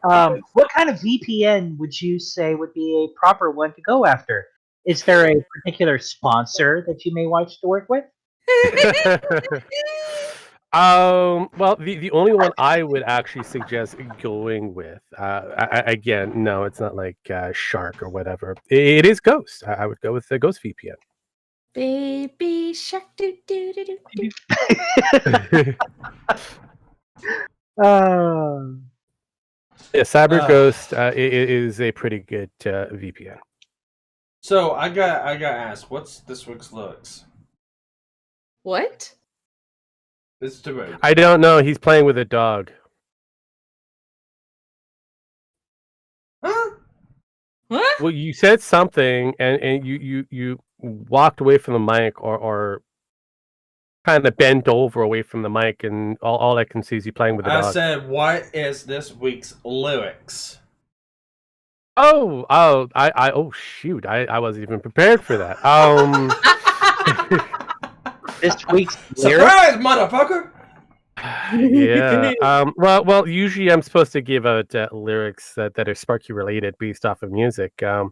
what kind of VPN would you say would be a proper one to go after? Is there a particular sponsor that you may watch to work with? Well, the only one I would actually suggest going with, again, no, it's not like Shark or whatever. It is Ghost. I would go with the Ghost VPN. Baby shark, do do do do do. Yeah, Cyber Ghost is a pretty good VPN. So I got asked, what's this week's lyrics? What? It's too big. I don't know. He's playing with a dog. Huh? What? Well, you said something, and you walked away from the mic, or kind of bent over away from the mic, and all I can see is you playing with a dog. I said, what is this week's lyrics? Oh shoot! I wasn't even prepared for that. This week's surprise, motherfucker. Yeah. Well. Usually, I'm supposed to give out lyrics that are Sparky related based off of music. I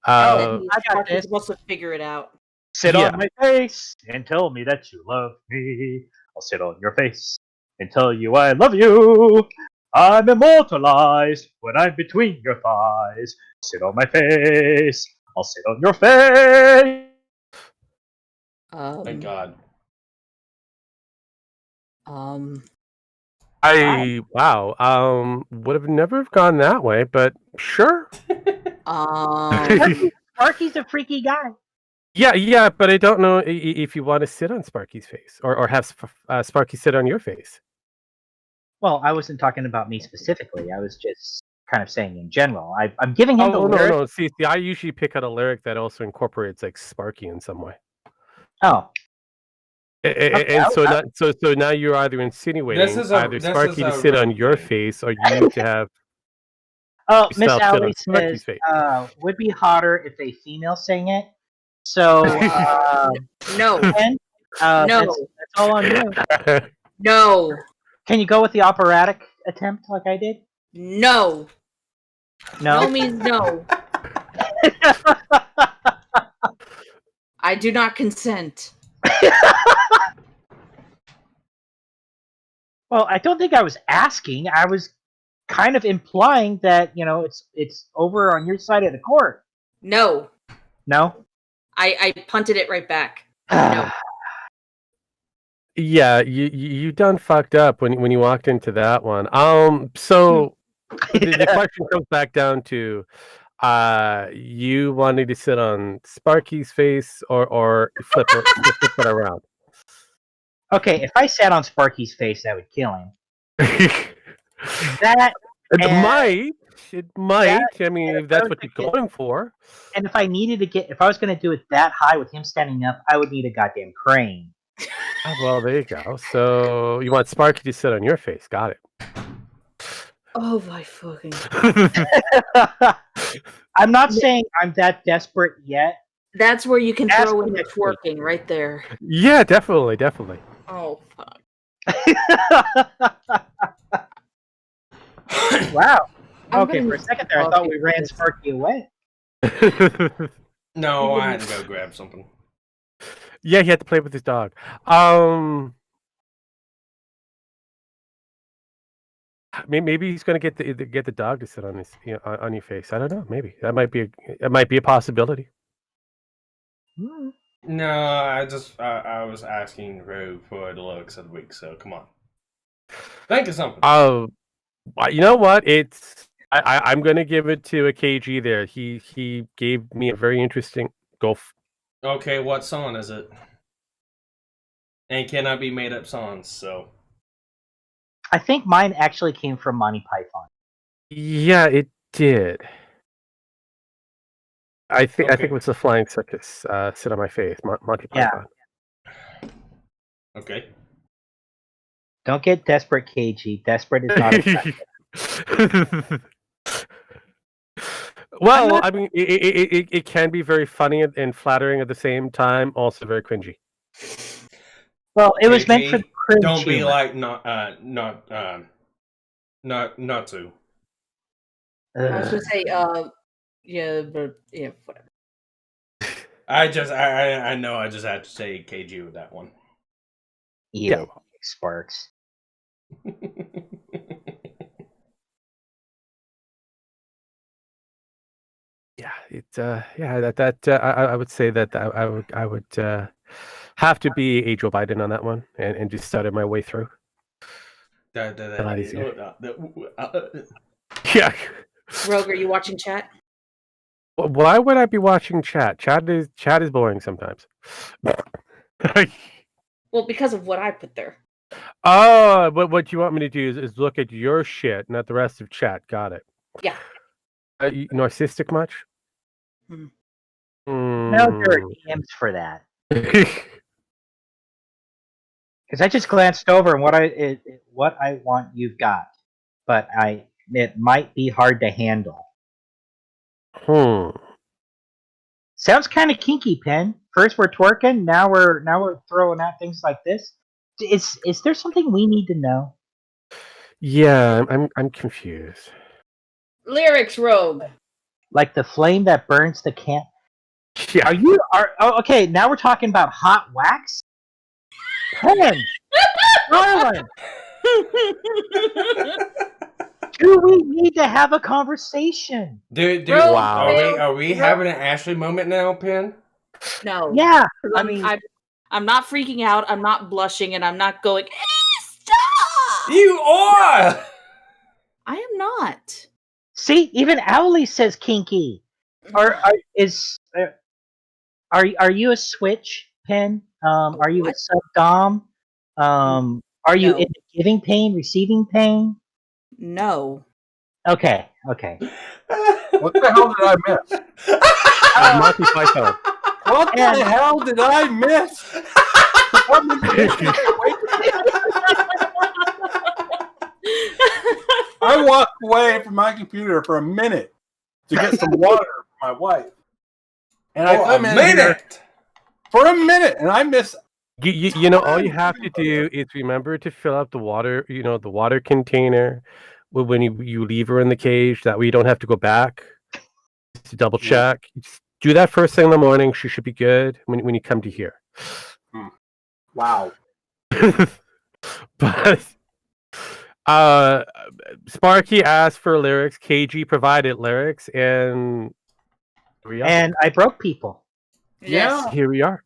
got this. Supposed to figure it out. Sit on my face and tell me that you love me. I'll sit on your face and tell you I love you. I'm immortalized when I'm between your thighs. Sit on my face. I'll sit on your face. Thank God. Would have never have gone that way, but sure. Sparky's a freaky guy. Yeah, but I don't know if you want to sit on Sparky's face or have Sparky sit on your face. Well, I wasn't talking about me specifically. I was just kind of saying in general. I'm giving him the lyric. No. See, I usually pick out a lyric that also incorporates like Sparky in some way. Oh. And so now you're either insinuating either Sparky to sit on your face or you to have. Oh, Miss yourself sit Alley on Sparky's says face. would be hotter if a female sang it. So No. Ken, No. that's all on you. No. Can you go with the operatic attempt like I did? No. No. No means no. I do not consent. Well, I don't think I was asking. I was kind of implying that it's over on your side of the court. No. No. I punted it right back. No. Yeah, you done fucked up when you walked into that one. So the question comes back down to you wanting to sit on Sparky's face or flip it around. Okay, if I sat on Sparky's face, that would kill him. It might. I mean, if that's what you're going for. And if I was going to do it that high with him standing up, I would need a goddamn crane. Oh, well, there you go. So you want Sparky to sit on your face. Got it. Oh my fucking. I'm not saying I'm that desperate yet. That's where you can throw in the twerking right there. Yeah, definitely. Oh fuck. Wow. Okay, for a second there, I thought we ran Sparky away. No, I had to go grab something. Yeah, he had to play with his dog. Maybe he's going to get the dog to sit on his on your face. I don't know. Maybe that might be a possibility. No, I was asking Ro for the looks of the week. So come on, think of something. You know what? I'm going to give it to a KG there. He gave me a very interesting golf. Okay, what song is it? And cannot be made up songs, so. I think mine actually came from Monty Python. Yeah, it did. I think it was the Flying Circus. Sit on my face, Monty Python. Okay. Don't get desperate, KG. Desperate is not effective. Well, I mean, it can be very funny and flattering at the same time. Also very cringy. Well, it was meant for cringe. Don't be humor. like not to. I was gonna say, yeah, but yeah, whatever. I know I just had to say KG with that one. Yeah, Sparks. Yeah, I would say that I would have to be a Joe Biden on that one and just stutter my way through. A lot easier. Yeah. Rogue, are you watching chat? Why would I be watching chat? Chat is boring sometimes. Well, because of what I put there. Oh, but what you want me to do is look at your shit, not the rest of chat. Got it. Yeah. Narcissistic much? No, there are DMs for that. Because I just glanced over and what I want you've got, but it might be hard to handle. Sounds kind of kinky, Pen. First we're twerking, now we're throwing out things like this. Is there something we need to know? Yeah, I'm confused. Lyrics, Rogue. Like the flame that burns the camp. Yeah. Okay, now we're talking about hot wax? Pen! Darling! Do we need to have a conversation? Dude, wow. Are we having an Ashley moment now, Penn? No. Yeah. I'm not freaking out, I'm not blushing, and I'm not going, stop! You are! I am not. See, even Owly says kinky. Are you a switch, Pen? Are you a sub-dom? Are you in giving pain, receiving pain? No. Okay. What the hell did I miss? Monty Python. What the hell did I miss? I walked away from my computer for a minute to get some water for my wife. And I come in here for a minute, and I miss. You know, all you have to do is remember to fill up the water, the water container when you leave her in the cage. That way you don't have to go back to double check. Just do that first thing in the morning. She should be good when you come to here. Wow. But Sparky asked for lyrics. KG provided lyrics, and I broke people. Yes. Here we are.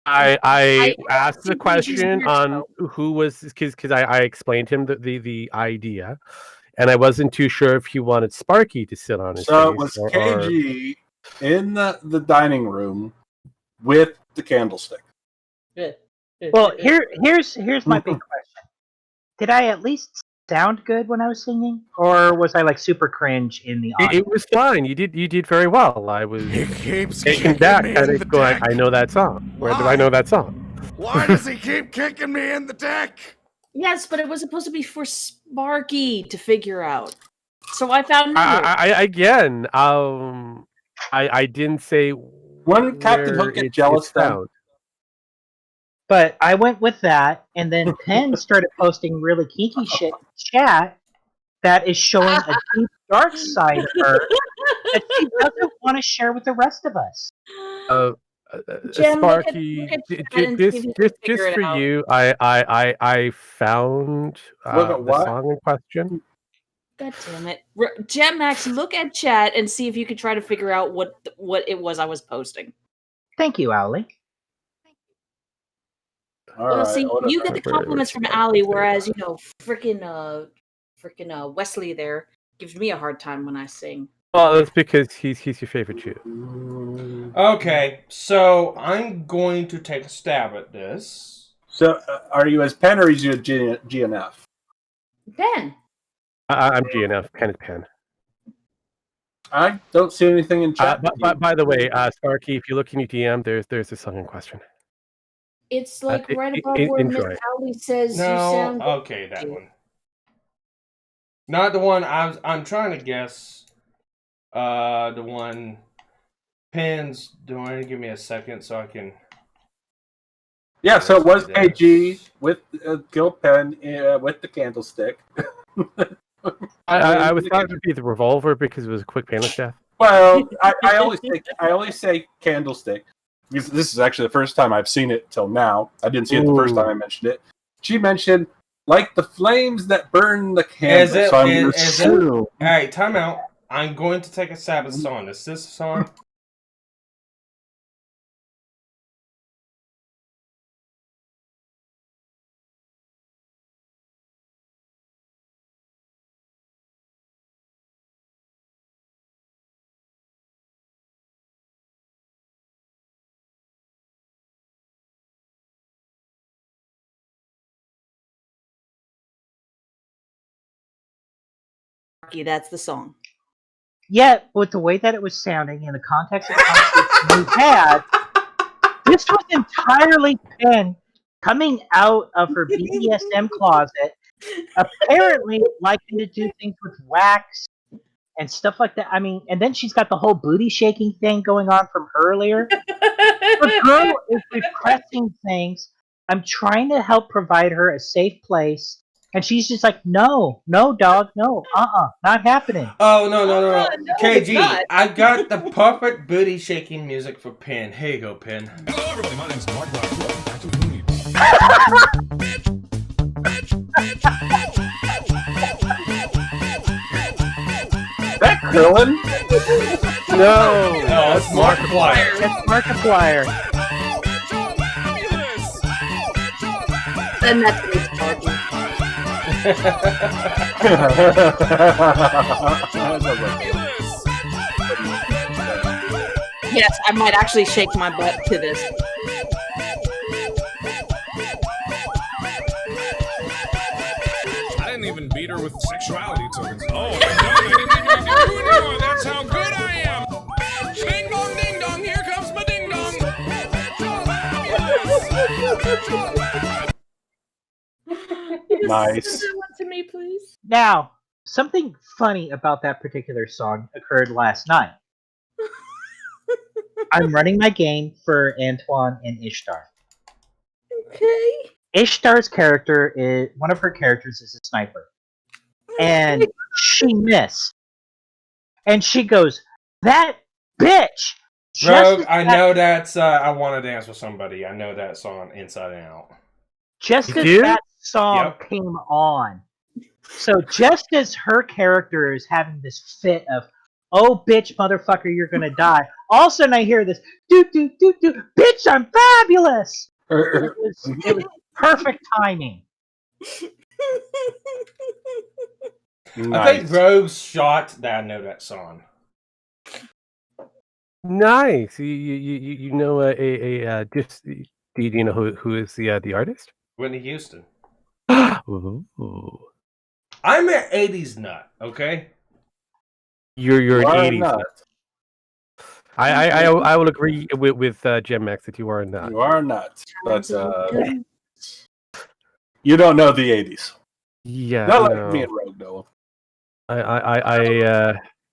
I asked the question on who was, because I explained him the idea, and I wasn't too sure if he wanted Sparky to sit on his So face. it was KG in the dining room with the candlestick. Well, here's my big question. Did I at least sound good when I was singing, or was I like super cringe in the audience? It was fine. You did very well. I was taken back, kind of going, I know that song. Where do I know that song? Why does he keep kicking me in the deck? Yes, but it was supposed to be for Sparky to figure out. So I found I didn't say when Captain Hook get jealous then. But I went with that, and then Penn started posting really kinky shit in chat that is showing a deep, dark side of her that she doesn't want to share with the rest of us. Jen, Sparky, just for you, I found the song in question. God damn it, Jen Max, look at chat and see if you can try to figure out what it was I was posting. Thank you, Owly. Well, see, you get the compliments from Allie, whereas frickin' Wesley there gives me a hard time when I sing. Well, that's because he's your favorite Jew. Okay, so I'm going to take a stab at this. So, are you as Penn or are you a GNF? Ben. I'm GNF. Penn is Penn. I don't see anything in chat. By the way, Sparky, if you look in your DM, there's a song in question. It's like right above where Miss Allie says you sound. Okay, that one. Not the one I'm trying to guess. The one Penn's doing. Give me a second so I can. Yeah, so it was KG with Gil Penn with the candlestick. I was thought it would be the revolver because it was a quick painless death. Well, I always say candlestick. Because this is actually the first time I've seen it till now. I didn't see it the first time I mentioned it. She mentioned, like the flames that burn the candle. All right, time out. I'm going to take a stab at the song. Is this a song? That's the song. Yet, with the way that it was sounding in the context of conversation we had, this was entirely Penn coming out of her BDSM closet, apparently liking to do things with wax and stuff like that. I mean, and then she's got the whole booty shaking thing going on from earlier. The girl is repressing things. I'm trying to help provide her a safe place. And she's just like, no, dog, no, not happening. Oh, no. KG, I got the perfect booty shaking music for Penn. Here you go, Penn. Hello, everybody. My name's Mark Black. Welcome back to the Mooney. That Krillin? No, it's Markiplier. That's Markiplier. Then that's Miss Sparky. Yes, I might actually shake my butt to this. I didn't even beat her with sexuality tokens. Oh, I didn't even need to do anymore. That's how good I am. Ding dong, here comes my ding dong. Nice. Send that one to me, please. Now, something funny about that particular song occurred last night. I'm running my game for Antoine and Ishtar. Okay. Ishtar's character is one of her characters is a sniper, and she missed, and she goes, "That bitch!" Rogue, I know that's I Want to Dance with Somebody. I know that song inside and out. Just as that song came on, so just as her character is having this fit of, "Oh, bitch, motherfucker, you're gonna die," all of a sudden I hear this, "Do do do do, bitch, I'm fabulous." It was perfect timing. I think Rogue's shot that I know that song. Nice. You know just do you know who is the artist? Whitney Houston. Ooh. I'm an 80s nut, okay? You're an You are 80s not. nut. I will agree with Gem Max that you are not. You are not. But you don't know the 80s. Yeah. Not no. like me and Rogue know.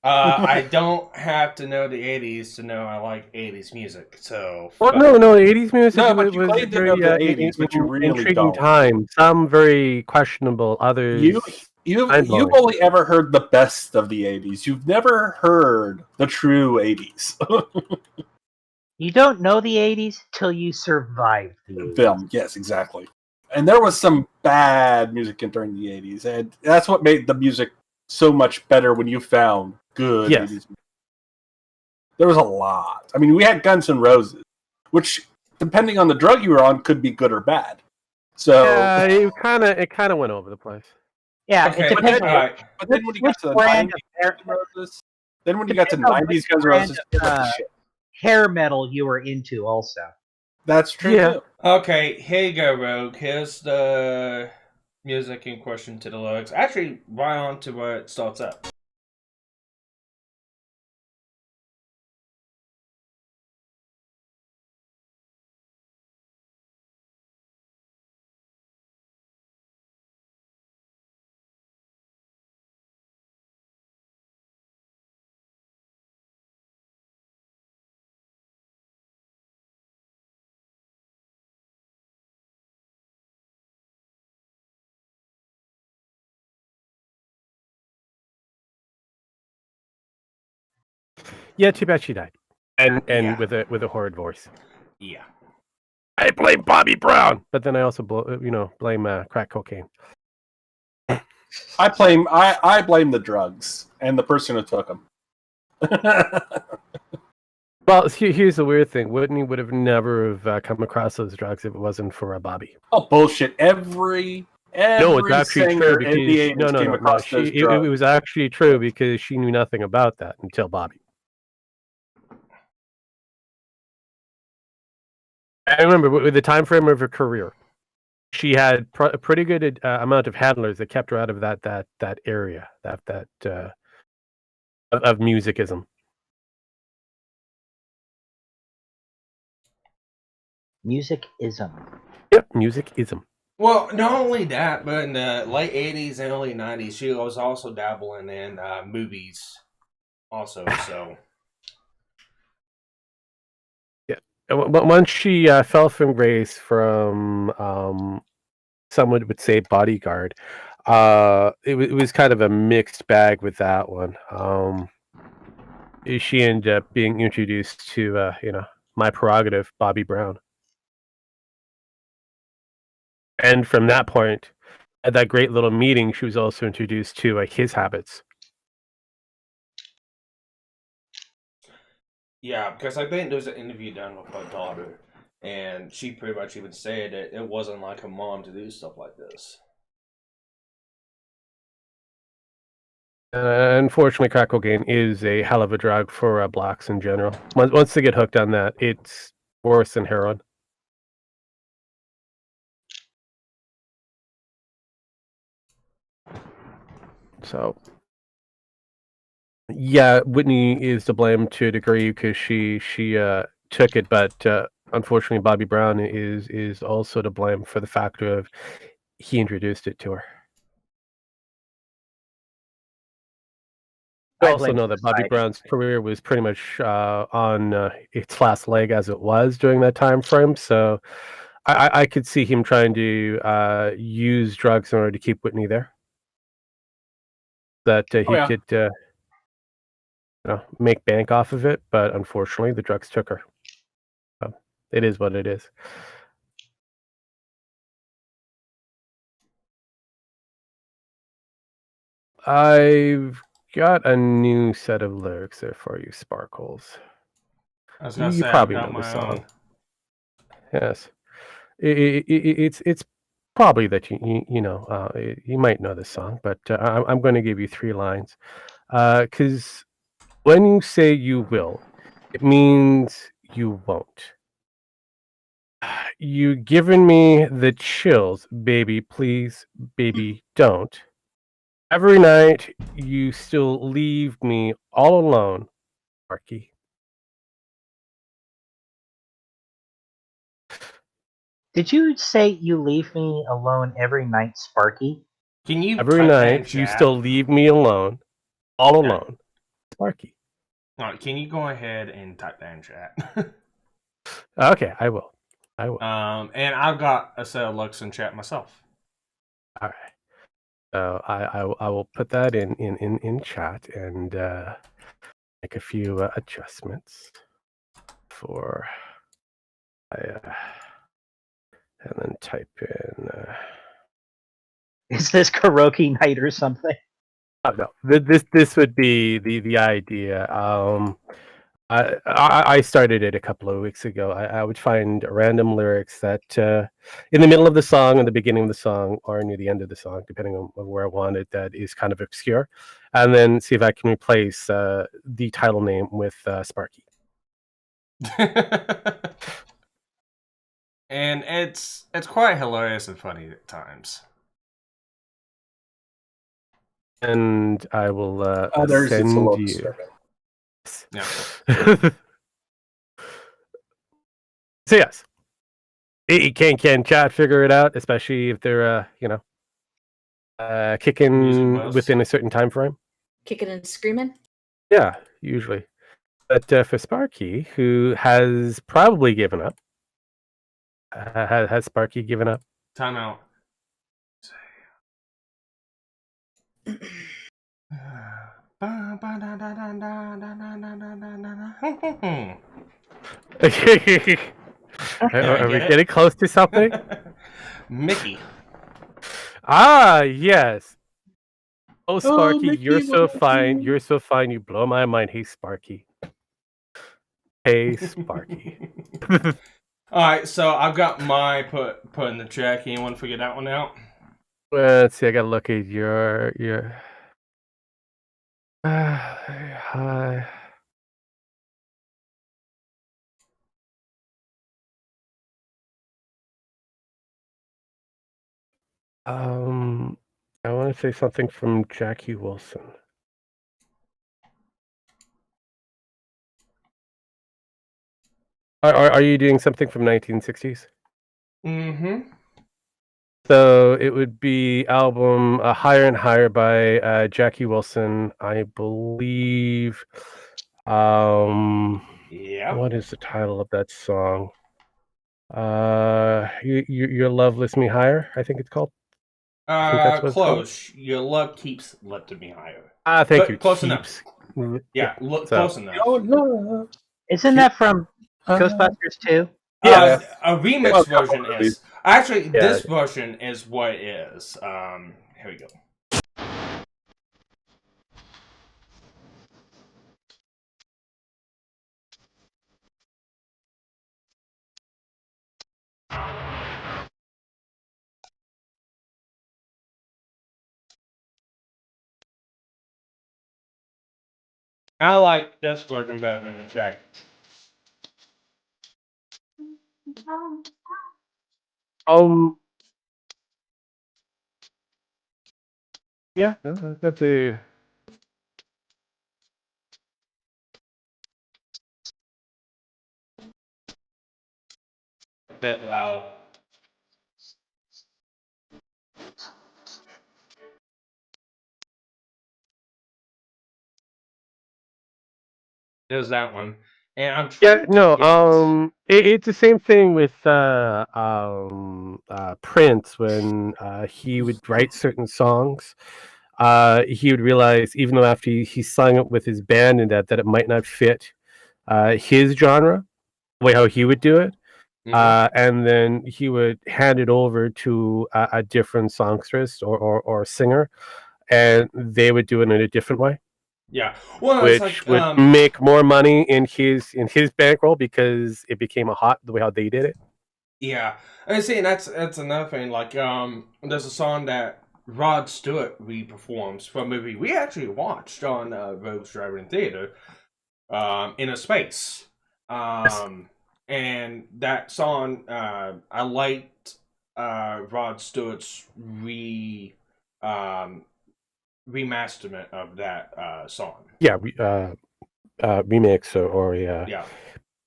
I don't have to know the 80s to know I like 80s music, so... Well, no, 80s music No, but you was claim to very know the 80s, but you really intriguing don't. time. Some very questionable, others... You've mind-blowing. only ever heard the best of the 80s. You've never heard the true 80s. You don't know the 80s till you survive the 80s. Film, yes, exactly. And there was some bad music during the 80s, and that's what made the music so much better when you found good 80s music. There was a lot. I mean, we had Guns N' Roses, which, depending on the drug you were on, could be good or bad. So it kind of went over the place. Yeah, Okay, it depends but on but then when you got to the brand 90s Guns N' Roses, then when you got to 90s Guns N' Roses, it went to shit. hair metal you were into also. That's true too. Okay, here you go, Rogue. Here's the music in question to the lyrics. Actually, right on to where it starts up. Yeah, too bad she died, and Yeah. with a horrid voice. Yeah. I blame Bobby Brown, but then I also blame crack cocaine. I blame the drugs and the person who took them. Well, here's the weird thing: Whitney would have never have come across those drugs if it wasn't for Bobby. Oh, bullshit! Every No, it's actually singer true in the because 80s came across those it drugs. was actually true because she knew nothing about that until Bobby. I remember with the time frame of her career, she had a pretty good amount of handlers that kept her out of that area of musicism. Musicism. Yep, musicism. Well, not only that, but in the late 80s and early 90s, she was also dabbling in movies also, so... But once she fell from grace from someone would say bodyguard, it was kind of a mixed bag with that one. She ended up being introduced to My Prerogative, Bobby Brown, and from that point, at that great little meeting, she was also introduced to His Habits. Yeah, because I think there was an interview done with her daughter, and she pretty much even said that it wasn't like her mom to do stuff like this. Unfortunately, crack cocaine is a hell of a drug for blacks in general. Once they get hooked on that, it's worse than heroin. So, yeah, Whitney is to blame to a degree because she took it, but unfortunately, Bobby Brown is also to blame for the factor of he introduced it to her. I also know that Bobby Brown's career was pretty much on its last leg as it was during that time frame. So I could see him trying to use drugs in order to keep Whitney there. That he could make bank off of it, but unfortunately, the drugs took her. So it is what it is. I've got a new set of lyrics there for you, Sparkles. I was gonna You say, probably I've know got the my song. own. Yes, it's probably that you know you might know the song, but I'm going to give you 3 lines because when you say you will, it means you won't. You given me the chills, baby. Please, baby, don't. Every night you still leave me all alone, Sparky. Did you say you leave me alone every night, Sparky? Can you Every type that in night you chat? still leave me alone, all alone, Sparky. All right, can you go ahead and type that in chat? Okay, I will. And I've got a set of looks in chat myself. All right. So I will put that in chat and make a few adjustments for and then type in. Is this karaoke night or something? Oh, no, this would be the idea. I started it a couple of weeks ago. I would find random lyrics that in the middle of the song, in the beginning of the song, or near the end of the song, depending on where I want it, that is kind of obscure, and then see if I can replace the title name with Sparky. And it's quite hilarious and funny at times. And I will send you. Yeah. So yes, can chat figure it out, especially if they're kicking within a certain time frame. Kicking and screaming. Yeah, usually. But for Sparky, who has probably given up, has Sparky given up? Time out. Are we getting close to something? Mickey. Ah, yes. Oh, Sparky, Mickey, you're so fine. You're so fine. You blow my mind. Hey, Sparky. Hey, Sparky. All right, so I've got my put in the chat. Can anyone figure that one out? Let's see. I gotta look at your. Hi. I want to say something from Jackie Wilson. Are you doing something from 1960s? Mm-hmm. So it would be album Higher and Higher by Jackie Wilson, I believe. Yeah. What is the title of that song? Your Love Lifts Me Higher, I think it's called. I think that's what Close. it's called. Your love keeps lifting me higher. Thank you. Close Keeps. enough. Yeah, So. close enough. Isn't that from Ghostbusters 2? A remix version couple is actually Yeah. this version is what it is. Here we go. I like this version better than the Jack. Yeah, that's a. bit loud. There's that one. And I'm Yeah, no, it's the same thing with Prince when he would write certain songs. He would realize, even though after he sung it with his band and that it might not fit his genre, the way how he would do it. And then he would hand it over to a different songstress or singer, and they would do it in a different way. Yeah, well, which it's like, would make more money in his bankroll because it became a hot the way how they did it. Yeah, and see, and that's another thing. Like, there's a song that Rod Stewart re-performs for a movie we actually watched on Rogues Drive-In Theater, Inner Space. And that song, I liked Rod Stewart's remasterment of that song. Yeah, remix or yeah,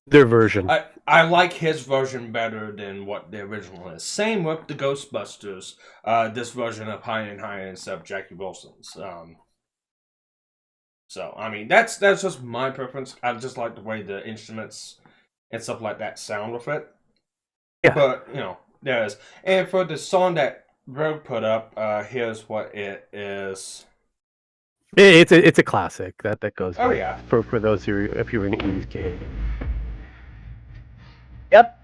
their version. I like his version better than what the original is. Same with the Ghostbusters. This version of Higher and Higher instead of Jackie Wilson's. So I mean that's just my preference. I just like the way the instruments and stuff like that sound with it. Yeah. But there is. And for the song that Rogue put up, here's what it is. It's a classic that goes. Oh yeah. For those who, if you were in the 80s kid. Yep.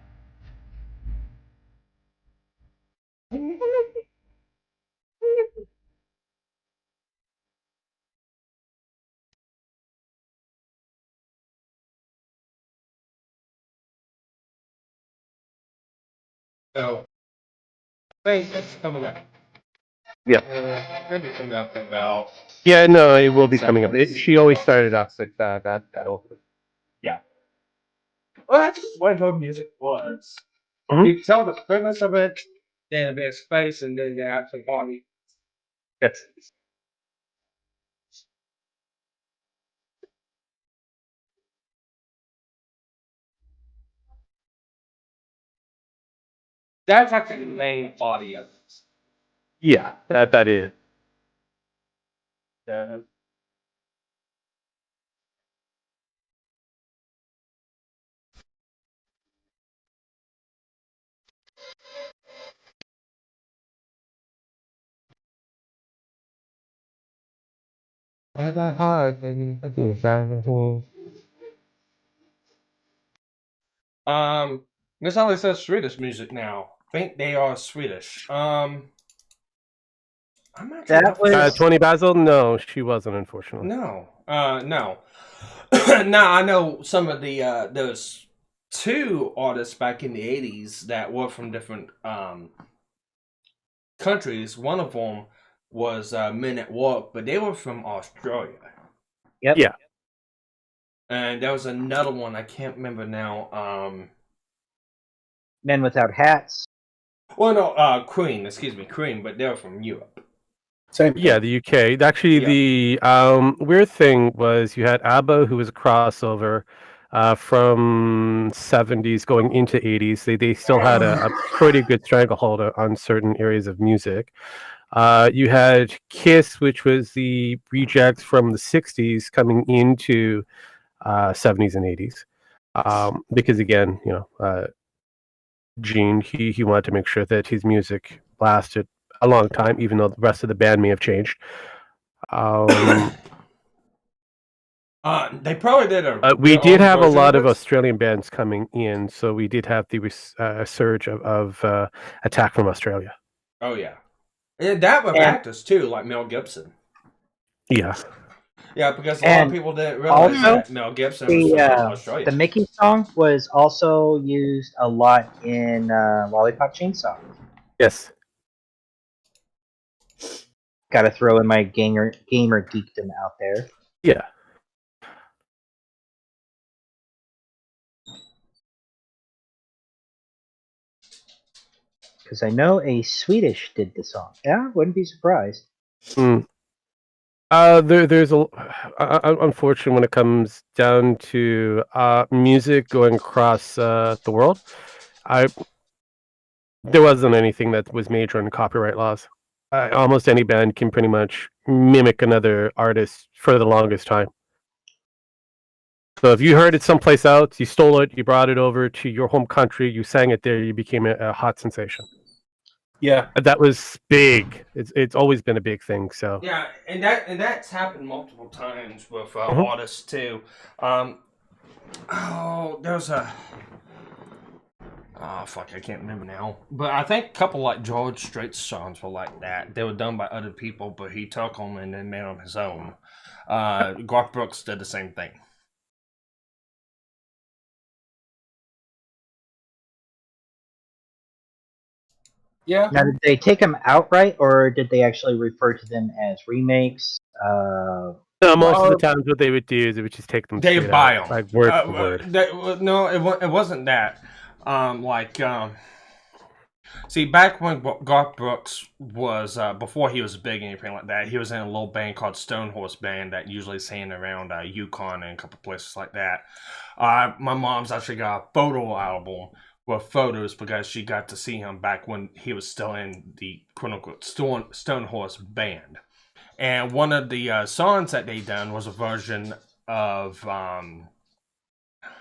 So, wait, that's coming up. Yeah. Maybe coming up in about. Yeah, no, it will be coming up. She always started off with that open. Yeah. Well, that's what her music was. Mhm. You tell the premise of it, then a bit of space, and then the actual body. Yes. That's actually the main body of it. Yeah, that is. This only says Swedish music now. I think they are Swedish. I'm not sure. That was 20 Basil? No, she wasn't, unfortunately. No. No. Now I know some of the there's two artists back in the 80s that were from different countries. One of them was Men at Work, but they were from Australia. Yep. Yeah. And there was another one I can't remember now. Men Without Hats. Well, no, Cream, but they're from Europe. Same. Yeah, the UK. Actually, the weird thing was you had ABBA, who was a crossover from 70s going into 80s. They still had a pretty good stranglehold on certain areas of music. You had Kiss, which was the rejects from the 60s coming into 70s and 80s. Because again, Gene, he wanted to make sure that his music lasted a long time, even though the rest of the band may have changed. They probably did we did have a lot of Australian bands coming in, so we did have the surge of Attack from Australia. Oh yeah, and that with actors too, like Mel Gibson. Yeah. Yeah, because a lot of people didn't realize that Mel Gibson was from Australia. The Mickey song was also used a lot in Lollipop Chainsaw. Yes. Got to throw in my gamer geekdom out there. Yeah. Because I know a Swedish did the song. Yeah, wouldn't be surprised. There's unfortunately when it comes down to music going across the world, There wasn't anything that was major in copyright laws. Almost any band can pretty much mimic another artist for the longest time. So if you heard it someplace else, you stole it, you brought it over to your home country, you sang it there, you became a hot sensation. Yeah, that was big. It's always been a big thing. So yeah, and that's happened multiple times with artists too. There's a fuck, I can't remember now. But I think a couple like George Strait's songs were like that. They were done by other people, but he took them and then made them his own. Garth Brooks did the same thing. Yeah. Now, did they take them outright, or did they actually refer to them as remakes? No, most of the times what they would do is they would just take them. They buy them, like word for word. No, it wasn't that. See, back when Garth Brooks was before he was big and anything like that, he was in a little band called Stone Horse Band that usually sang around Yukon and a couple places like that. My mom's actually got a photo album with photos because she got to see him back when he was still in the quote-unquote Stone Horse Band. And one of the songs that they done was a version of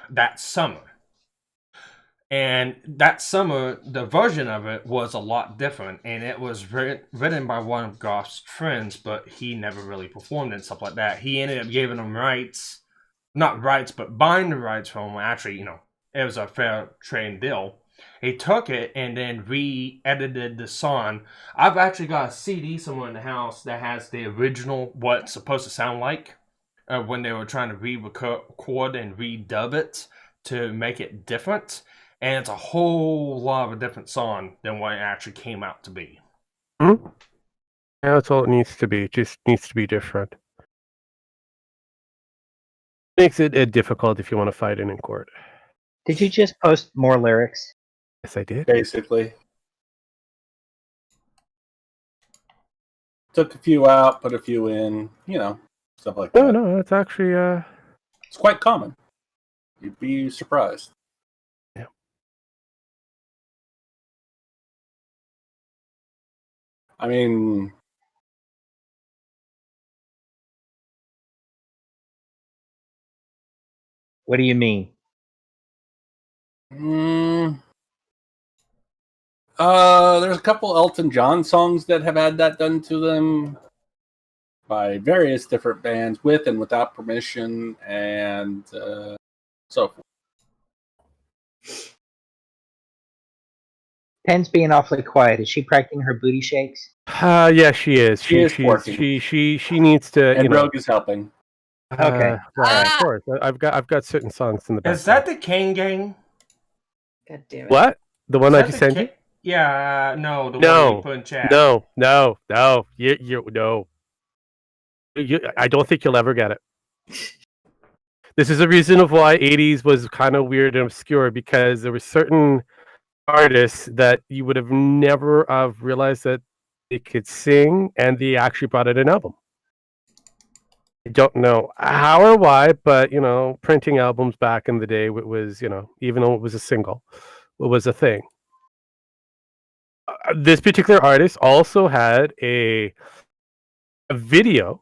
That Summer. And That Summer, the version of it was a lot different. And it was written by one of Garth's friends, but he never really performed it and stuff like that. He ended up giving them rights. Not rights, but buying the rights from him. Actually, it was a fair trade deal. He took it and then re-edited the song. I've actually got a CD somewhere in the house that has the original, what it's supposed to sound like, when they were trying to re-record and redub it to make it different. And it's a whole lot of a different song than what it actually came out to be. Mm-hmm. Yeah, that's all it needs to be. It just needs to be different. Makes it difficult if you want to fight it in court. Did you just post more lyrics? Yes, I did. Basically. Took a few out, put a few in, stuff like that. No, it's actually... It's quite common. You'd be surprised. Yeah. I mean... What do you mean? There's a couple Elton John songs that have had that done to them by various different bands, with and without permission, and so forth. Pen's being awfully quiet. Is she practicing her booty shakes? Yeah, she is. She needs to. And Rogue is helping. Okay. Of course. I've got certain songs in the back. Is that the Kane Gang? God damn it. What? The one I just sent you? Yeah, no, the one you put in chat. No. I don't think you'll ever get it. This is the reason of why 80s was kind of weird and obscure, because there were certain artists that you would have never realized that they could sing, and they actually brought out an album. I don't know how or why, but printing albums back in the day was, even though it was a single, it was a thing. This particular artist also had a video.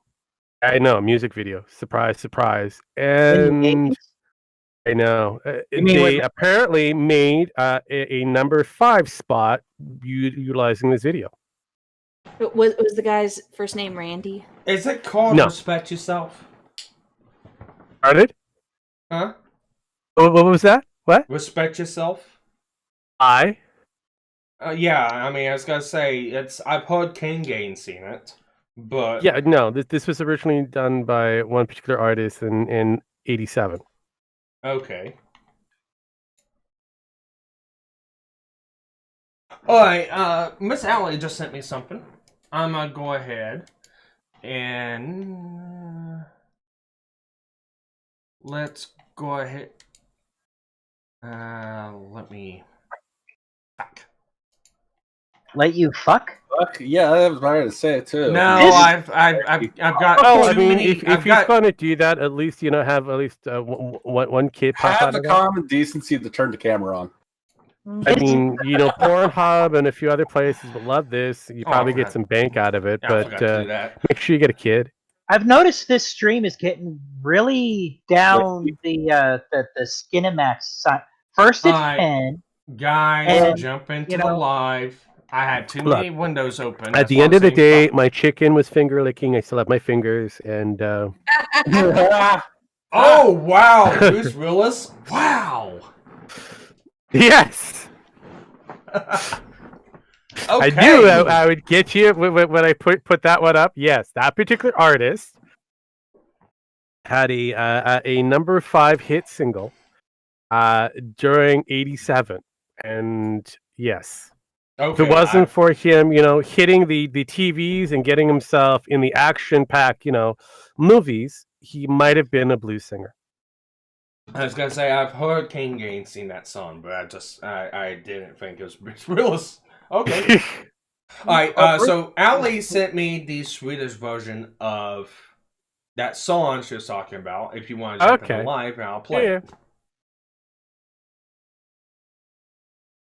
I know, music video. Surprise, surprise. And I know. They apparently made a number 5 spot utilizing this video. Was the guy's first name Randy? Is it called Respect Yourself? Started? Huh? What was that? What? Respect Yourself? Yeah, I mean, I was gonna say I've heard Kane Gain seen it, but yeah, no, this was originally done by one particular artist in '87. Okay. All right, Miss Allie just sent me something. I'm gonna go ahead and let's go ahead. Let me. Let you fuck? Fuck? Yeah, I was about to say it too. No, I've got. Oh, I mean, if you're going to do that, at least have at least one kid pop have out the of that. common decency to turn the camera on. I mean, Pornhub and a few other places will love this. You probably get some bank out of it, but make sure you get a kid. I've noticed this stream is getting really down the Skinemax side. First it's Pen. Guys, jump into the live. I had too many windows open. At the end of the day, my chicken was finger licking. I still have my fingers, and oh wow, Bruce Willis! Wow. Yes. I knew I would get you when I put that one up. Yes, that particular artist had a number 5 hit single during '87, and yes, if it wasn't for him, hitting the TVs and getting himself in the action-packed, movies, he might have been a blues singer. I was gonna say I've heard King Gaines sing that song, but I didn't think it was Bruce Willis. Okay. All right. So Ali sent me the Swedish version of that song she was talking about. If you want to jump in live, I'll play it.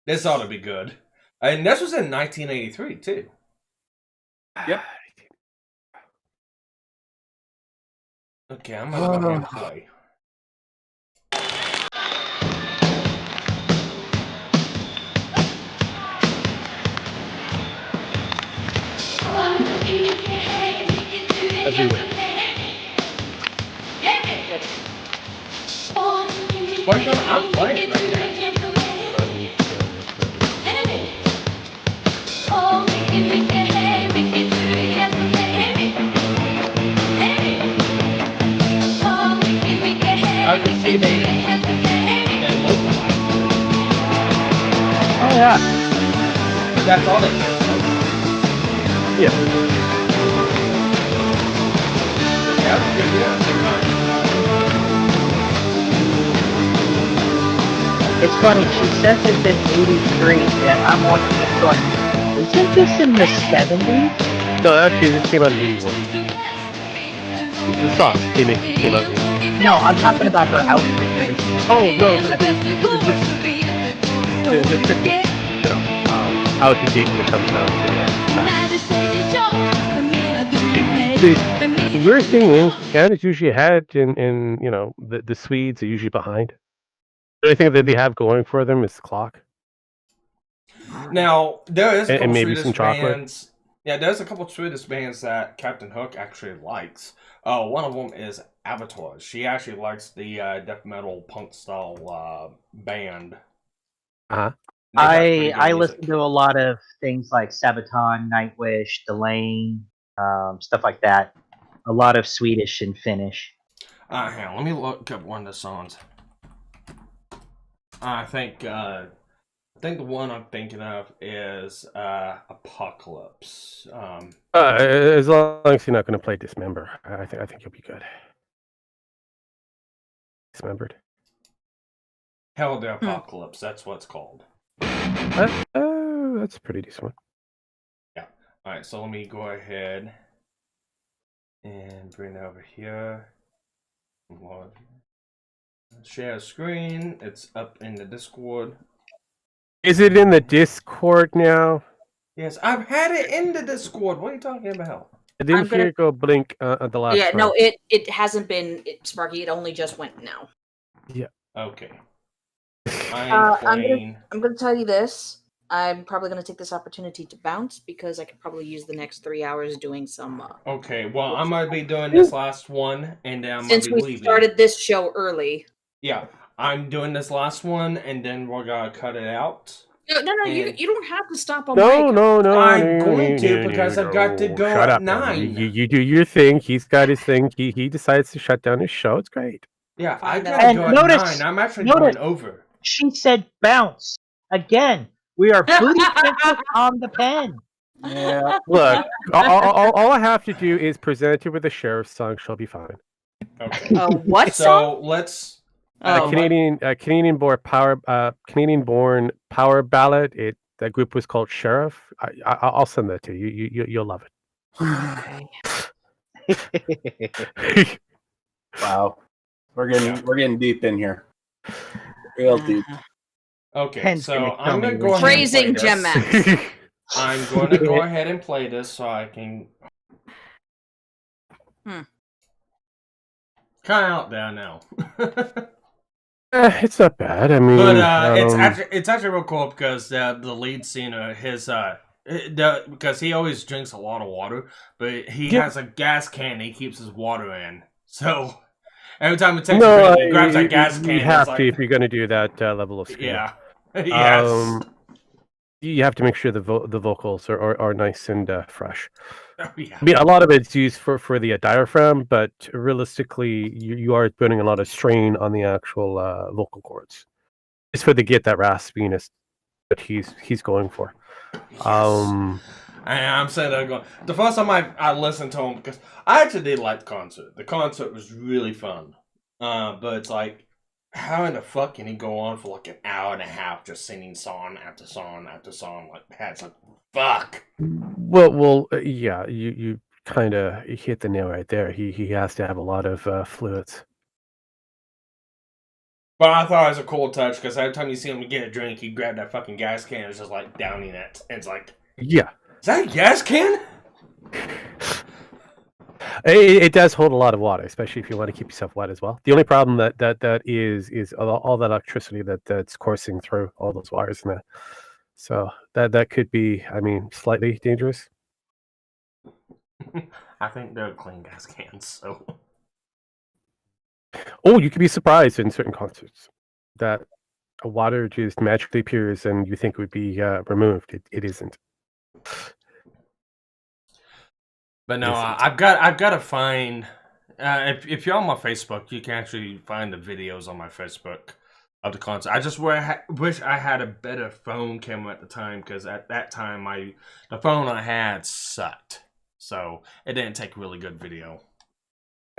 This ought to be good. And this was in 1983 too. Yep. Okay, I'm gonna go ahead and play. Everywhere. I'm playing right now. I can see me. Oh yeah. That's all they care. Yeah. It's funny, she says it's in 83, and I'm watching this going, isn't this in the 70s? No, actually, this came out in 81. The song came out in 81. No, I'm talking about her outfit. Oh, no. Out to date when it comes down to the weird thing is, Canada's usually ahead, and the Swedes are usually behind. The only thing that they have going for them is the clock. Now there is a couple maybe Swedish some chocolate. bands. Yeah, there's a couple Swedish bands that Captain Hook actually likes. One of them is Avatar. She actually likes the death metal punk style band. I listen to a lot of things like Sabaton, Nightwish, Delane, stuff like that. A lot of Swedish and Finnish. Hang on, let me look up one of the songs. I think the one I'm thinking of is Apocalypse. As long as you're not going to play Dismember, I think you'll be good. Dismembered. Hell, the Apocalypse. That's what it's called. That's a pretty decent one. Yeah. All right. So let me go ahead and bring it over here. Share screen. It's up in the Discord. Is it in the Discord now? Yes, I've had it in the Discord. What are you talking about? I didn't hear it go blink at the last. Yeah, part. no, it hasn't been Sparky. It only just went now. Yeah. Okay. I'm gonna tell you this. I'm probably gonna take this opportunity to bounce because I could probably use the next 3 hours doing some. Okay, well, I'm gonna be doing this last one, and then I'm since gonna be we leaving. started this show early. Yeah, I'm doing this last one, and then we're gonna cut it out. No, you don't have to stop on No, mic. I'm going to because I've got to go Shut at up, 9. You do your thing. He's got his thing. He decides to shut down his show. It's great. Yeah, I gotta go at 9. I'm actually going over. She said bounce. Again, we are booty centric on the pen. Yeah. Look, all I have to do is present her with the sheriff's song. She'll be fine. Okay. What so let's. Canadian-born power ballad. That group was called Sheriff. I'll send that to you. You'll love it. Wow, we're getting deep in here, real deep. Okay, Ken's so gonna kill I'm me gonna with go ahead and Phrasing, play Gem this. Max. I'm going to go ahead and play this so I can. Hmm. Kind of out there now. It's not bad. I mean, But it's actually real cool because the lead singer, because he always drinks a lot of water, but he has a gas can he keeps his water in. So every time he takes a drink, he grabs that gas can. You have to if you're going to do that level of skill. Yeah. Yes. You have to make sure the vocals are nice and fresh. Oh, yeah. I mean, a lot of it's used for the diaphragm, but realistically, you are putting a lot of strain on the actual vocal cords. It's for to get that raspiness that he's going for. Yes. I'm saying that going. The first time I listened to him, because I actually did like the concert. The concert was really fun. But it's like, how in the fuck can he go on for like an hour and a half just singing song after song after song like that? It's like, fuck. Well, yeah, you kind of hit the nail right there. He has to have a lot of fluids. But I thought it was a cool touch because every time you see him get a drink, he grabbed that fucking gas can and was just like downing it. And it's like, yeah, is that a gas can? It does hold a lot of water, especially if you want to keep yourself wet as well. The only problem that is all that electricity that's coursing through all those wires in there. So that could be, I mean, slightly dangerous. I think they're clean gas cans, so. Oh, you could be surprised in certain concerts that water just magically appears and you think it would be removed. It isn't. But no, I've got to find. If you're on my Facebook, you can actually find the videos on my Facebook of the concert. I just wish I had a better phone camera at the time because at that time the phone I had sucked, so it didn't take really good video.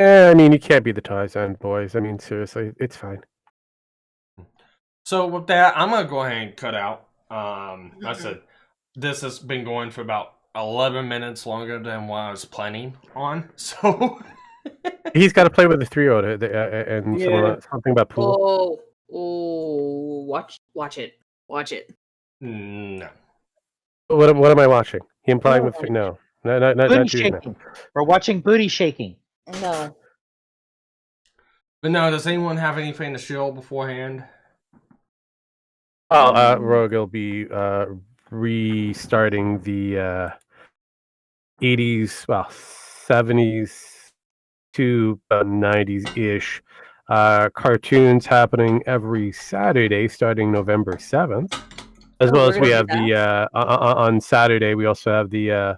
I mean, you can't be the Tarzan boys. I mean, seriously, it's fine. So with that, I'm gonna go ahead and cut out. Like I said, this has been going for about 11 minutes longer than what I was planning on. So he's got to play with the 3-0 and something about pool. Watch it. No. What am I watching? Him playing with no. Not booty shaking. We're watching booty shaking. No. But no, does anyone have anything to show beforehand? Rogue will be restarting the 80s, well, 70s to 90s-ish cartoons happening every Saturday starting November 7th. As well as we have the on Saturday we also have the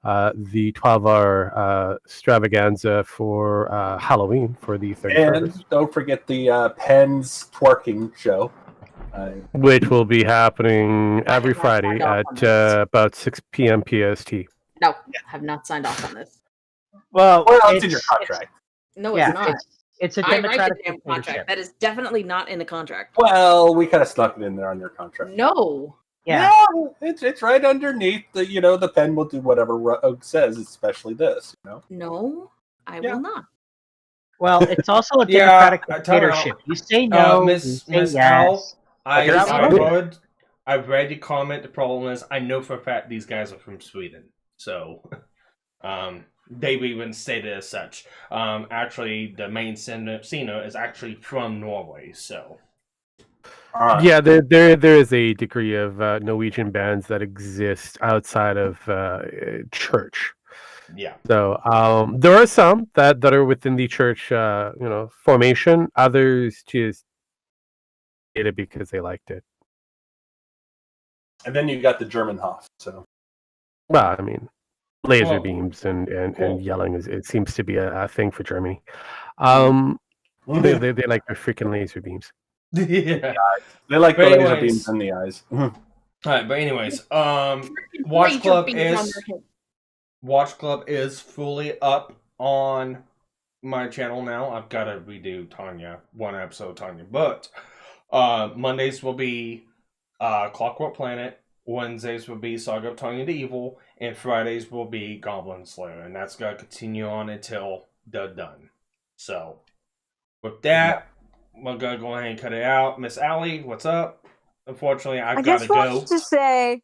12-hour extravaganza for Halloween for the 31st. And don't forget the Penn's twerking show. Which will be happening every Friday at about 6 p.m. PST. No, I have not signed off on this. Well, it's in your contract. No, it's not. It's a I write democratic the damn contract. That is definitely not in the contract. Well, we kind of snuck it in there on your contract. No. Yeah. No, it's right underneath the. The Penn will do whatever Rogue says, especially this. No, I will not. Well, it's also a democratic dictatorship. You say no, Miss yes. Al, I've read your comment. The problem is, I know for a fact these guys are from Sweden, so they even stated as such. Actually, the main singer is actually from Norway, so. Yeah, there is a degree of Norwegian bands that exist outside of church. Yeah. So there are some that are within the church, formation. Others just did it because they liked it. And then you got the German Hof. So. Well, I mean, laser beams and yelling it seems to be a thing for Germany. They like their freaking laser beams. Yeah. They like the laser beams in the eyes. All right, but anyways, Watch Club is fully up on my channel now. I've got to redo one episode of Tanya, but Mondays will be Clockwork Planet, Wednesdays will be Saga of Tanya the Evil, and Fridays will be Goblin Slayer, and that's going to continue on until they're done. So, with that, we're going to go ahead and cut it out. Miss Allie, what's up? unfortunately, I've I got just to wanted go. to say,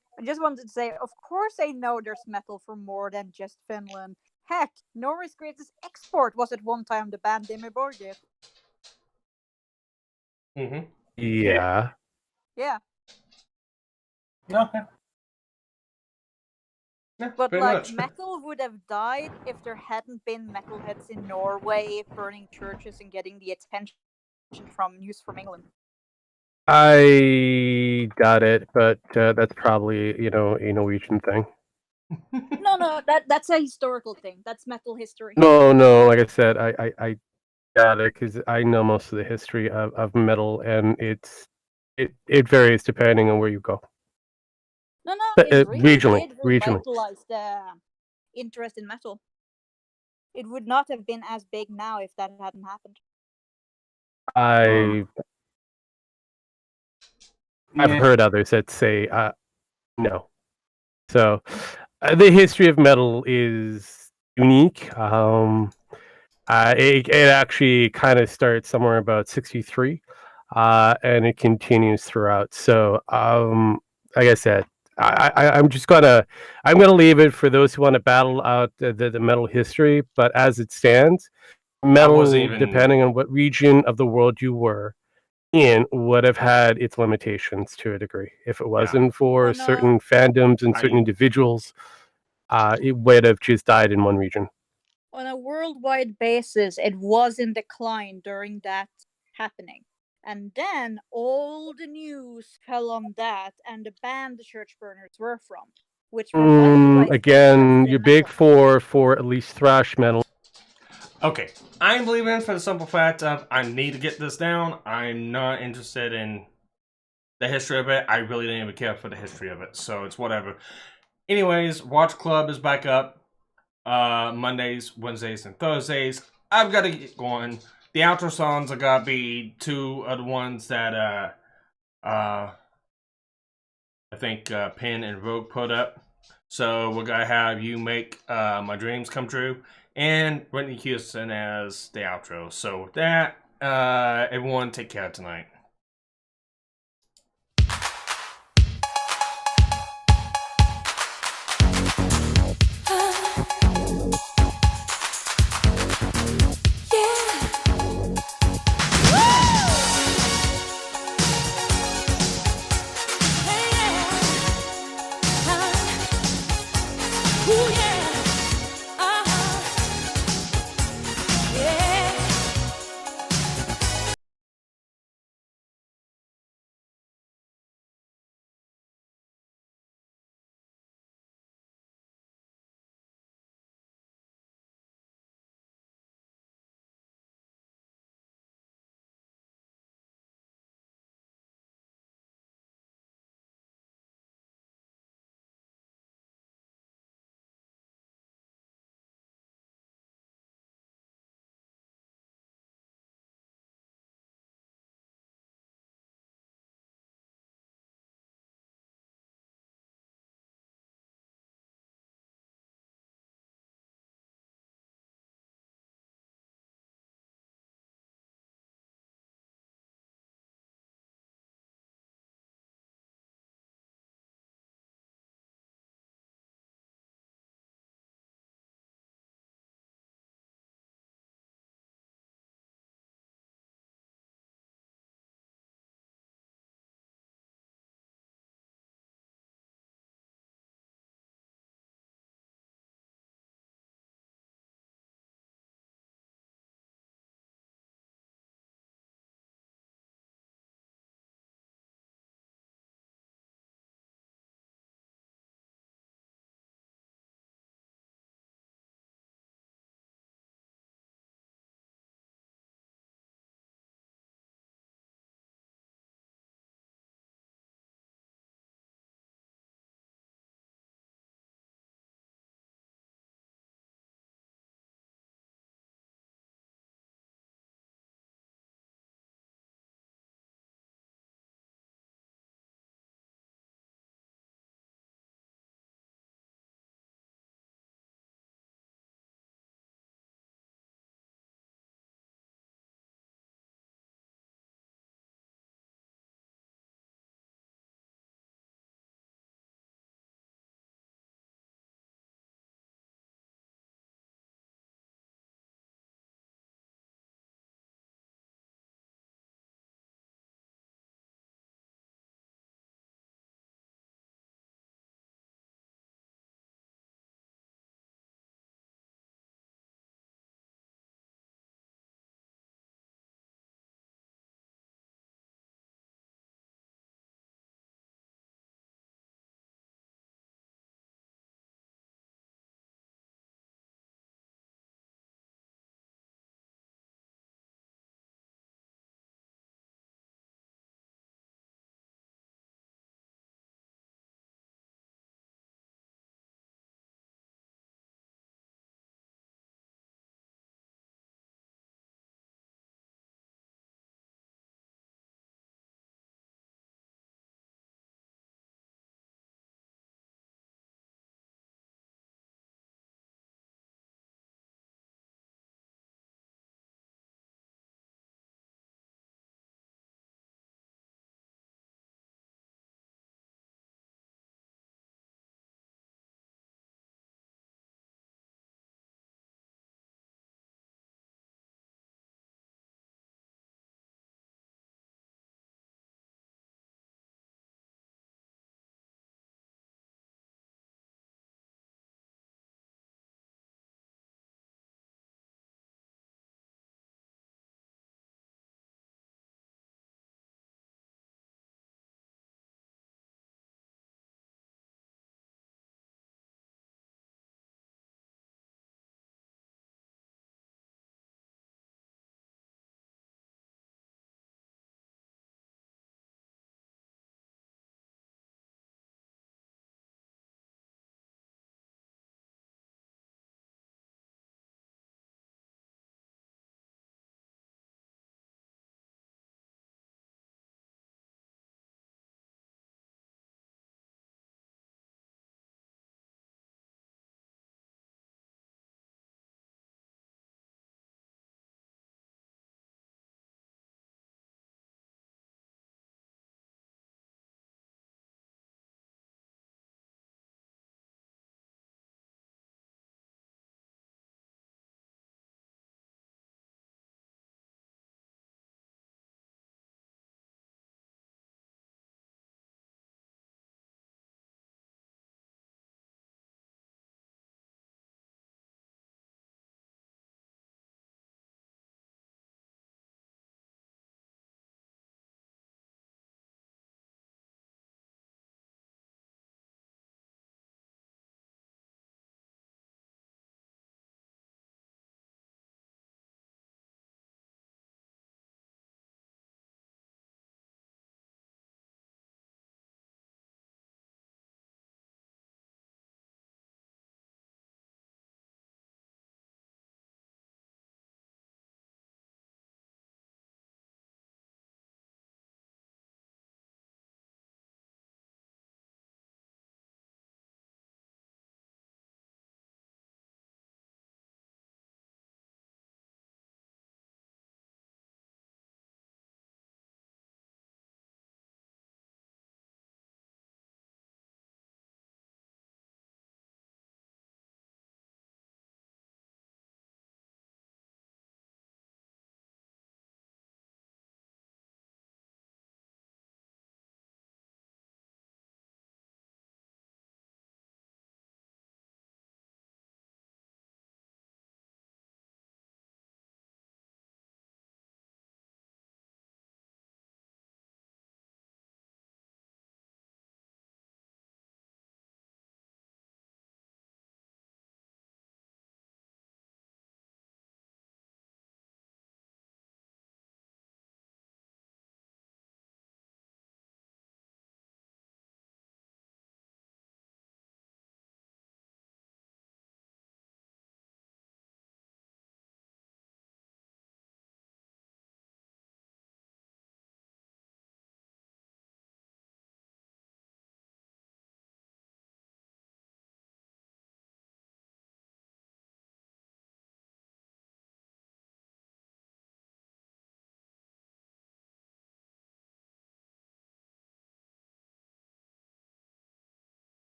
of course I know there's metal from more than just Finland. Heck, Norway's greatest export was at one time the band Dimmy Borgir. Mm-hmm. Yeah. Yeah. Okay. Yeah, But pretty like much. metal would have died if there hadn't been metalheads in Norway burning churches and getting the attention from news from England. I got it, but that's probably a Norwegian thing. No, that's a historical thing. That's metal history. No, like I said, I got it because I know most of the history of metal, and it varies depending on where you go. No, it really Regionally. did revitalize the interest in metal. It would not have been as big now if that hadn't happened. I've heard others that say no. So the history of metal is unique. It actually kind of starts somewhere about 63, and it continues throughout. So, like I said, I'm gonna leave it for those who want to battle out the metal history. But as it stands, metal, depending on what region of the world you were in, would have had its limitations to a degree. If it wasn't for certain fandoms and certain individuals, it would have just died in one region. On a worldwide basis, it was in decline during that happening. And then all the news fell on that and the band the church burners were from, which again, your big four for at least thrash metal. Okay, I'm leaving for the simple fact of I need to get this down. I'm not interested in the history of it. I really don't even care for the history of it, so it's whatever. Anyways, Watch Club is back up Mondays, Wednesdays, and Thursdays. I've got to get going. The outro songs are gonna be two of the ones that I think Penn and Rogue put up. So we're gonna have You Make My Dreams Come True and Whitney Houston as the outro. So with that, everyone take care tonight. Ooh,